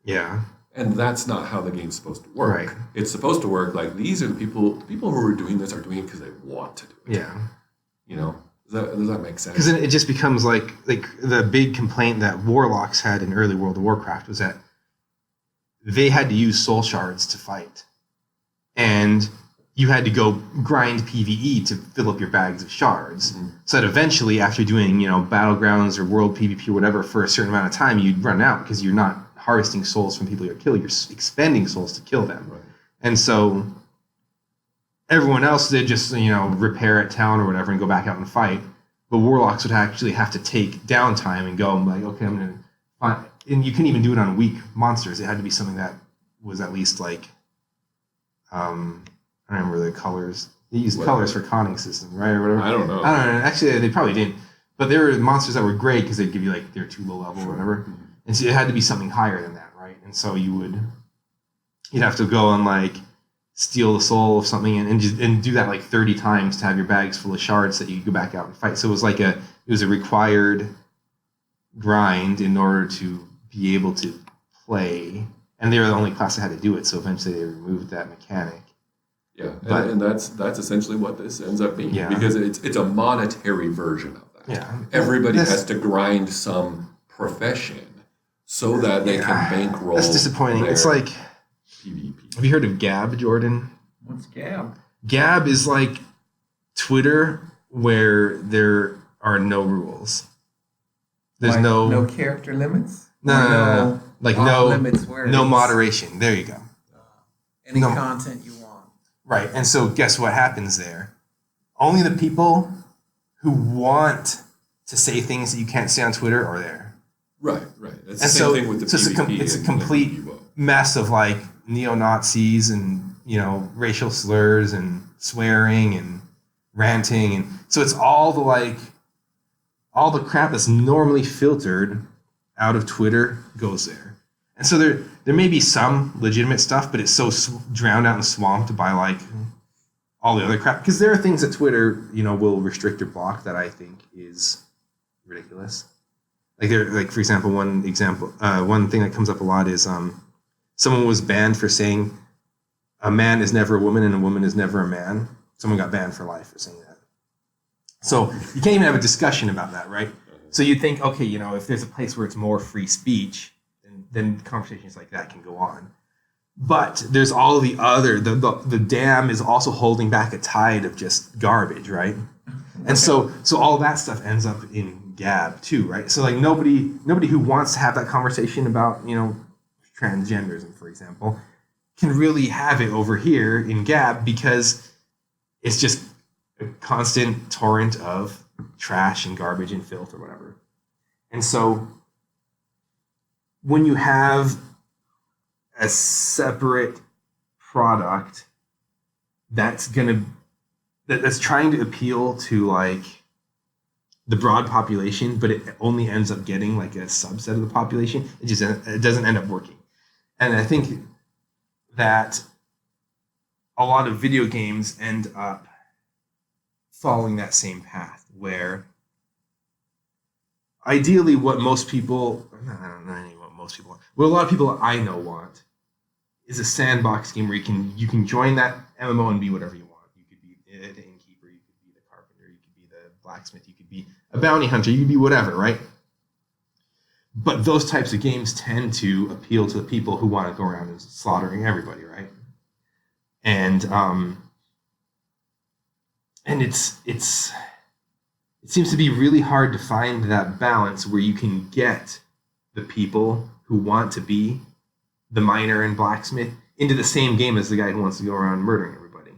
[SPEAKER 4] Yeah.
[SPEAKER 3] And that's not how the game's supposed to work.
[SPEAKER 4] Right.
[SPEAKER 3] It's supposed to work like these are the people who are doing this are doing it because they want to do it.
[SPEAKER 4] Yeah.
[SPEAKER 3] Does that make sense?
[SPEAKER 4] Because then it just becomes like the big complaint that warlocks had in early World of Warcraft was that they had to use soul shards to fight. And you had to go grind PvE to fill up your bags of shards.
[SPEAKER 3] Mm-hmm.
[SPEAKER 4] So that eventually, after doing, battlegrounds or world PvP or whatever for a certain amount of time, you'd run out because you're not harvesting souls from people you're killing. You're expending souls to kill them.
[SPEAKER 3] Right.
[SPEAKER 4] And so everyone else did just, repair at town or whatever and go back out and fight. But warlocks would actually have to take downtime and go, I'm going to find... And you couldn't even do it on weak monsters. It had to be something that was at least like... I don't remember the colors. They used colors for conning system, right? Or whatever.
[SPEAKER 3] I don't know.
[SPEAKER 4] Actually, they probably didn't. But there were monsters that were great because they'd give you, they're too low level or whatever. And so it had to be something higher than that, right? And so you'd have to go and, steal the soul of something and do that 30 times to have your bags full of shards that you could go back out and fight. So it was a required grind in order to be able to play, and they were the only class that had to do it. So eventually they removed that mechanic.
[SPEAKER 3] Yeah,
[SPEAKER 4] But-
[SPEAKER 3] and that's essentially what this ends up being,
[SPEAKER 4] Yeah.
[SPEAKER 3] because it's a monetary version of that.
[SPEAKER 4] Yeah,
[SPEAKER 3] Everybody
[SPEAKER 4] This-
[SPEAKER 3] has to grind some profession so that they can bankroll.
[SPEAKER 4] That's disappointing. It's
[SPEAKER 3] their
[SPEAKER 4] like,
[SPEAKER 3] PvP.
[SPEAKER 4] have you heard of Gab, Jordan?
[SPEAKER 1] What's Gab?
[SPEAKER 4] Gab is like Twitter where there are no rules. There's
[SPEAKER 1] Like,
[SPEAKER 4] no
[SPEAKER 1] no character limits.
[SPEAKER 4] no,
[SPEAKER 1] Or
[SPEAKER 4] no, no, no. Like
[SPEAKER 1] off
[SPEAKER 4] no
[SPEAKER 1] limits where
[SPEAKER 4] no
[SPEAKER 1] it's
[SPEAKER 4] moderation. There you go.
[SPEAKER 1] any
[SPEAKER 4] No.
[SPEAKER 1] content you want.
[SPEAKER 4] Right. And so guess what happens there? Only the people who want to say things that you can't say on Twitter are there.
[SPEAKER 3] Right. That's the
[SPEAKER 4] And
[SPEAKER 3] same
[SPEAKER 4] so-
[SPEAKER 3] thing with the
[SPEAKER 4] so it's a
[SPEAKER 3] PvP.
[SPEAKER 4] it's a
[SPEAKER 3] and
[SPEAKER 4] complete
[SPEAKER 3] UO.
[SPEAKER 4] Mess of like neo-Nazis and, racial slurs and swearing and ranting, and so it's all the crap that's normally filtered out of Twitter goes there. And so there may be some legitimate stuff, but it's so drowned out and swamped by like all the other crap, because there are things that Twitter will restrict or block that I think is ridiculous. Like for example, one thing that comes up a lot is someone was banned for saying a man is never a woman and a woman is never a man. Someone got banned for life for saying that. So you can't even have a discussion about that, right? So you'd think, okay, if there's a place where it's more free speech, then conversations like that can go on. But there's all the other, the dam is also holding back a tide of just garbage, right? And so all that stuff ends up in Gab too, right? So like nobody who wants to have that conversation about, transgenderism, for example, can really have it over here in Gab, because it's just a constant torrent of trash and garbage and filth or whatever. And so when you have a separate product that's trying to appeal to like the broad population, but it only ends up getting like a subset of the population, it doesn't end up working. And I think that a lot of video games end up following that same path, where ideally what a lot of people I know want is a sandbox game where you can join that MMO and be whatever you want. You could be the innkeeper, you could be the carpenter, you could be the blacksmith, you could be a bounty hunter, you could be whatever, right? But those types of games tend to appeal to the people who want to go around and slaughtering everybody, right? And it seems to be really hard to find that balance where you can get the people who want to be the miner and blacksmith into the same game as the guy who wants to go around murdering everybody.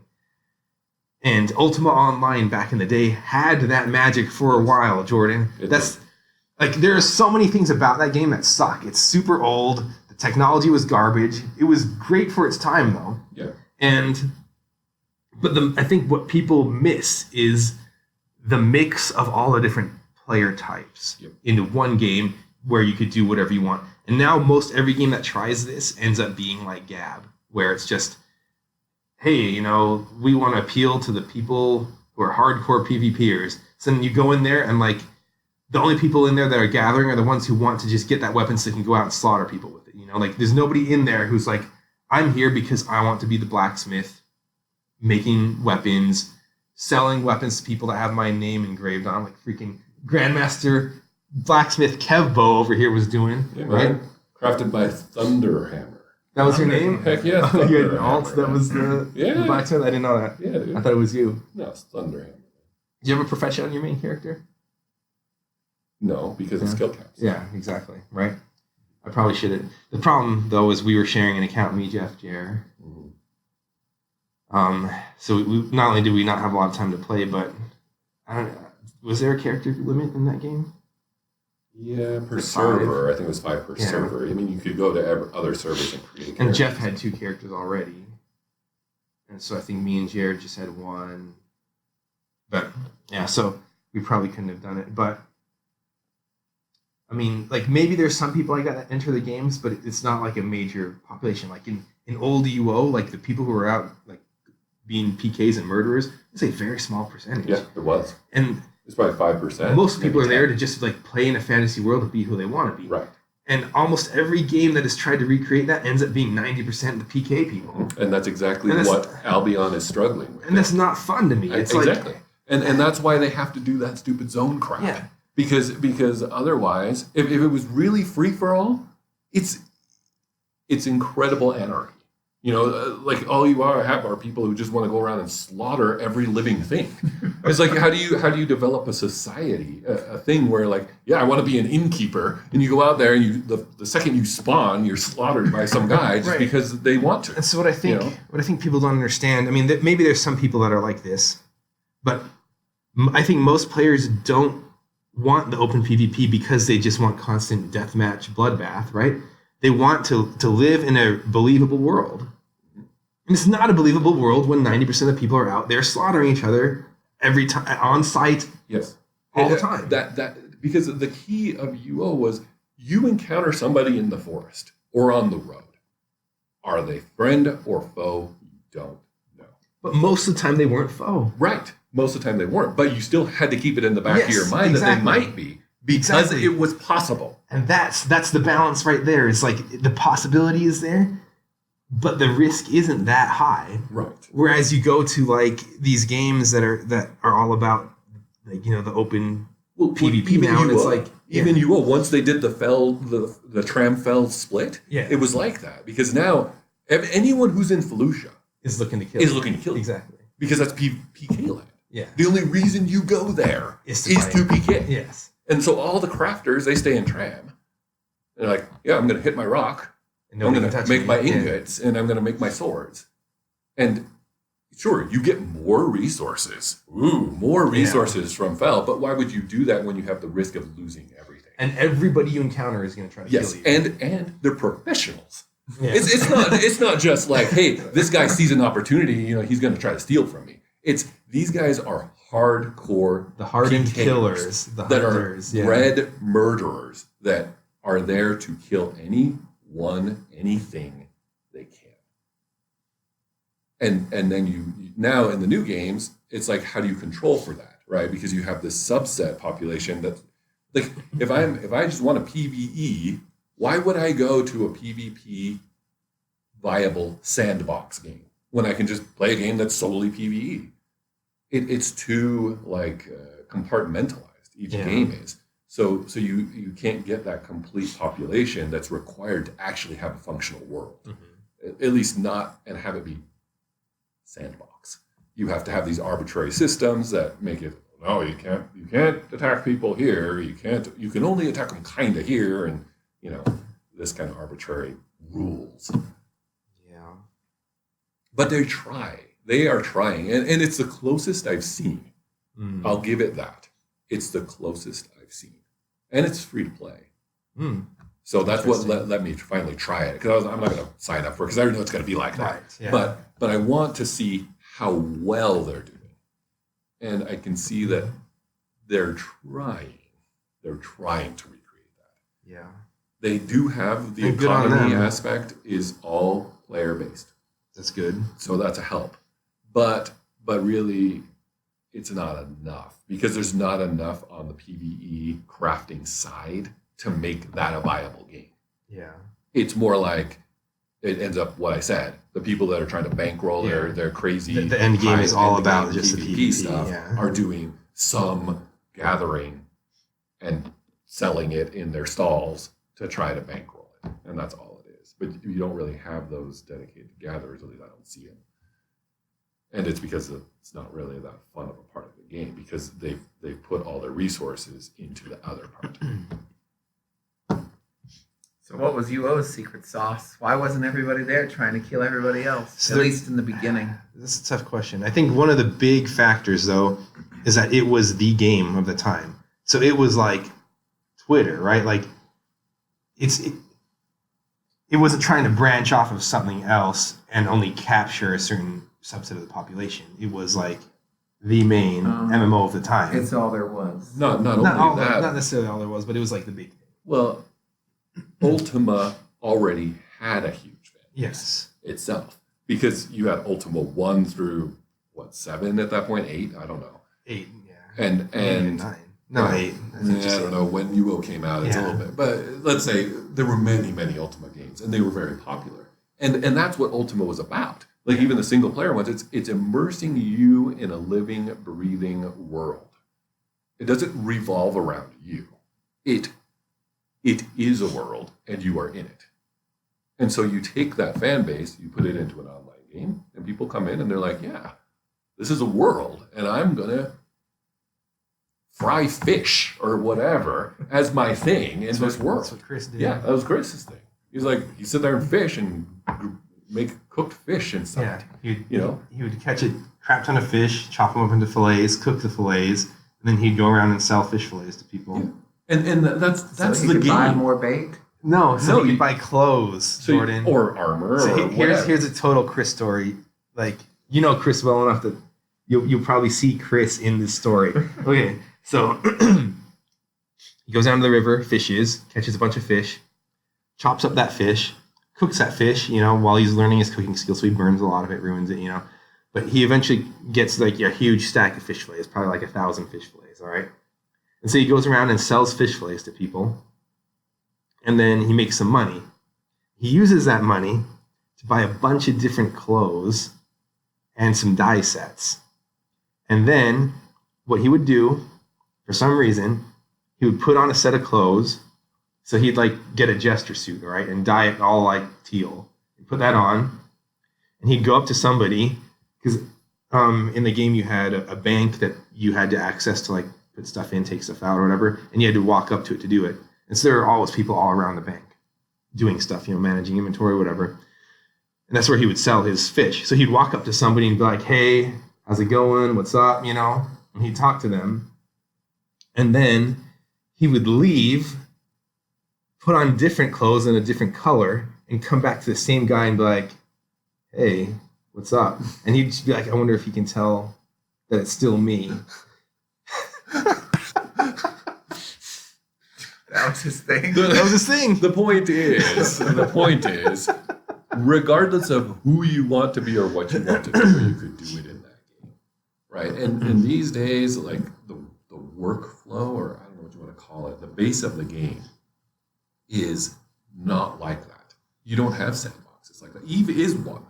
[SPEAKER 4] And Ultima Online back in the day had that magic for a while, Jordan. There are so many things about that game that suck. It's super old. The technology was garbage. It was great for its time, though.
[SPEAKER 3] Yeah.
[SPEAKER 4] But I think what people miss is the mix of all the different player types into one game where you could do whatever you want. And now most every game that tries this ends up being like Gab, where it's just, hey, we want to appeal to the people who are hardcore PvPers. So then you go in there and like the only people in there that are gathering are the ones who want to just get that weapon so they can go out and slaughter people with it. Like there's nobody in there who's like, I'm here because I want to be the blacksmith, making weapons, selling weapons to people that have my name engraved on, like freaking Grandmaster Blacksmith Kevbo over here was doing, right?
[SPEAKER 3] Man. Crafted by Thunderhammer.
[SPEAKER 4] That was your name?
[SPEAKER 3] Heck yeah.
[SPEAKER 4] Oh, you had an
[SPEAKER 3] Thunderhammer,
[SPEAKER 4] alt that was the blacksmith? I didn't know that.
[SPEAKER 3] Yeah, dude.
[SPEAKER 4] I thought it was you.
[SPEAKER 3] No, it's Thunderhammer.
[SPEAKER 4] Do you have a profession on your main character?
[SPEAKER 3] No, because it's skill caps.
[SPEAKER 4] Yeah, exactly. Right? I probably should have. The problem, though, is we were sharing an account, me, Jeff, Jer. So we not only did we not have a lot of time to play, but I don't know, was there a character limit in that game?
[SPEAKER 3] Yeah, per
[SPEAKER 4] Like
[SPEAKER 3] server.
[SPEAKER 4] 5?
[SPEAKER 3] I think it was 5 per server. I mean, you could go to other servers and create
[SPEAKER 4] And
[SPEAKER 3] characters.
[SPEAKER 4] Jeff had 2 characters already. And so I think me and Jared just had 1. But, yeah, so we probably couldn't have done it. But, I mean, like, maybe there's some people like that enter the games, but it's not like a major population. Like, in old UO, like, the people who are out, like, being PKs and murderers, it's a very small percentage.
[SPEAKER 3] Yeah, it was.
[SPEAKER 4] And
[SPEAKER 3] It's probably 5%.
[SPEAKER 4] most people
[SPEAKER 3] maybe
[SPEAKER 4] are there
[SPEAKER 3] 10.
[SPEAKER 4] to just, like, play in a fantasy world to be who they want to be.
[SPEAKER 3] Right.
[SPEAKER 4] And almost every game that has tried to recreate that ends up being 90% the PK people.
[SPEAKER 3] And that's exactly
[SPEAKER 4] And
[SPEAKER 3] what Albion is struggling with.
[SPEAKER 4] And that's not fun to me. It's
[SPEAKER 3] exactly. And that's why they have to do that stupid zone crap.
[SPEAKER 4] Yeah.
[SPEAKER 3] Because otherwise, if it was really free for all, it's incredible anarchy. You know, like all you have are people who just want to go around and slaughter every living thing. It's like how do you develop a society, a thing where like, yeah, I want to be an innkeeper, and you go out there and the second you spawn, you're slaughtered by some guy just
[SPEAKER 4] Right.
[SPEAKER 3] because they want to.
[SPEAKER 4] And so what I think,
[SPEAKER 3] You know?
[SPEAKER 4] what I think people don't understand. I mean, maybe there's some people that are like this, but I think most players don't want the open PvP because they just want constant deathmatch bloodbath, right? They want to live in a believable world. And it's not a believable world when 90% of people are out there slaughtering each other every time on site.
[SPEAKER 3] Yes.
[SPEAKER 4] All the time.
[SPEAKER 3] That because the key of UO was you encounter somebody in the forest or on the road. Are they friend or foe? You don't know.
[SPEAKER 4] But most of the time they weren't foe.
[SPEAKER 3] Right. Most of the time they weren't. But you still had to keep it in the back
[SPEAKER 4] Yes,
[SPEAKER 3] of your mind that they
[SPEAKER 4] exactly.
[SPEAKER 3] might be because
[SPEAKER 4] Exactly.
[SPEAKER 3] it was possible.
[SPEAKER 4] And that's the balance right there. It's like the possibility is there, but the risk isn't that high.
[SPEAKER 3] Right.
[SPEAKER 4] Whereas you go to like these games that are all about like, you know, the open PvP now, and it's like
[SPEAKER 3] even UO, once they did the tram fell split,
[SPEAKER 4] Yeah.
[SPEAKER 3] it was like that. Because now anyone who's in Fallujah
[SPEAKER 4] is looking to kill.
[SPEAKER 3] is looking to kill you.
[SPEAKER 4] Exactly.
[SPEAKER 3] Because that's PK land.
[SPEAKER 4] Yeah.
[SPEAKER 3] The only reason you go there
[SPEAKER 4] Is
[SPEAKER 3] is
[SPEAKER 4] to
[SPEAKER 3] to
[SPEAKER 4] fight.
[SPEAKER 3] PK.
[SPEAKER 4] Yes.
[SPEAKER 3] And so all the crafters, they stay in tram. They're like, yeah, I'm going to hit my rock.
[SPEAKER 4] And
[SPEAKER 3] I'm
[SPEAKER 4] nobody
[SPEAKER 3] going
[SPEAKER 4] can
[SPEAKER 3] to
[SPEAKER 4] touch
[SPEAKER 3] make
[SPEAKER 4] me.
[SPEAKER 3] my
[SPEAKER 4] Yeah.
[SPEAKER 3] ingots, and I'm going to make my swords. And sure, you get more resources. Ooh, more resources from Fel. But why would you do that when you have the risk of losing everything?
[SPEAKER 4] And everybody you encounter is going to try to
[SPEAKER 3] Yes,
[SPEAKER 4] kill you.
[SPEAKER 3] and they're professionals.
[SPEAKER 4] Yeah.
[SPEAKER 3] It's not just like, hey, this guy sees an opportunity, you know, he's going to try to steal from me. It's these guys are hardcore
[SPEAKER 4] the hardened
[SPEAKER 3] PKers
[SPEAKER 4] killers, the
[SPEAKER 3] that
[SPEAKER 4] hunters,
[SPEAKER 3] are bred murderers that are there to kill anything they can. And then you now in the new games, it's like how do you control for that, right? Because you have this subset population that like if I just want a PvE, why would I go to a PvP viable sandbox game when I can just play a game that's solely PvE? It's too like compartmentalized. Each game is so you can't get that complete population that's required to actually have a functional world. At least not and have it be sandbox. You have to have these arbitrary systems that make it no, you can't attack people here. You can only attack them kind of here, and you know this kind of arbitrary rules.
[SPEAKER 4] Yeah.
[SPEAKER 3] But they try. They are trying, and it's the closest I've seen. I'll give it that. It's the closest I've seen, and it's free to play. So that's what let me finally try it, because I'm not going to sign up for it because I already know it's going to be like that.
[SPEAKER 4] Right, yeah.
[SPEAKER 3] But I want to see how well they're doing, and I can see that they're trying. They're trying to recreate that.
[SPEAKER 4] Yeah.
[SPEAKER 3] They do have the
[SPEAKER 4] And good on
[SPEAKER 3] economy
[SPEAKER 4] them.
[SPEAKER 3] aspect is all player based.
[SPEAKER 4] That's good.
[SPEAKER 3] So that's a help. But really, it's not enough because there's not enough on the PvE crafting side to make that a viable game.
[SPEAKER 4] Yeah.
[SPEAKER 3] It's more like it ends up what I said. The people that are trying to bankroll their crazy
[SPEAKER 4] The end game is all
[SPEAKER 3] high-end
[SPEAKER 4] about
[SPEAKER 3] game
[SPEAKER 4] just the
[SPEAKER 3] PvP
[SPEAKER 4] PvP,
[SPEAKER 3] stuff
[SPEAKER 4] yeah.
[SPEAKER 3] are doing some gathering and selling it in their stalls to try to bankroll it. And that's all it is. But you don't really have those dedicated gatherers, at least I don't see them. And it's because it's not really that fun of a part of the game because they've put all their resources into the other part.
[SPEAKER 1] So what was UO's secret sauce? Why wasn't everybody there trying to kill everybody else?
[SPEAKER 4] So
[SPEAKER 1] At
[SPEAKER 4] there-
[SPEAKER 1] least in the beginning.
[SPEAKER 4] This is a tough question. I think one of the big factors, though, is that it was the game of the time. So it was like Twitter, right? Like it wasn't trying to branch off of something else and only capture a certain subset of the population. It was like the main MMO of the time.
[SPEAKER 1] It's all there was.
[SPEAKER 3] Not
[SPEAKER 4] not
[SPEAKER 3] only that.
[SPEAKER 4] not necessarily all there was, but it was like the big thing.
[SPEAKER 3] Well, Ultima already had a huge fan base
[SPEAKER 4] Yes.
[SPEAKER 3] itself because you had Ultima 1 through 7 at that point, 8, I don't know.
[SPEAKER 4] 8, yeah.
[SPEAKER 3] And
[SPEAKER 4] Maybe 9. No,
[SPEAKER 3] Right.
[SPEAKER 4] 8. That's
[SPEAKER 3] I
[SPEAKER 4] interesting.
[SPEAKER 3] don't know when UO came out. It's a
[SPEAKER 4] Yeah.
[SPEAKER 3] little bit, but let's say there were many Ultima games, and they were very popular. And that's what Ultima was about. Like even the single player ones, it's immersing you in a living, breathing world. It doesn't revolve around you. It is a world, and you are in it. And so you take that fan base, you put it into an online game, and people come in and they're like, yeah, this is a world, and I'm gonna fry fish or whatever as my thing in this world.
[SPEAKER 4] That's what Chris did.
[SPEAKER 3] Yeah, that was Chris's thing. He's like, you sit there and fish and make cooked fish inside.
[SPEAKER 4] Yeah.
[SPEAKER 3] You know?
[SPEAKER 4] He would catch a crap ton of fish, chop them up into fillets, cook the fillets, and then he'd go around and sell fish fillets to people.
[SPEAKER 3] Yeah. And that's
[SPEAKER 1] So he
[SPEAKER 3] the
[SPEAKER 1] could
[SPEAKER 3] game.
[SPEAKER 1] buy more bait.
[SPEAKER 4] No, so
[SPEAKER 3] No,
[SPEAKER 4] he
[SPEAKER 3] you-
[SPEAKER 4] could buy clothes, Jordan.
[SPEAKER 3] Or armor
[SPEAKER 4] So
[SPEAKER 3] or whatever.
[SPEAKER 4] here's a total Chris story. Like, you know Chris well enough that you'll probably see Chris in this story. Okay, so he goes down to the river, fishes, catches a bunch of fish, chops up that fish, cooks that fish, while he's learning his cooking skills. So he burns a lot of it, ruins it, But he eventually gets like a huge stack of fish fillets, probably like 1,000 fish fillets, all right? And so he goes around and sells fish fillets to people. And then he makes some money. He uses that money to buy a bunch of different clothes and some die sets. And then what he would do, for some reason, he would put on a set of clothes. So he'd like get a jester suit, right, and dye it all like teal. He'd put that on, and he'd go up to somebody, because in the game you had a bank that you had to access to like put stuff in, take stuff out, or whatever, and you had to walk up to it to do it. And so there are always people all around the bank doing stuff, managing inventory, whatever. And that's where he would sell his fish. So he'd walk up to somebody and be like, hey, how's it going? What's up? And he'd talk to them. And then he would leave, put on different clothes in a different color, and come back to the same guy and be like, hey, what's up? And he'd just be like, I wonder if he can tell that it's still me.
[SPEAKER 1] That was his thing.
[SPEAKER 4] That was his thing.
[SPEAKER 3] The point is, regardless of who you want to be or what you want to do, you could do it in that game, right? And these days, like the workflow, or I don't know what you want to call it, the base of the game is not like that. You don't have sandboxes like that. Eve is one.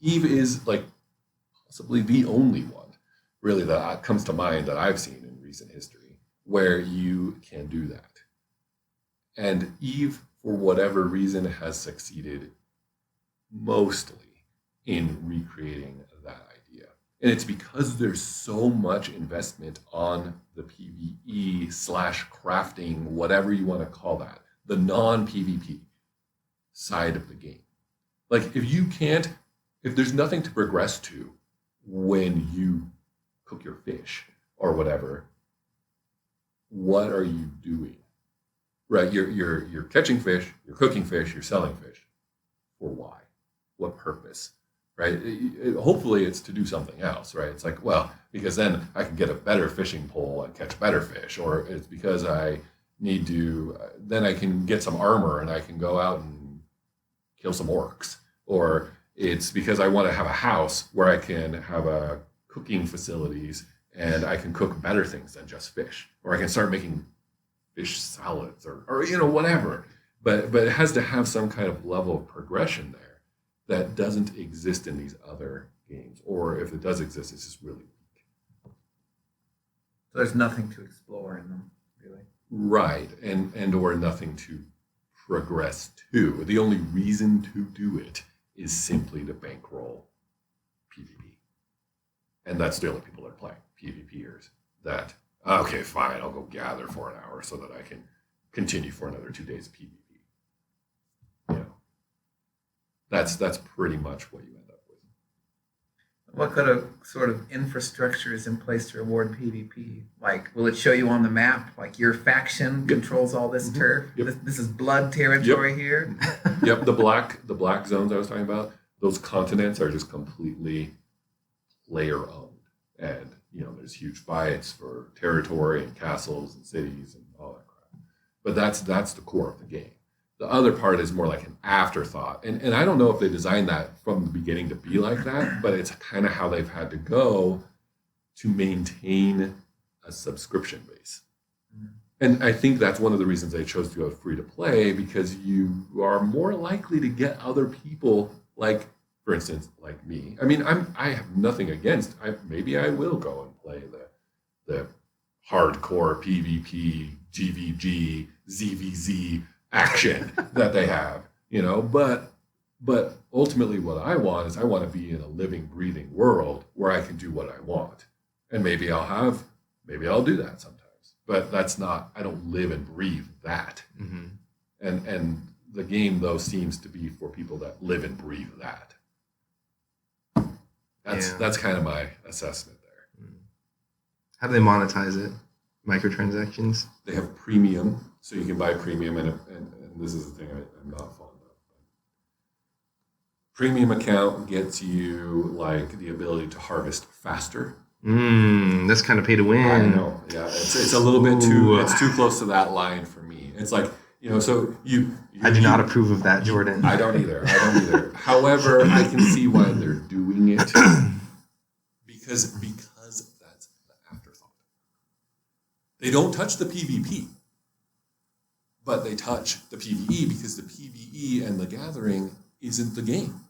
[SPEAKER 3] Eve is like possibly the only one, really, that comes to mind that I've seen in recent history where you can do that. And Eve, for whatever reason, has succeeded mostly in recreating that idea. And it's because there's so much investment on the PvE / crafting, whatever you want to call that, the non-PvP side of the game. Like if there's nothing to progress to when you cook your fish or whatever, what are you doing? Right, you're catching fish, you're cooking fish, you're selling fish. For why? What purpose? Right? Hopefully it's to do something else, right? It's like, well, because then I can get a better fishing pole and catch better fish, or it's because I need to, then I can get some armor and I can go out and kill some orcs, or it's because I want to have a house where I can have a cooking facilities and I can cook better things than just fish, or I can start making fish salads or whatever, but it has to have some kind of level of progression there that doesn't exist in these other games, or if it does exist, it's just really weak.
[SPEAKER 1] So there's nothing to explore in them, really.
[SPEAKER 3] Right, and or nothing to progress to. The only reason to do it is simply to bankroll PvP, and that's the only people that are playing PvPers. That. Okay, fine, I'll go gather for an hour so that I can continue for another 2 days of PvP. That's pretty much what you end up with.
[SPEAKER 1] What kind of sort of infrastructure is in place to reward PvP? Like, will it show you on the map, like your faction controls all this turf?
[SPEAKER 3] Yep.
[SPEAKER 1] This is blood territory here?
[SPEAKER 3] Yep, the black zones I was talking about, those continents are just completely player owned. And there's huge fights for territory and castles and cities and all that crap. But that's the core of the game. The other part is more like an afterthought. And I don't know if they designed that from the beginning to be like that, but it's kind of how they've had to go to maintain a subscription base. And I think that's one of the reasons they chose to go free to play, because you are more likely to get other people, like, for instance, like me. I mean, I have nothing against. Maybe I will go and play the hardcore PvP, GVG, ZVZ action that they have, But ultimately, what I want is I want to be in a living, breathing world where I can do what I want, and maybe I'll do that sometimes. But that's not. I don't live and breathe that.
[SPEAKER 4] Mm-hmm.
[SPEAKER 3] And the game, though, seems to be for people that live and breathe that. That's kind of my assessment there.
[SPEAKER 4] How do they monetize it? Microtransactions?
[SPEAKER 3] They have premium, so you can buy premium, and this is the thing I'm not fond of. Premium account gets you like the ability to harvest faster.
[SPEAKER 4] That's kind of pay to win.
[SPEAKER 3] I know. Yeah, it's a little bit too close to that line for me. It's like, so
[SPEAKER 4] I do not approve of that, Jordan.
[SPEAKER 3] I don't either. However, I can see why they're doing it because that's the afterthought. They don't touch the PvP, but they touch the PvE because the PvE and the gathering isn't the game.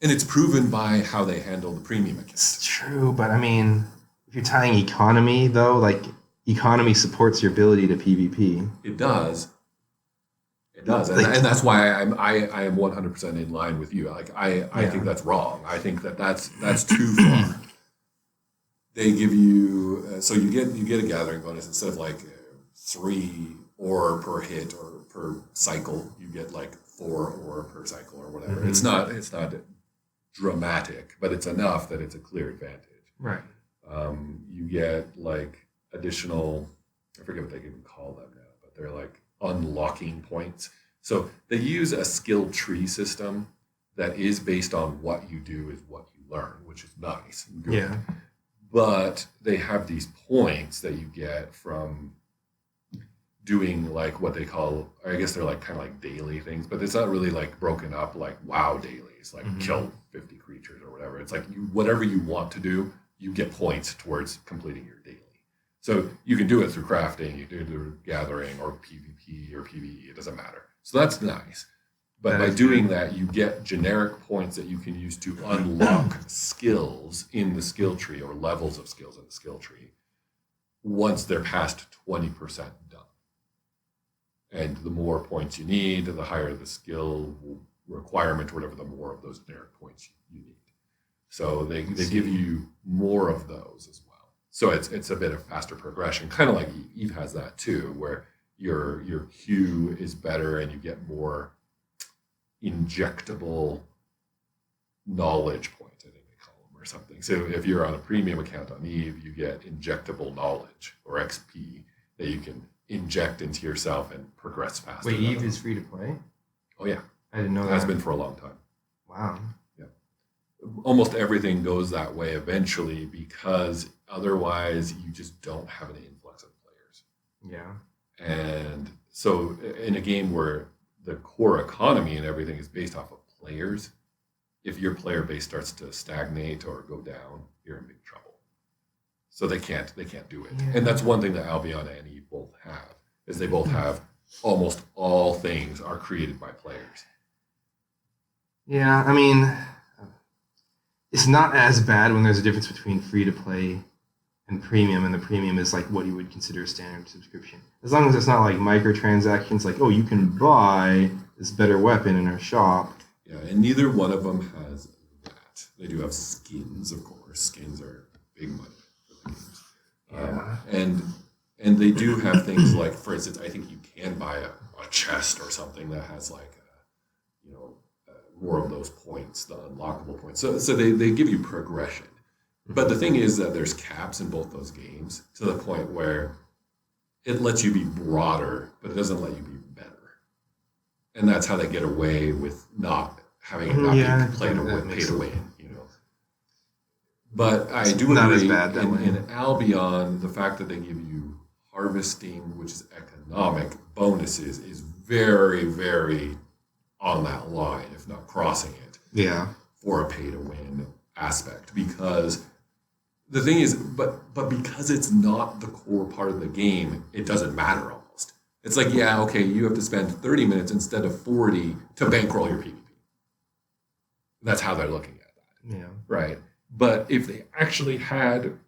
[SPEAKER 3] And it's proven by how they handle the premium account.
[SPEAKER 4] It's true, but I mean, if you're tying economy, though, like, economy supports your ability to PvP.
[SPEAKER 3] It does. And that's why I am 100% in line with you. Like, I think that's wrong. I think that's too far. They give you, so you get a gathering bonus instead of like 3 ore per hit or per cycle. You get like 4 ore per cycle or whatever. Mm-hmm. It's not dramatic, but it's enough that it's a clear advantage.
[SPEAKER 4] Right.
[SPEAKER 3] You get like additional, I forget what they even call them now, but they're like unlocking points. So they use a skill tree system that is based on what you do is what you learn, which is nice and good.
[SPEAKER 4] Yeah.
[SPEAKER 3] But they have these points that you get from doing like what they call, I guess they're like kind of like daily things, but it's not really like broken up like WoW dailies, like kill 50 creatures or whatever. It's like whatever you want to do, you get points towards completing your daily. So you can do it through crafting, you do it through gathering or PvP or PvE, it doesn't matter. So that's nice. But by doing that, you get generic points that you can use to unlock skills in the skill tree or levels of skills in the skill tree once they're past 20% done. And the more points you need, the higher the skill requirement or whatever, the more of those generic points you need. So they give you more of those as well. So it's a bit of faster progression, kind of like Eve has that too, where your Q is better and you get more injectable knowledge points, I think they call them, or something. So if you're on a premium account on Eve, you get injectable knowledge or XP that you can inject into yourself and progress faster.
[SPEAKER 4] Wait, Eve is free to play?
[SPEAKER 3] Oh yeah,
[SPEAKER 4] I didn't know that.
[SPEAKER 3] It has been for a long time.
[SPEAKER 4] Wow.
[SPEAKER 3] Yeah, almost everything goes that way eventually because otherwise you just don't have an influx of players.
[SPEAKER 4] Yeah.
[SPEAKER 3] And so in a game where the core economy and everything is based off of players, if your player base starts to stagnate or go down, you're in big trouble. So they can't do it. Yeah. And that's one thing that Albion and Eve both have, is they both have almost all things are created by players.
[SPEAKER 4] Yeah, I mean, it's not as bad when there's a difference between free to play and premium, and the premium is like what you would consider a standard subscription. As long as it's not like microtransactions, like, oh, you can buy this better weapon in our shop.
[SPEAKER 3] Yeah, and neither one of them has that. They do have skins, of course. Skins are big money for the games.
[SPEAKER 4] Yeah.
[SPEAKER 3] And they do have things like, for instance, I think you can buy a chest or something that has like, more of those points, the unlockable points. So they give you progression. But the thing is that there's caps in both those games to the point where it lets you be broader, but it doesn't let you be better. And that's how they get away with not having it not be pay to win, But I do agree,
[SPEAKER 4] not as bad that way.
[SPEAKER 3] In Albion, the fact that they give you harvesting, which is economic bonuses, is very, very on that line, if not crossing it.
[SPEAKER 4] Yeah.
[SPEAKER 3] For a pay to win aspect, because the thing is, but because it's not the core part of the game, it doesn't matter almost. It's like, yeah, okay, you have to spend 30 minutes instead of 40 to bankroll your PvP. That's how they're looking at that.
[SPEAKER 4] Yeah.
[SPEAKER 3] Right. But if they actually had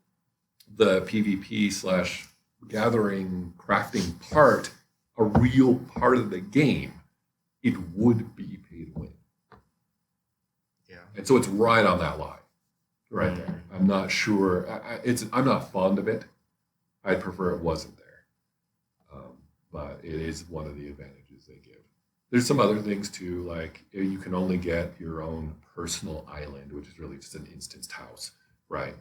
[SPEAKER 3] the PvP / gathering crafting part, a real part of the game, it would be pay to win.
[SPEAKER 4] Yeah.
[SPEAKER 3] And so it's right on that line, right there. I'm not sure. I'm not fond of it. I'd prefer it wasn't there. But it is one of the advantages they give. There's some other things too, like you can only get your own personal island, which is really just an instanced house, right?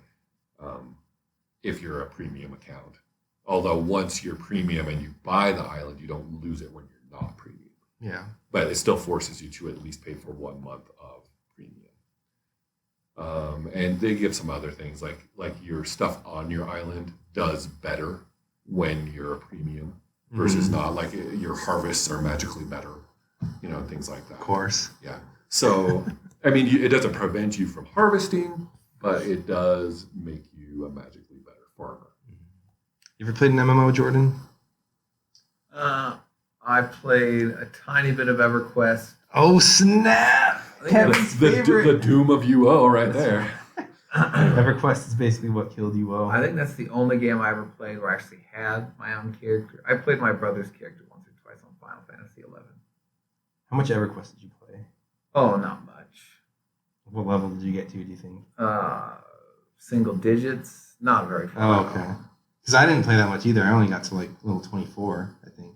[SPEAKER 3] If you're a premium account. Although once you're premium and you buy the island, you don't lose it when you're not premium.
[SPEAKER 4] Yeah.
[SPEAKER 3] But it still forces you to at least pay for 1 month of premium. And they give some other things like your stuff on your island does better when you're a premium versus not. Like your harvests are magically better, things like that.
[SPEAKER 4] Of course.
[SPEAKER 3] Yeah. So, I mean, it doesn't prevent you from harvesting, but it does make you a magically better farmer.
[SPEAKER 4] You ever played an MMO, Jordan?
[SPEAKER 1] I played a tiny bit of EverQuest.
[SPEAKER 4] Oh, snap! Kevin's favorite.
[SPEAKER 3] The doom of UO right there.
[SPEAKER 4] EverQuest is basically what killed UO.
[SPEAKER 1] I think that's the only game I ever played where I actually had my own character. I played my brother's character once or twice on Final Fantasy XI.
[SPEAKER 4] How much EverQuest did you play?
[SPEAKER 1] Oh, not much.
[SPEAKER 4] What level did you get to, do you think?
[SPEAKER 1] Single digits, not very far.
[SPEAKER 4] Oh, okay. Because I didn't play that much either. I only got to like level 24, I think.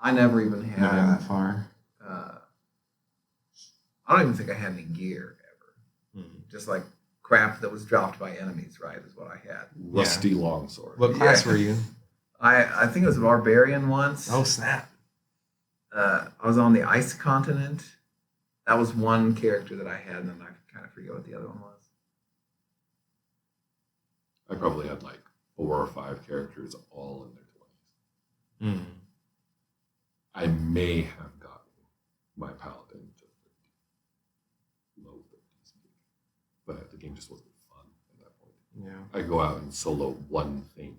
[SPEAKER 1] I never even had.
[SPEAKER 4] Never got that far.
[SPEAKER 1] I don't even think I had any gear ever. Just like crap that was dropped by enemies, right? Is what I had.
[SPEAKER 3] Rusty longsword.
[SPEAKER 4] What class were you?
[SPEAKER 1] I think it was a barbarian once.
[SPEAKER 4] Oh, snap.
[SPEAKER 1] I was on the ice continent. That was one character that I had, and then I kind of forget what the other one was.
[SPEAKER 3] I probably had like 4 or 5 characters all in their 20s. I may have gotten my paladin to 50, low 50s, but the game just wasn't fun at that point.
[SPEAKER 4] Yeah.
[SPEAKER 3] I go out and solo one thing.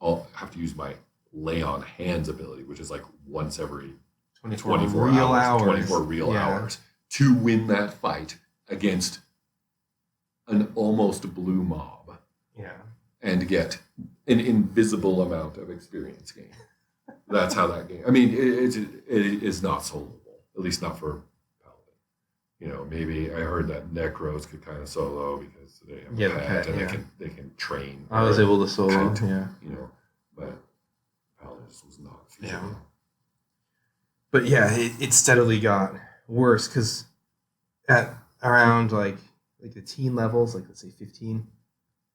[SPEAKER 3] I'll have to use my lay on hands ability, which is like once every 24
[SPEAKER 4] real hours.
[SPEAKER 3] 24 real hours to win that fight against an almost blue mob.
[SPEAKER 4] Yeah.
[SPEAKER 3] And get an invisible amount of experience gain. That's how that game. I mean, it is not soloable, at least not for Paladin. Maybe I heard that Necros could kind of solo because they have a pet and they can train.
[SPEAKER 4] I was able to solo,
[SPEAKER 3] but Paladin just was not feasible.
[SPEAKER 4] Yeah. But yeah, it steadily got worse because at around like the teen levels, like let's say 15,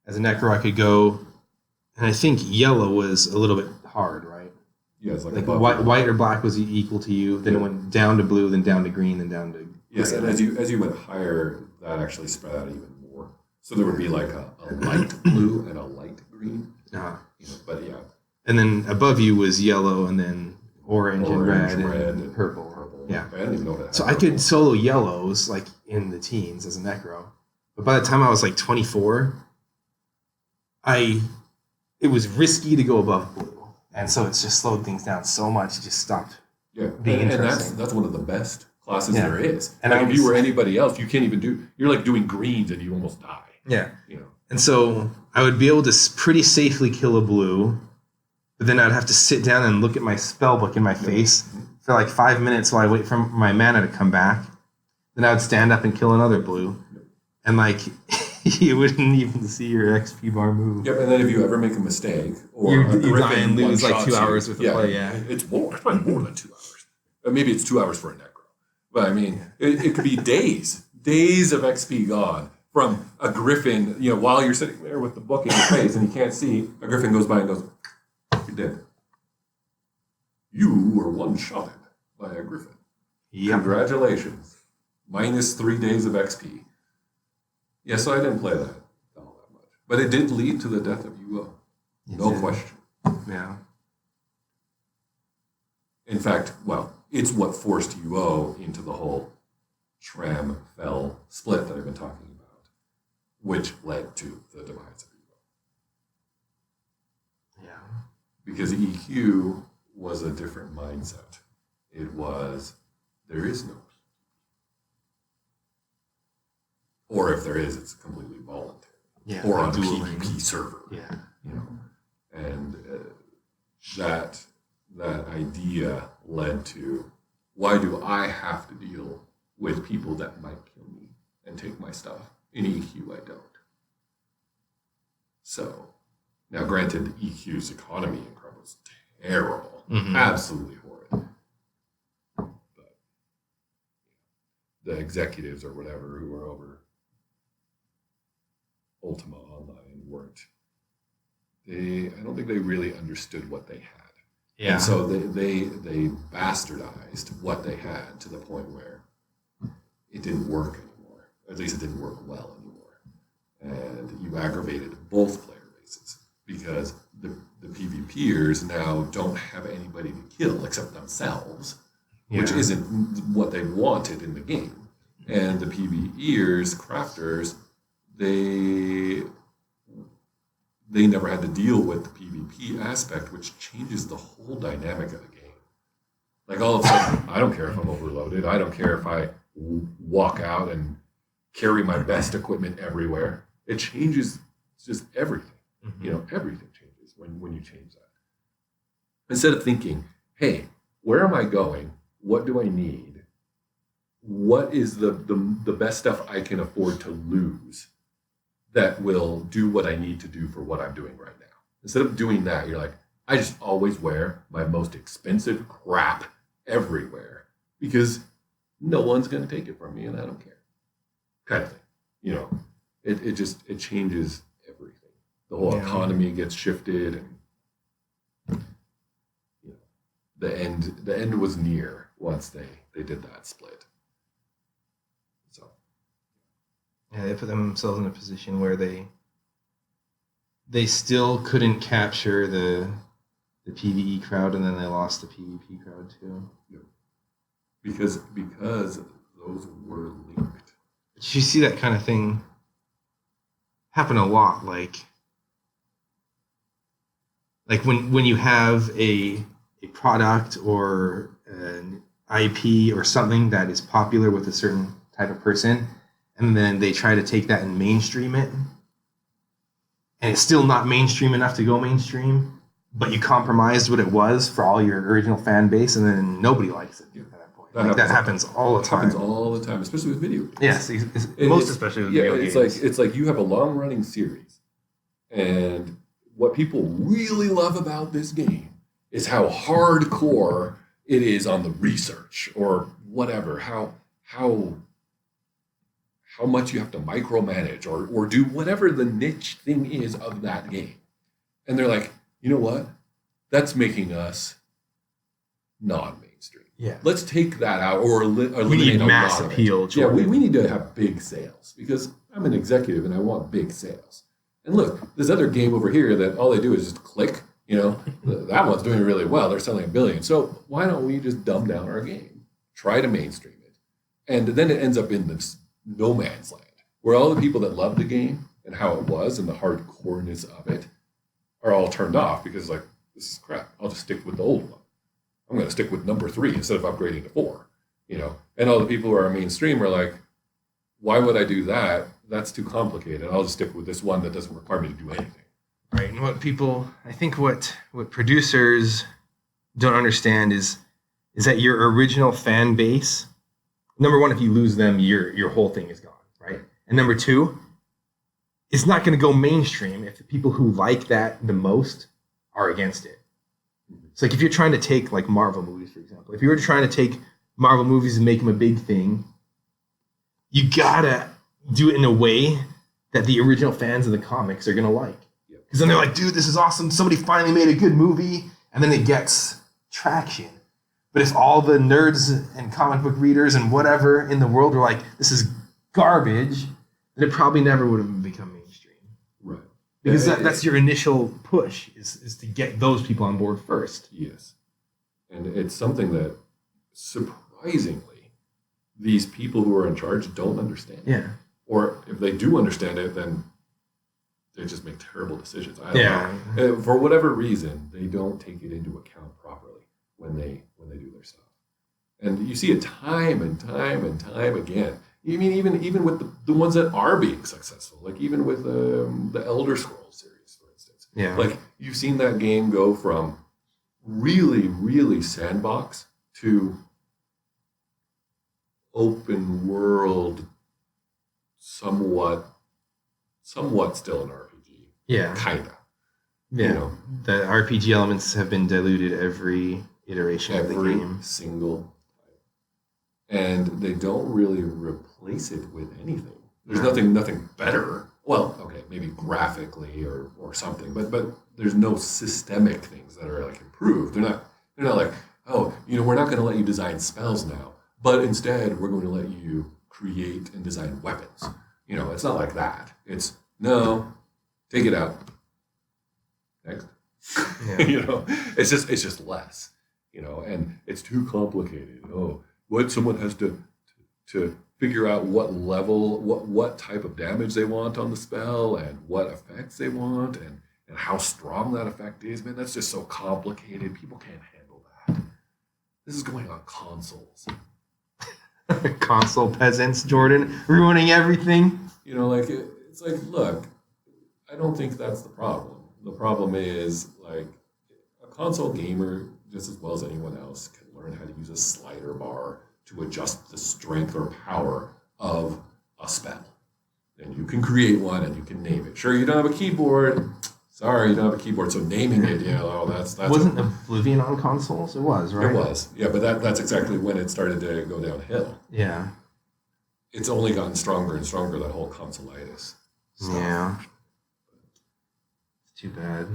[SPEAKER 4] as a Necro I could go, and I think yellow was a little bit hard, right?
[SPEAKER 3] Yeah, it's like
[SPEAKER 4] white or black was equal to you. Then it went down to blue, then down to green, then down to
[SPEAKER 3] yes. And as you went higher, that actually spread out even more. So there would be like a light blue and a light green. But yeah.
[SPEAKER 4] And then above you was yellow, and then orange and red and
[SPEAKER 3] purple.
[SPEAKER 4] Yeah.
[SPEAKER 3] I didn't even know that.
[SPEAKER 4] So I could solo yellows like in the teens as a Necro, but by the time I was like 24, it was risky to go above blue. And so it's just slowed things down so much, it just stopped being interesting.
[SPEAKER 3] And that's one of the best classes there is.
[SPEAKER 4] And
[SPEAKER 3] if you were anybody else, you can't even you're like doing greens and you almost die.
[SPEAKER 4] Yeah. And so I would be able to pretty safely kill a blue, but then I'd have to sit down and look at my spell book in my face for like 5 minutes while I wait for my mana to come back. Then I would stand up and kill another blue. And like... you wouldn't even see your XP bar move.
[SPEAKER 3] Yep, and then if you ever make a mistake, or
[SPEAKER 4] you die and lose like 2 hours with the play. Yeah,
[SPEAKER 3] it's probably more than 2 hours. Maybe it's 2 hours for a Necro, but I mean, it could be days of XP gone from a Griffin. While you're sitting there with the book in your face and you can't see, a Griffin goes by and goes, "You're dead. You were one-shotted by a Griffin. Yep. Congratulations. Minus 3 days of XP." Yeah, so I didn't play that all that much. But it did lead to the death of UO. No question.
[SPEAKER 4] Yeah.
[SPEAKER 3] In fact, it's what forced UO into the whole Tram-Fel split that I've been talking about, which led to the demise of UO. because EQ was a different mindset. It was, there is no, or if there is, it's completely voluntary, or on a
[SPEAKER 4] dueling.
[SPEAKER 3] PvP server.
[SPEAKER 4] Yeah.
[SPEAKER 3] You know, and that idea led to, why do I have to deal with people that might kill me and take my stuff? In EQ, I don't. So, now granted, EQ's economy income was terrible, absolutely horrid. But the executives or whatever who were over Ultima Online weren't. I don't think they really understood what they had.
[SPEAKER 4] Yeah.
[SPEAKER 3] And so they bastardized what they had to the point where it didn't work anymore. At least it didn't work well anymore. And you aggravated both player bases because the PvPers now don't have anybody to kill except themselves, which isn't what they wanted in the game. And the PvEers, crafters, they never had to deal with the PvP aspect, which changes the whole dynamic of the game. Like all of a sudden, I don't care if I'm overloaded. I don't care if I walk out and carry my best equipment everywhere. It changes just everything. You know, everything changes when you change that. Instead of thinking, hey, where am I going? What do I need? What is the best stuff I can afford to lose that will do what I need to do for what I'm doing right now? Instead of doing that, you're like, I just always wear my most expensive crap everywhere because no one's going to take it from me and I don't care. Kind of thing. You know, it changes everything. The whole economy gets shifted, and you know, the end was near once they did that split. So
[SPEAKER 2] yeah, they put themselves in a position where they still couldn't capture the PvE crowd, and then they lost the PvP crowd too.
[SPEAKER 3] yeah. Because those were linked.
[SPEAKER 2] But you see that kind of thing happen a lot, like when you have a product or an IP or something that is popular with a certain type of person, and then they try to take that and mainstream it, and it's still not mainstream enough to go mainstream, but you compromised what it was for all your original fan base, and then nobody likes it at that point. That happens all the time.
[SPEAKER 3] Happens all the time, especially with video games.
[SPEAKER 2] Yes, especially with video games.
[SPEAKER 3] It's like you have a long running series, and what people really love about this game is how hardcore it is on the research or whatever. How much you have to micromanage or do whatever the niche thing is of that game, and they're like, you know what? That's making us non-mainstream.
[SPEAKER 2] Yeah.
[SPEAKER 3] Let's take that out or eliminate
[SPEAKER 2] we need
[SPEAKER 3] a
[SPEAKER 2] mass
[SPEAKER 3] lot of it.
[SPEAKER 2] appeal.
[SPEAKER 3] Yeah, we need to have big sales because I'm an executive and I want big sales. And look, this other game over here that all they do is just click, you know, that one's doing really well. They're selling 1 billion. So why don't we just dumb down our game? Try to mainstream it. And then it ends up in this no man's land where all the people that love the game and how it was and the hardcoreness of it are all turned off because like, this is crap. I'll just stick with the old one. I'm going to stick with number 3 instead of upgrading to 4, you know? And all the people who are mainstream are like, why would I do that? That's too complicated. I'll just stick with this one that doesn't require me to do anything.
[SPEAKER 2] Right, and what producers don't understand is that your original fan base, number one, if you lose them, your whole thing is gone, right? And number two, it's not going to go mainstream if the people who like that the most are against it. It's like if you're trying to take like Marvel movies, for example. If you were trying to take Marvel movies and make them a big thing, you gotta do it in a way that the original fans of the comics are gonna like. Because then they're like, dude, this is awesome. Somebody finally made a good movie. And then it gets traction. But if all the nerds and comic book readers and whatever in the world were like, this is garbage, then it probably never would have become mainstream.
[SPEAKER 3] Right.
[SPEAKER 2] Because that's your initial push is to get those people on board first.
[SPEAKER 3] Yes. And it's something that surprisingly these people who are in charge don't understand.
[SPEAKER 2] Yeah.
[SPEAKER 3] Or if they do understand it, then they just make terrible decisions. I don't know. For whatever reason, they don't take it into account properly when they do their stuff. And you see it time and time and time again. You mean even with the ones that are being successful, like even with the Elder Scrolls series, for instance.
[SPEAKER 2] Yeah.
[SPEAKER 3] Like you've seen that game go from really, really sandbox to open world, somewhat still an RPG.
[SPEAKER 2] Yeah.
[SPEAKER 3] Kinda.
[SPEAKER 2] Yeah.
[SPEAKER 3] You know,
[SPEAKER 2] The RPG elements have been diluted every iteration of the game.
[SPEAKER 3] Single time. And they don't really replace it with anything. There's nothing better. Well, okay, maybe graphically or something, but there's no systemic things that are like improved. They're not like, oh, we're not going to let you design spells now, but instead we're going to let you create and design weapons. It's not like that. It's no, take it out. Next.
[SPEAKER 2] Yeah.
[SPEAKER 3] It's just less. And it's too complicated. Oh, what someone has to figure out what level, what type of damage they want on the spell, and what effects they want, and how strong that effect is. Man, that's just so complicated. People can't handle that. This is going on consoles.
[SPEAKER 2] Console peasants, Jordan, ruining everything.
[SPEAKER 3] It's like, look, I don't think that's the problem. The problem is, like, a console gamer, just as well as anyone else, can learn how to use a slider bar to adjust the strength or power of a spell. And you can create one and you can name it. Sure, you don't have a keyboard. Sorry, you don't have a keyboard. So naming it, that's
[SPEAKER 2] Wasn't Oblivion on consoles? It was, right?
[SPEAKER 3] It was. Yeah, but that's exactly when it started to go downhill.
[SPEAKER 2] Yeah.
[SPEAKER 3] It's only gotten stronger and stronger, that whole consolitis stuff.
[SPEAKER 2] Yeah. It's too bad.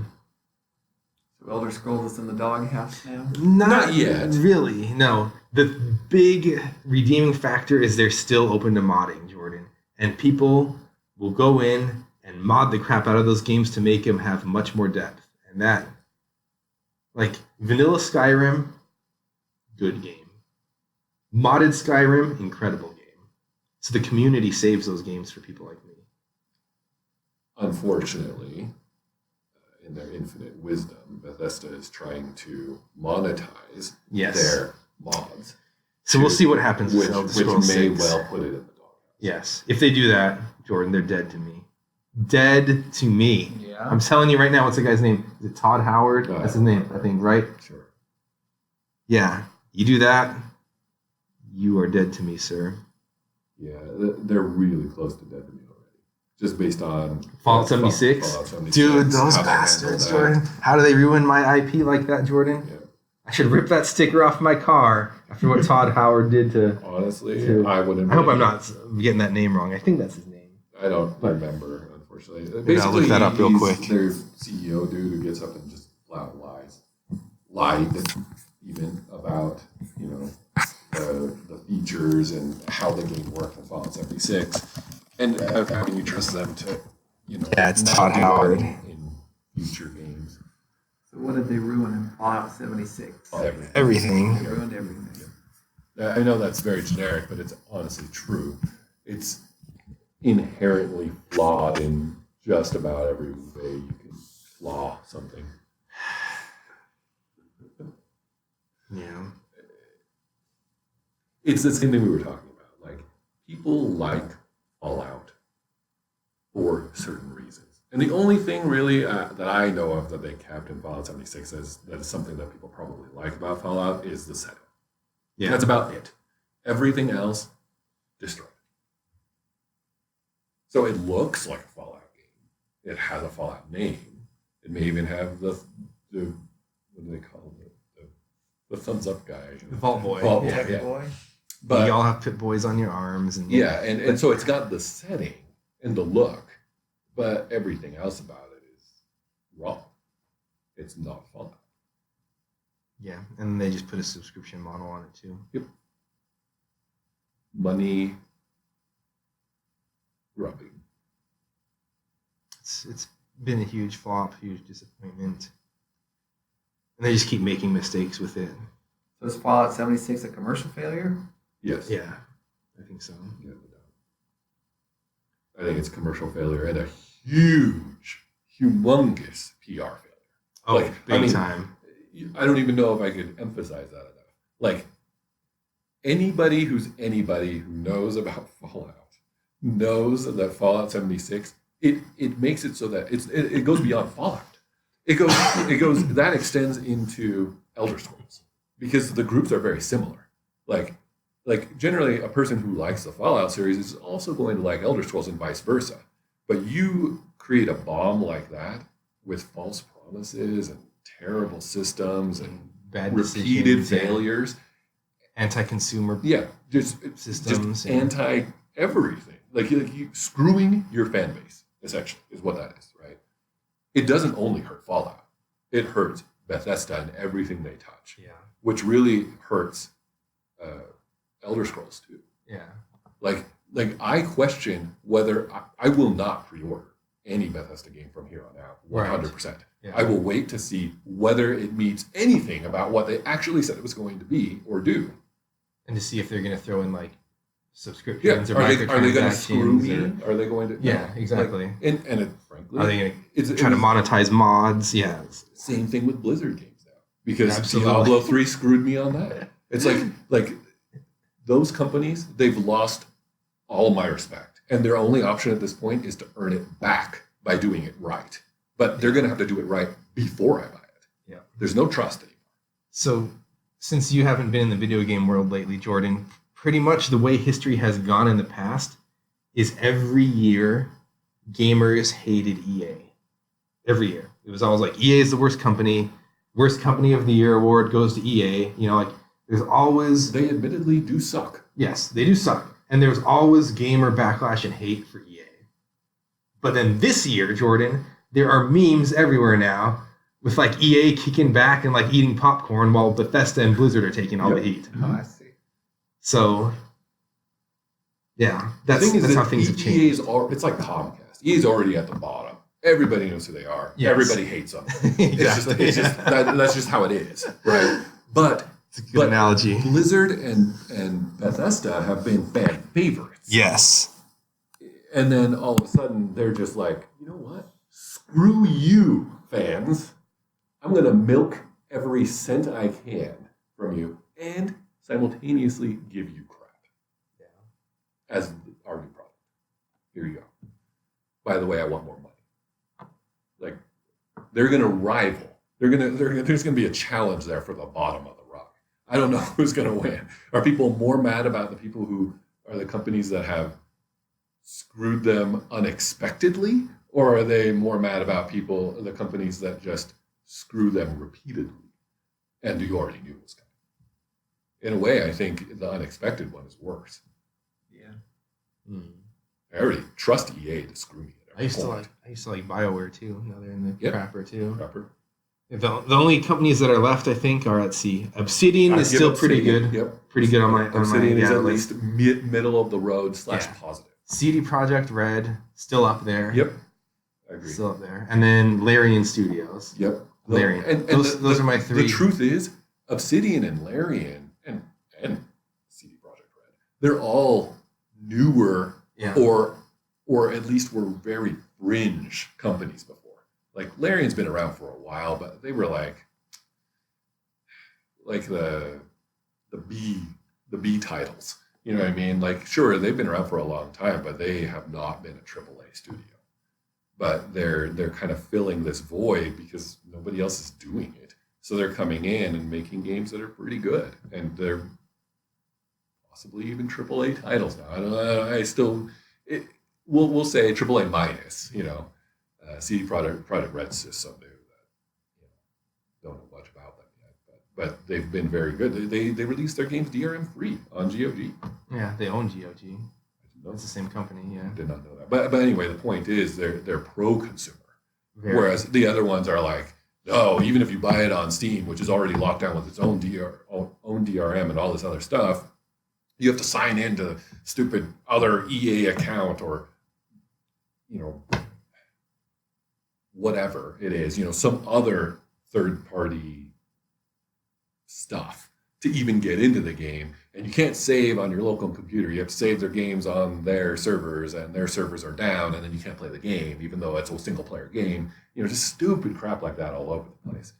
[SPEAKER 1] So Elder Scrolls is in the doghouse now?
[SPEAKER 3] Not yet.
[SPEAKER 2] Really, no. The big redeeming factor is they're still open to modding, Jordan. And people will go in and mod the crap out of those games to make them have much more depth. And that, like, vanilla Skyrim, good game. Modded Skyrim, incredible game. So the community saves those games for people like me.
[SPEAKER 3] Unfortunately, in their infinite wisdom, Bethesda is trying to monetize their mods.
[SPEAKER 2] So we'll see what happens
[SPEAKER 3] which
[SPEAKER 2] with Elder Scrolls
[SPEAKER 3] may
[SPEAKER 2] 6.
[SPEAKER 3] well put it in the dog.
[SPEAKER 2] Yes. If they do that, Jordan, they're dead to me. Dead to me.
[SPEAKER 1] Yeah.
[SPEAKER 2] I'm telling you right now, what's the guy's name? Is it Todd Howard? That's his name, I think, right?
[SPEAKER 3] Sure.
[SPEAKER 2] Yeah. You do that, you are dead to me, sir.
[SPEAKER 3] Yeah, they're really close to dead to me already. Just based on
[SPEAKER 2] Fallout 76?
[SPEAKER 3] Fallout 76.
[SPEAKER 2] Dude, those
[SPEAKER 3] how they
[SPEAKER 2] bastards,
[SPEAKER 3] handled that.
[SPEAKER 2] Jordan. How do they ruin my IP like that, Jordan?
[SPEAKER 3] Yeah.
[SPEAKER 2] I should rip that sticker off my car after what Todd Howard did to...
[SPEAKER 3] Honestly,
[SPEAKER 2] to-
[SPEAKER 3] I wouldn't.
[SPEAKER 2] I hope I'm not getting that name wrong. I think that's his name.
[SPEAKER 3] I don't remember, unfortunately.
[SPEAKER 2] Maybe I'll look that up real
[SPEAKER 3] he's
[SPEAKER 2] quick.
[SPEAKER 3] Their CEO dude who gets up and just flat lied even about the features and how the game worked in Fallout 76, and how can you trust them to
[SPEAKER 2] Yeah, it's
[SPEAKER 3] not
[SPEAKER 2] Todd
[SPEAKER 3] do
[SPEAKER 2] Howard.
[SPEAKER 3] that in future games.
[SPEAKER 1] So what did they ruin in Fallout 76?
[SPEAKER 2] Everything.
[SPEAKER 1] They ruined everything.
[SPEAKER 3] I know that's very generic, but it's honestly true. It's inherently flawed in just about every way you can flaw something.
[SPEAKER 2] Yeah.
[SPEAKER 3] It's the same thing we were talking about. Like, people like Fallout for certain reasons. And the only thing really that I know of that they kept in Fallout 76 that is something that people probably like about Fallout is the setting.
[SPEAKER 2] Yeah.
[SPEAKER 3] That's about it. Everything else, destroyed. So it looks like a Fallout game. It has a Fallout name. It may even have the what do they call it? The thumbs up guy.
[SPEAKER 2] The Vault Boy.
[SPEAKER 3] Vault Boy,
[SPEAKER 2] Yeah.
[SPEAKER 3] yeah.
[SPEAKER 1] Boy.
[SPEAKER 3] But
[SPEAKER 2] you all have Pit Boys on your arms. And
[SPEAKER 3] yeah, and so it's got the setting and the look, but everything else about it is wrong. It's not Fallout.
[SPEAKER 2] Yeah, and they just put a subscription model on it too.
[SPEAKER 3] Yep. Money grubbing.
[SPEAKER 2] It's been a huge flop, huge disappointment. And they just keep making mistakes with it.
[SPEAKER 1] So is Fallout 76 a commercial failure?
[SPEAKER 3] Yes.
[SPEAKER 2] Yeah, I think so.
[SPEAKER 3] Yeah, no doubt. I think it's a commercial failure and a huge, humongous PR failure.
[SPEAKER 4] Oh,
[SPEAKER 3] Like,
[SPEAKER 4] big time.
[SPEAKER 3] I don't even know if I could emphasize that enough. Like, anybody who knows about Fallout knows that Fallout 76, it makes it so that it goes beyond Fallout. It goes that extends into Elder Scrolls because the groups are very similar. Like generally a person who likes the Fallout series is also going to like Elder Scrolls and vice versa. But you create a bomb like that with false promises and terrible systems and
[SPEAKER 4] Bad
[SPEAKER 3] repeated
[SPEAKER 4] decisions,
[SPEAKER 3] failures.
[SPEAKER 4] Anti-consumer
[SPEAKER 3] Just
[SPEAKER 4] systems.
[SPEAKER 3] anti everything. Like you screwing your fan base, essentially, is what that is, right? It doesn't only hurt Fallout. It hurts Bethesda and everything they touch,
[SPEAKER 4] Yeah.
[SPEAKER 3] which really hurts Elder Scrolls too.
[SPEAKER 4] Yeah.
[SPEAKER 3] Like I question whether I will not pre-order any Bethesda game from here on out, 100%.
[SPEAKER 4] Yeah.
[SPEAKER 3] I will wait to see whether it meets anything about what they actually said it was going to be or do.
[SPEAKER 4] And to see if they're going to throw in like subscriptions or
[SPEAKER 3] Are they going to screw
[SPEAKER 4] microtransactions.
[SPEAKER 3] me? Are they going to?
[SPEAKER 4] Yeah,
[SPEAKER 3] no.
[SPEAKER 4] exactly.
[SPEAKER 3] Like, and it, frankly,
[SPEAKER 4] Are they going
[SPEAKER 3] it's
[SPEAKER 4] to try to monetize mods? Yeah.
[SPEAKER 3] same thing with Blizzard games now because
[SPEAKER 4] Absolutely.
[SPEAKER 3] Diablo 3 screwed me on that. It's like those companies, they've lost all my respect, and their only option at this point is to earn it back by doing it right. But they're going to have to do it right before I buy it.
[SPEAKER 4] Yeah.
[SPEAKER 3] There's no trust anymore.
[SPEAKER 4] So, since you haven't been in the video game world lately, Jordan, pretty much the way history has gone in the past is every year gamers hated EA. Every year. It was always like, EA is the worst company of the year award goes to EA. You know, like, there's always...
[SPEAKER 3] They admittedly do suck.
[SPEAKER 4] Yes, they do suck. And there's always gamer backlash and hate for EA. But then this year, Jordan, there are memes everywhere now with like EA kicking back and like eating popcorn while Bethesda and Blizzard are taking all the heat.
[SPEAKER 1] Oh, I see.
[SPEAKER 4] So, yeah, that's how things have changed.
[SPEAKER 3] It's like Comcast. EA's already at the bottom. Everybody knows who they are.
[SPEAKER 4] Yes.
[SPEAKER 3] Everybody hates them.
[SPEAKER 4] Exactly.
[SPEAKER 3] That's just how it is, right? But
[SPEAKER 4] It's a good analogy.
[SPEAKER 3] Blizzard and Bethesda have been fan favorites.
[SPEAKER 4] Yes.
[SPEAKER 3] And then all of a sudden, they're just like, you know what? Screw you, fans. I'm going to milk every cent I can from you and simultaneously give you crap.
[SPEAKER 4] Yeah.
[SPEAKER 3] As our new product. Here you go. By the way, I want more money. Like, they're going to rival. There's going to be a challenge there for the bottom of the rock. I don't know who's going to win. Are people more mad about the people who are the companies that have screwed them unexpectedly, or are they more mad about the companies that just screw them repeatedly and you already knew it was coming? In a way, I think the unexpected one is worse.
[SPEAKER 1] Yeah.
[SPEAKER 3] I already trust EA to screw me.
[SPEAKER 4] I used to like BioWare too. Now they're in the crapper too.
[SPEAKER 3] Crapper.
[SPEAKER 4] The only companies that are left, I think, are let's see. Obsidian is still pretty good.
[SPEAKER 3] Yep.
[SPEAKER 4] Pretty good on my
[SPEAKER 3] Obsidian is at
[SPEAKER 4] list.
[SPEAKER 3] least middle of the road /
[SPEAKER 4] Yeah.
[SPEAKER 3] positive.
[SPEAKER 4] CD Projekt Red still up there.
[SPEAKER 3] Yep. I agree.
[SPEAKER 4] Still up there. And then Larian Studios.
[SPEAKER 3] Yep.
[SPEAKER 4] Larian.
[SPEAKER 3] And
[SPEAKER 4] Those are my three.
[SPEAKER 3] The truth is, Obsidian and Larian and CD Projekt Red, they're all newer
[SPEAKER 4] Yeah.
[SPEAKER 3] or at least were very fringe companies before. Like Larian's been around for a while, but they were like the B titles. You know what I mean? Like, sure, they've been around for a long time, but they have not been a AAA studio. But they're kind of filling this void because nobody else is doing it. So they're coming in and making games that are pretty good, and they're possibly even AAA titles now. I don't know. We'll say AAA minus. You know, CD Projekt Red's just so new that don't know much about them yet. But they've been very good. They released their games DRM free on GOG.
[SPEAKER 4] Yeah, they own GOG.
[SPEAKER 3] I didn't know.
[SPEAKER 4] It's the same company, yeah.
[SPEAKER 3] I did not know that. But anyway, the point is they're pro-consumer.
[SPEAKER 4] Very.
[SPEAKER 3] Whereas the other ones are like, no, even if you buy it on Steam, which is already locked down with its own DRM and all this other stuff, you have to sign into the stupid other EA account or, whatever it is, some other third-party stuff to even get into the game. And you can't save on your local computer. You have to save their games on their servers, and their servers are down, and then you can't play the game, even though it's a single player game. Just stupid crap like that all over the place.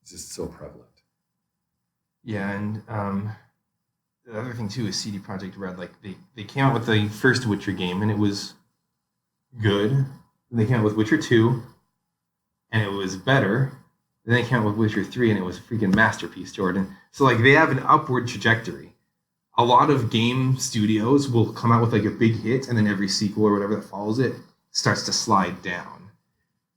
[SPEAKER 3] It's just so prevalent.
[SPEAKER 4] Yeah, and the other thing too is CD Projekt Red. Like they came out with the first Witcher game, and it was good. And they came out with Witcher 2, and it was better. And then they came out with Witcher 3, and it was a freaking masterpiece, Jordan. So like they have an upward trajectory. A lot of game studios will come out with like a big hit, and then every sequel or whatever that follows it starts to slide down.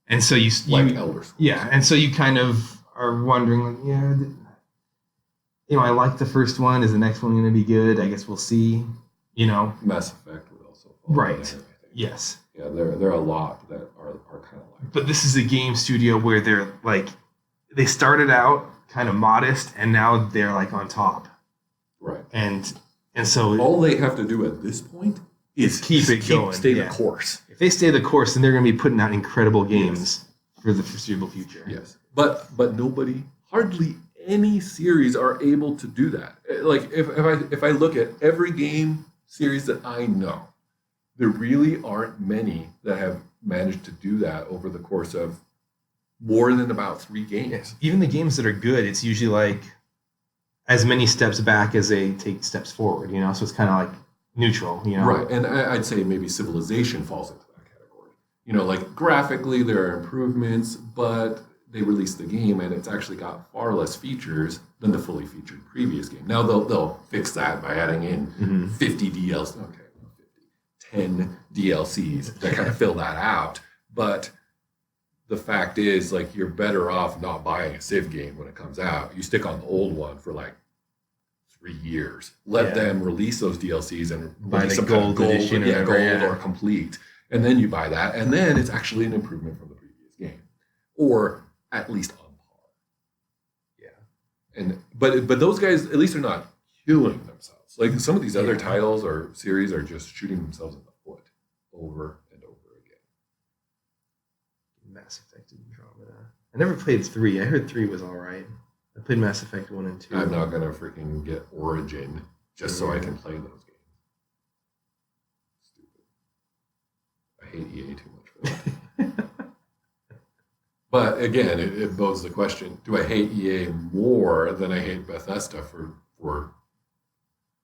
[SPEAKER 4] And so you
[SPEAKER 3] Elder Scrolls.
[SPEAKER 4] Yeah, and so you kind of are wondering, I like the first one. Is the next one going to be good? I guess we'll see.
[SPEAKER 3] Mass Effect would also fall
[SPEAKER 4] Right.
[SPEAKER 3] in there, I think.
[SPEAKER 4] Yes.
[SPEAKER 3] Yeah, there are a lot that are kind of like.
[SPEAKER 4] But this is a game studio where they're like, they started out kind of modest, and now they're like on top.
[SPEAKER 3] Right.
[SPEAKER 4] And so
[SPEAKER 3] All they have to do at this point is
[SPEAKER 4] keep it going.
[SPEAKER 3] Stay
[SPEAKER 4] Yeah.
[SPEAKER 3] the course.
[SPEAKER 4] if they stay the course, then they're going to be putting out incredible games for the foreseeable future.
[SPEAKER 3] Yes. But nobody, hardly any series are able to do that. Like if I look at every game series that I know, there really aren't many that have managed to do that over the course of more than about 3 games.
[SPEAKER 4] Yes. Even the games that are good, it's usually like as many steps back as they take steps forward, so it's kind of like neutral,
[SPEAKER 3] Right, and I'd say maybe Civilization falls into that category. Like graphically there are improvements, but they released the game and it's actually got far less features than the fully featured previous game. Now they'll fix that by adding in 50 DLC, 10 DLCs that kind of fill that out, but the fact is, like, you're better off not buying a Civ game when it comes out. You stick on the old one for like 3 years. Let them release those DLCs and
[SPEAKER 4] buy
[SPEAKER 3] release
[SPEAKER 4] the
[SPEAKER 3] some kind of
[SPEAKER 4] gold edition,
[SPEAKER 3] gold or complete, and then you buy that, and then it's actually an improvement from the previous game, or at least on par. Yeah, and but those guys at least are not killing themselves. Like some of these other titles or series are just shooting themselves in the foot over and over again.
[SPEAKER 4] Mass Effect Andromeda. I never played 3. I heard 3 was all right. I played Mass Effect 1 and 2.
[SPEAKER 3] I'm not gonna freaking get Origin just so I can play those games. Stupid. I hate EA too much for that. But again, it bodes the question: do I hate EA more than I hate Bethesda for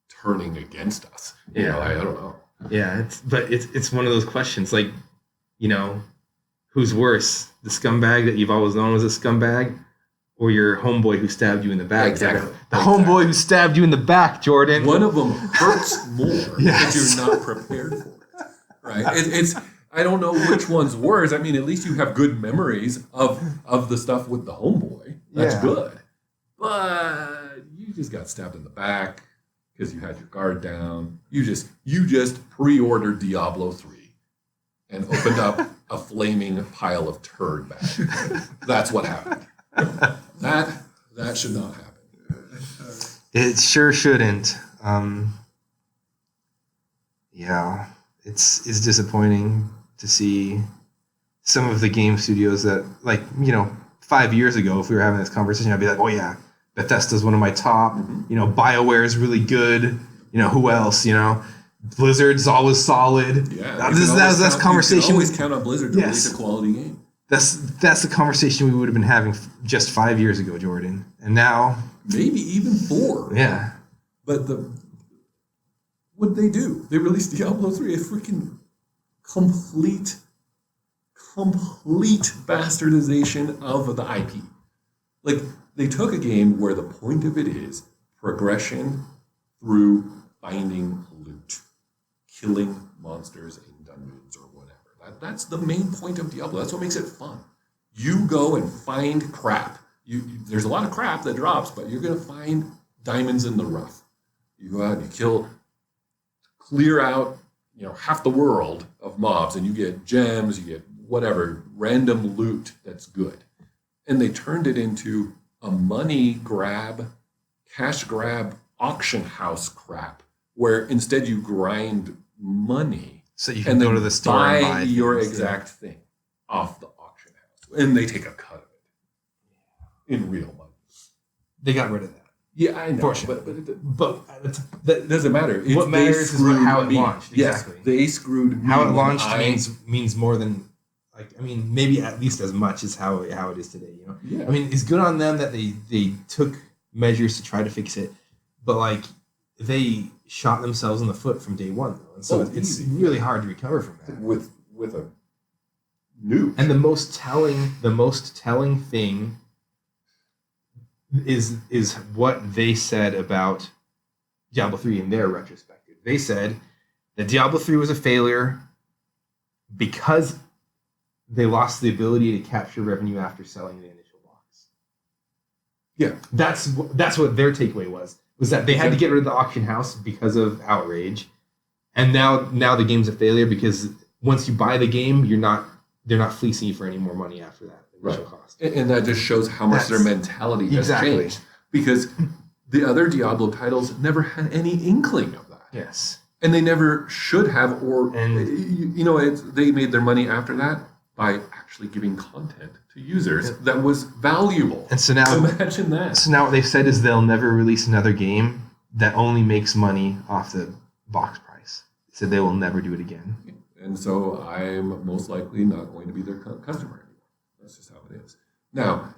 [SPEAKER 3] turning against us? I don't know.
[SPEAKER 4] Yeah, it's one of those questions, like, who's worse, the scumbag that you've always known as a scumbag, or your homeboy who stabbed you in the back?
[SPEAKER 3] Exactly.
[SPEAKER 4] The homeboy who stabbed you in the back, Jordan.
[SPEAKER 3] One of them hurts more
[SPEAKER 4] Yes.
[SPEAKER 3] if you're not prepared for it. Right? It's I don't know which one's worse. I mean, at least you have good memories of the stuff with the homeboy. That's good. But you just got stabbed in the back because you had your guard down. You just pre-ordered Diablo 3 and opened up a flaming pile of turd bags. That's what happened. That should not happen.
[SPEAKER 4] It sure shouldn't. It's disappointing to see some of the game studios that, like, 5 years ago, if we were having this conversation, I'd be like, oh yeah, Bethesda's one of my top. BioWare is really good. Who else? Blizzard's always solid.
[SPEAKER 3] Yeah,
[SPEAKER 4] that's conversation.
[SPEAKER 3] You can always count on Blizzard to release a quality game.
[SPEAKER 4] That's the conversation we would have been having just 5 years ago, Jordan. And now,
[SPEAKER 3] maybe even 4.
[SPEAKER 4] Yeah.
[SPEAKER 3] But what did they do? They released Diablo 3, a freaking complete bastardization of the IP. Like, they took a game where the point of it is progression through finding loot, killing monsters in dungeons or whatever. That's the main point of Diablo. That's what makes it fun. You go and find crap. There's a lot of crap that drops, but you're going to find diamonds in the rough. You go out and you clear out, half the world of mobs, and you get gems, you get whatever, random loot that's good. And they turned it into a money grab, cash grab, auction house crap, where instead you grind money.
[SPEAKER 4] So you can go to the store and buy
[SPEAKER 3] your
[SPEAKER 4] things,
[SPEAKER 3] exact thing off the auction house. And they take a cut of it in real money.
[SPEAKER 4] They got rid of that.
[SPEAKER 3] Yeah, I know.
[SPEAKER 2] Unfortunately.
[SPEAKER 3] But that doesn't matter.
[SPEAKER 2] What matters is how it launched.
[SPEAKER 3] Exactly. Yeah, they screwed me.
[SPEAKER 2] How it launched means more than, like, I mean, maybe at least as much as how it is today. You know.
[SPEAKER 3] Yeah.
[SPEAKER 2] I mean, it's good on them that they took measures to try to fix it, but like they shot themselves in the foot from day one, though, and so it's really hard to recover from that.
[SPEAKER 3] With a nuke.
[SPEAKER 2] And the most telling thing is what they said about Diablo 3 in their retrospective. They said that Diablo 3 was a failure because they lost the ability to capture revenue after selling the initial box.
[SPEAKER 3] Yeah.
[SPEAKER 2] That's what their takeaway was that they had to get rid of the auction house because of outrage. And now the game's a failure because once you buy the game, they're not fleecing you for any more money after that initial cost.
[SPEAKER 3] And that just shows how much their mentality has changed. Because the other Diablo titles never had any inkling of that.
[SPEAKER 2] Yes.
[SPEAKER 3] And they never should have, they made their money after that by actually giving content to users that was valuable.
[SPEAKER 2] And so now,
[SPEAKER 3] imagine that.
[SPEAKER 2] So now what they've said is they'll never release another game that only makes money off the box price. They said they will never do it again.
[SPEAKER 3] And so I'm most likely not going to be their customer anymore. That's just how it is. Now,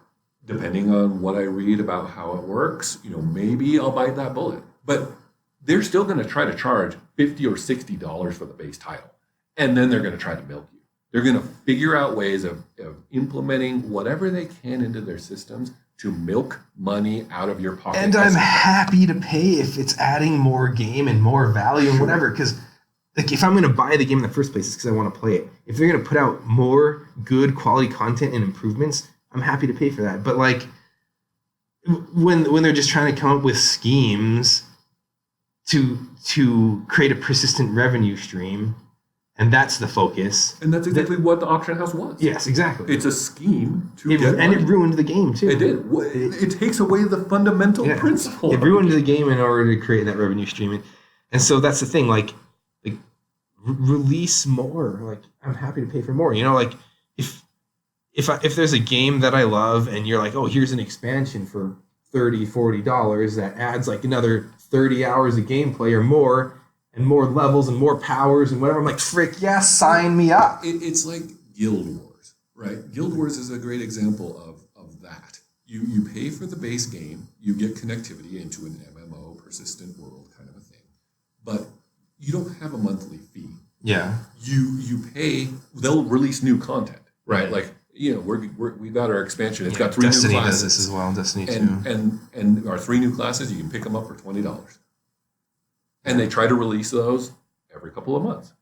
[SPEAKER 3] depending on what I read about how it works, maybe I'll bite that bullet. But they're still going to try to charge $50 or $60 for the base title. And then they're going to try to milk you. They're going to figure out ways of implementing whatever they can into their systems to milk money out of your pocket.
[SPEAKER 2] And I'm happy to pay if it's adding more game and more value and whatever, because like if I'm going to buy the game in the first place, it's because I want to play it. If they're going to put out more good quality content and improvements, I'm happy to pay for that. But like when they're just trying to come up with schemes to create a persistent revenue stream, and that's the focus.
[SPEAKER 3] And that's exactly what the auction house was.
[SPEAKER 2] Yes, exactly.
[SPEAKER 3] It's a scheme to get money.
[SPEAKER 2] And it ruined the game too.
[SPEAKER 3] It did. It takes away the fundamental principle.
[SPEAKER 2] It ruined the game in order to create that revenue stream. And so that's the thing, like release more. Like I'm happy to pay for more. Like if there's a game that I love and you're like, oh, here's an expansion for $30, $40 that adds like another 30 hours of gameplay or more, and more levels and more powers and whatever. I'm like, frick, yeah, sign me up.
[SPEAKER 3] It's like Guild Wars, right? Guild Wars is a great example of that. You pay for the base game, you get connectivity into an MMO, persistent world kind of a thing, but you don't have a monthly fee.
[SPEAKER 2] Yeah.
[SPEAKER 3] You pay, they'll release new content, right? Like, we got our expansion. It's got 3
[SPEAKER 2] Destiny
[SPEAKER 3] new classes.
[SPEAKER 2] Does this as well. Destiny 2.
[SPEAKER 3] And our 3 new classes, you can pick them up for $20. And they try to release those every couple of months.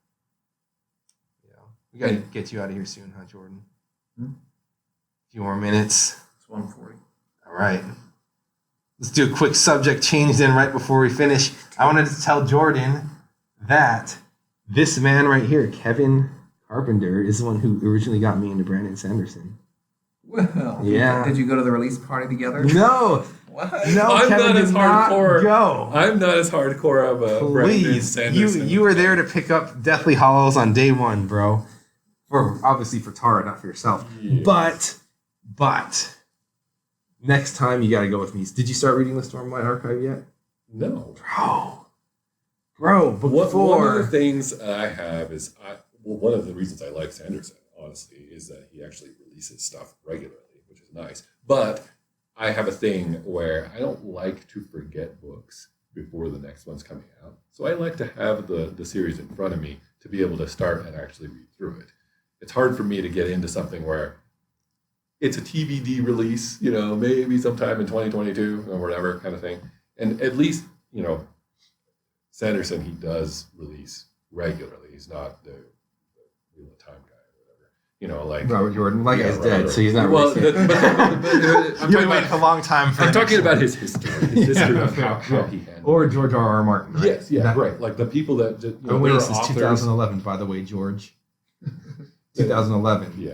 [SPEAKER 2] Yeah. We got to get you out of here soon, huh, Jordan? A few more minutes.
[SPEAKER 1] It's 1:40.
[SPEAKER 2] All right. Let's do a quick subject change then right before we finish. I wanted to tell Jordan that this man right here, Kevin Carpenter, is the one who originally got me into Brandon Sanderson.
[SPEAKER 1] Well,
[SPEAKER 2] yeah.
[SPEAKER 1] Did you go to the release party together?
[SPEAKER 2] No.
[SPEAKER 1] What?
[SPEAKER 2] No,
[SPEAKER 3] I'm
[SPEAKER 2] Kevin
[SPEAKER 3] not as
[SPEAKER 2] did not
[SPEAKER 3] hardcore.
[SPEAKER 2] Go.
[SPEAKER 3] I'm not as hardcore of a Brandon
[SPEAKER 2] Please,
[SPEAKER 3] Sanderson.
[SPEAKER 2] you were there to pick up Deathly Hallows on day one, bro. Obviously for Tara, not for yourself.
[SPEAKER 3] Yeah.
[SPEAKER 2] But next time you got to go with me. Did you start reading the Stormlight Archive yet?
[SPEAKER 3] No.
[SPEAKER 2] Bro, before.
[SPEAKER 3] One of the things I have is, one of the reasons I like Sanderson, honestly, is that he actually releases stuff regularly, which is nice. But I have a thing where I don't like to forget books before the next one's coming out. So I like to have the series in front of me to be able to start and actually read through it. It's hard for me to get into something where it's a TBD release, maybe sometime in 2022 or whatever kind of thing. And at least, Sanderson, he does release regularly. He's not the Wheel of Time guy or whatever. Like
[SPEAKER 2] Robert Jordan. Like he's dead,
[SPEAKER 3] Robert.
[SPEAKER 2] so he's not
[SPEAKER 3] Well,
[SPEAKER 2] releasing. You've waited a long time for
[SPEAKER 3] I'm
[SPEAKER 2] the
[SPEAKER 3] talking
[SPEAKER 2] next
[SPEAKER 3] about
[SPEAKER 2] one.
[SPEAKER 3] his history of how he handled
[SPEAKER 2] Or George R. Martin. Right?
[SPEAKER 3] Yes, yeah,
[SPEAKER 2] That-
[SPEAKER 3] right. Like the people that just,
[SPEAKER 2] Been waiting since
[SPEAKER 3] authors.
[SPEAKER 2] 2011, by the way, George. 2011.
[SPEAKER 3] Yeah,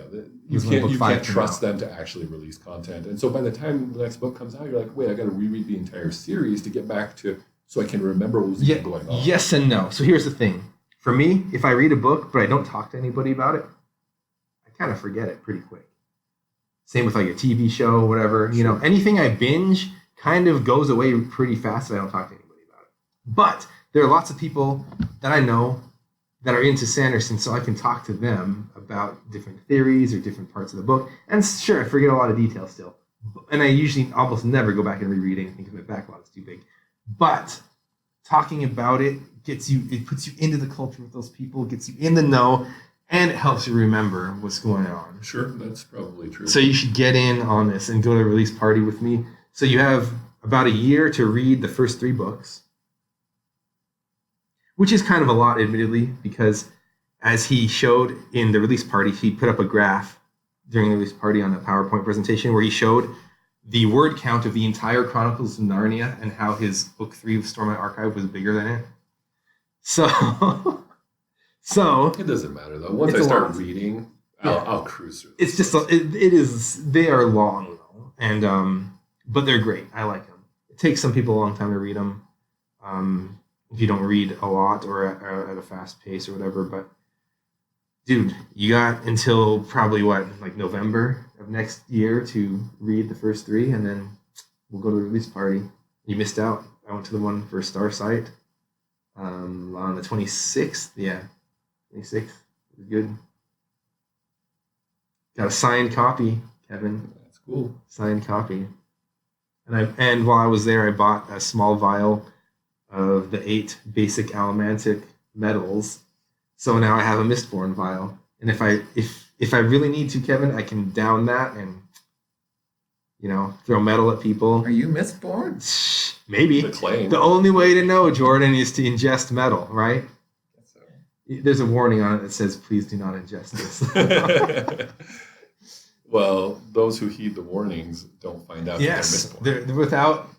[SPEAKER 2] was when book
[SPEAKER 3] you
[SPEAKER 2] 5
[SPEAKER 3] can't
[SPEAKER 2] came
[SPEAKER 3] trust
[SPEAKER 2] out.
[SPEAKER 3] them to actually release content. And so by the time the next book comes out, you're like, wait, I got to reread the entire series to get back to, so I can remember what was even going on.
[SPEAKER 2] Yes and no. So here's the thing. For me, if I read a book but I don't talk to anybody about it, I kind of forget it pretty quick. Same with like a TV show, whatever. Anything I binge,
[SPEAKER 4] kind of goes away pretty fast if I don't talk to anybody about it. But there are lots of people that I know that are into Sanderson, so I can talk to them about different theories or different parts of the book. And sure, I forget a lot of details still. And I usually almost never go back and reread anything because my backlog is too big. But talking about it puts you into the culture with those people, gets you in the know, and it helps you remember what's going on.
[SPEAKER 3] Sure, that's probably true.
[SPEAKER 4] So you should get in on this and go to a release party with me. So you have about a year to read the first 3 books, which is kind of a lot, admittedly, because as he showed in the release party, he put up a graph during the release party on a PowerPoint presentation where he showed the word count of the entire Chronicles of Narnia and how his book 3 of Stormlight Archive was bigger than it. So
[SPEAKER 3] it doesn't matter though. Once I start reading, I'll cruise through.
[SPEAKER 4] It's just they are long though, and but they're great. I like them. It takes some people a long time to read them. If you don't read a lot or at a fast pace or whatever, but dude, you got until probably like November of next year to read the first 3, and then we'll go to the release party. You missed out. I went to the one for Starsight on the 26th. Yeah, 26th. It was good. Got a signed copy, Kevin.
[SPEAKER 3] That's cool.
[SPEAKER 4] Signed copy. And while I was there, I bought a small vial of the 8 basic allomantic metals. So now I have a Mistborn vial. And if I really need to, Kevin, I can down that and throw metal at people.
[SPEAKER 1] Are you Mistborn?
[SPEAKER 4] Maybe.
[SPEAKER 3] The claim.
[SPEAKER 4] The only way to know, Jordan, is to ingest metal, right?
[SPEAKER 3] So.
[SPEAKER 4] There's a warning on it that says, please do not ingest this.
[SPEAKER 3] Well, those who heed the warnings don't find out
[SPEAKER 4] Yes,
[SPEAKER 3] that they're Mistborn.
[SPEAKER 4] without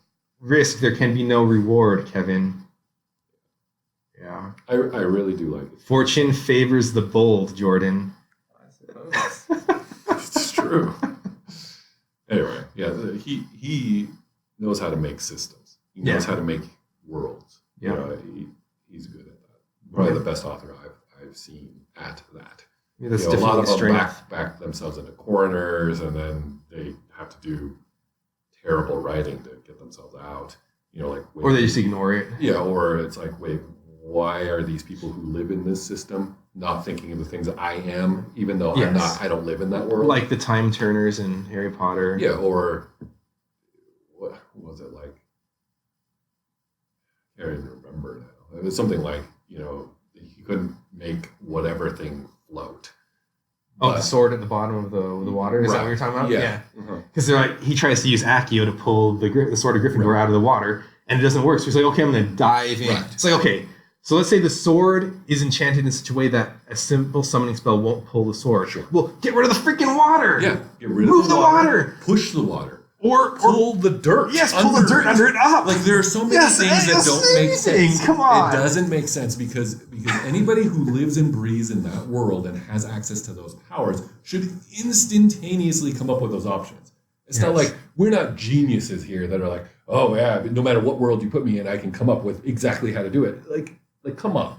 [SPEAKER 4] risk, there can be no reward, Kevin. Yeah.
[SPEAKER 3] I really do like it.
[SPEAKER 4] Fortune favors the bold, Jordan.
[SPEAKER 1] I suppose.
[SPEAKER 3] It's true. Anyway, yeah, he knows how to make systems. He knows how to make worlds.
[SPEAKER 4] Yeah.
[SPEAKER 3] He's good at that. Probably the best author I've seen at that.
[SPEAKER 4] Yeah, that's
[SPEAKER 3] a lot of them
[SPEAKER 4] strength.
[SPEAKER 3] back themselves into corners, and then they have to do terrible writing to get themselves out.
[SPEAKER 4] Or they just ignore it.
[SPEAKER 3] Yeah, or it's like, wait, why are these people who live in this system not thinking of the things that I am, even though I don't live in that world?
[SPEAKER 4] Like the time turners in Harry Potter.
[SPEAKER 3] Yeah, or what was it like? I can't even remember now. It was something like, he couldn't make whatever thing float.
[SPEAKER 4] Oh, the sword at the bottom of the water? Is that what you're talking about?
[SPEAKER 3] Yeah.
[SPEAKER 4] Because they're like, he tries to use Accio to pull the sword of Gryffindor out of the water, and it doesn't work. So he's like, okay, I'm going to dive in. Right. It's like, okay, so let's say the sword is enchanted in such a way that a simple summoning spell won't pull the sword.
[SPEAKER 3] Sure.
[SPEAKER 4] Well, get rid of the freaking water.
[SPEAKER 3] Yeah, get rid
[SPEAKER 4] Move
[SPEAKER 3] of the water. Push the water.
[SPEAKER 4] Or
[SPEAKER 3] pull the dirt.
[SPEAKER 4] Yes, pull the dirt under it up.
[SPEAKER 3] Like, there are so many things that don't make sense.
[SPEAKER 4] Come on.
[SPEAKER 3] It doesn't make sense because anybody who lives and breathes in that world and has access to those powers should instantaneously come up with those options. It's not like we're not geniuses here that are like, oh yeah, no matter what world you put me in, I can come up with exactly how to do it. Like come on.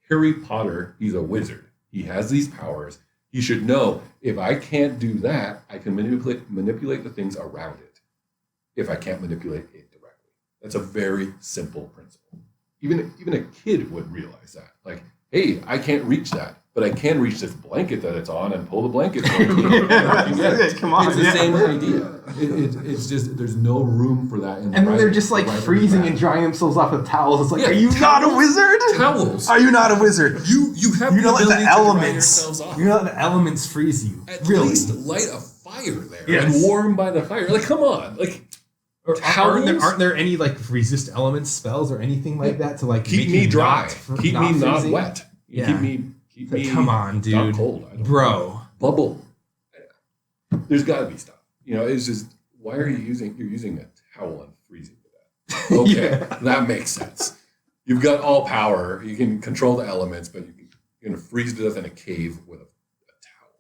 [SPEAKER 3] Harry Potter, he's a wizard. He has these powers. He should know, if I can't do that, I can manipulate the things around it. If I can't manipulate it directly. That's a very simple principle. Even a kid would realize that. Like, hey, I can't reach that, but I can reach this blanket that it's on and pull the blanket.
[SPEAKER 4] Come on.
[SPEAKER 3] It's the same idea. It's just, there's no room for that.
[SPEAKER 4] And they're just like freezing and drying themselves off with towels. It's like, are you not a wizard?
[SPEAKER 3] Towels.
[SPEAKER 4] Are you not a wizard?
[SPEAKER 3] You have the ability to dry yourselves off.
[SPEAKER 4] You're not the elements freeze you.
[SPEAKER 3] At least light a fire there and warm by the fire. Like, come on. Like,
[SPEAKER 4] aren't there any like resist elements spells or anything like that to like
[SPEAKER 3] keep me dry, keep me not wet, keep me
[SPEAKER 4] come on, dude,
[SPEAKER 3] not cold,
[SPEAKER 4] bro,
[SPEAKER 3] bubble. There's got to be stuff. It's just, why are you're using a towel and freezing to that? Okay, that makes sense. You've got all power. You can control the elements, but you're gonna freeze to death in a cave with a towel.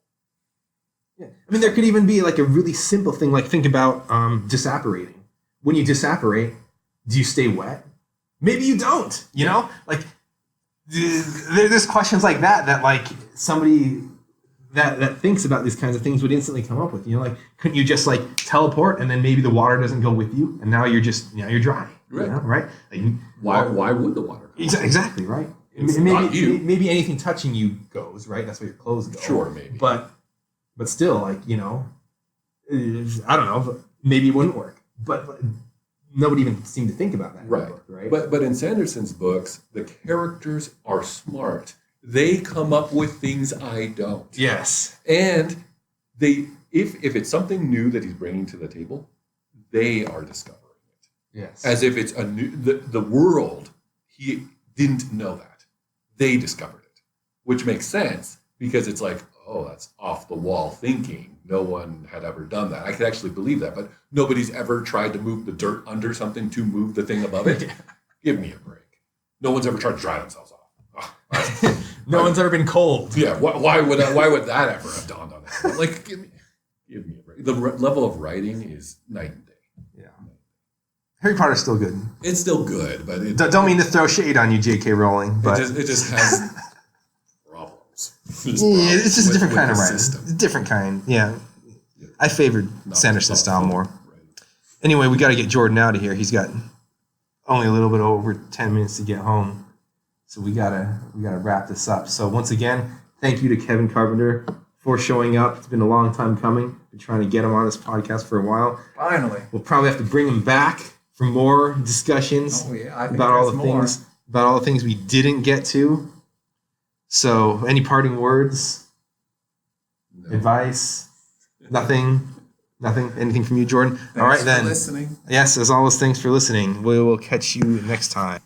[SPEAKER 4] Yeah, I mean, there could even be like a really simple thing. Like, think about disapparating. When you disapparate, do you stay wet? Maybe you don't, Like, there's questions like that like somebody
[SPEAKER 5] that thinks about these kinds of things would instantly come up with. Like, couldn't you just like teleport and then maybe the water doesn't go with you and now you're just you're dry,
[SPEAKER 3] Right.
[SPEAKER 5] Right? Like,
[SPEAKER 3] Why would the water go?
[SPEAKER 5] Exactly, right.
[SPEAKER 3] It's not you.
[SPEAKER 5] Maybe anything touching you goes, right? That's where your clothes go.
[SPEAKER 3] Sure, maybe.
[SPEAKER 5] But still, like, I don't know. Maybe it wouldn't work. But nobody even seemed to think about that in the
[SPEAKER 3] Right.
[SPEAKER 5] book, right?
[SPEAKER 3] But in Sanderson's books, the characters are smart. They come up with things I don't.
[SPEAKER 5] Yes.
[SPEAKER 3] And they, if it's something new that he's bringing to the table, they are discovering it.
[SPEAKER 5] Yes.
[SPEAKER 3] As if it's a new, the world, he didn't know that. They discovered it, which makes sense because it's like, oh, that's off the wall thinking. No one had ever done that. I could actually believe that, but nobody's ever tried to move the dirt under something to move the thing above it. Give me a break. No one's ever tried to dry themselves off.
[SPEAKER 5] No one's ever been cold.
[SPEAKER 3] Yeah, why would that ever have dawned on anyone? Like, give me a break. The level of writing is night and day.
[SPEAKER 5] Yeah. Harry Potter's still good.
[SPEAKER 3] It's still good, but
[SPEAKER 5] Don't mean to throw shade on you, J.K. Rowling, but
[SPEAKER 3] it just has problems.
[SPEAKER 5] It's just a different kind of writing.
[SPEAKER 3] System.
[SPEAKER 5] Different kind, yeah. I favored Sanderson's style more.
[SPEAKER 3] Right.
[SPEAKER 5] Anyway, we got to get Jordan out of here. He's got only a little bit over 10 minutes to get home. So we gotta wrap this up. So once again, thank you to Kevin Carpenter for showing up. It's been a long time coming. Been trying to get him on this podcast for a while.
[SPEAKER 1] Finally.
[SPEAKER 5] We'll probably have to bring him back for more discussions about all the things we didn't get to. So any parting words?
[SPEAKER 3] No.
[SPEAKER 5] Advice? Nothing? Anything from you, Jordan?
[SPEAKER 1] Thanks
[SPEAKER 5] all right
[SPEAKER 1] for
[SPEAKER 5] then.
[SPEAKER 1] listening.
[SPEAKER 5] Yes, as always, thanks for listening. We will catch you next time.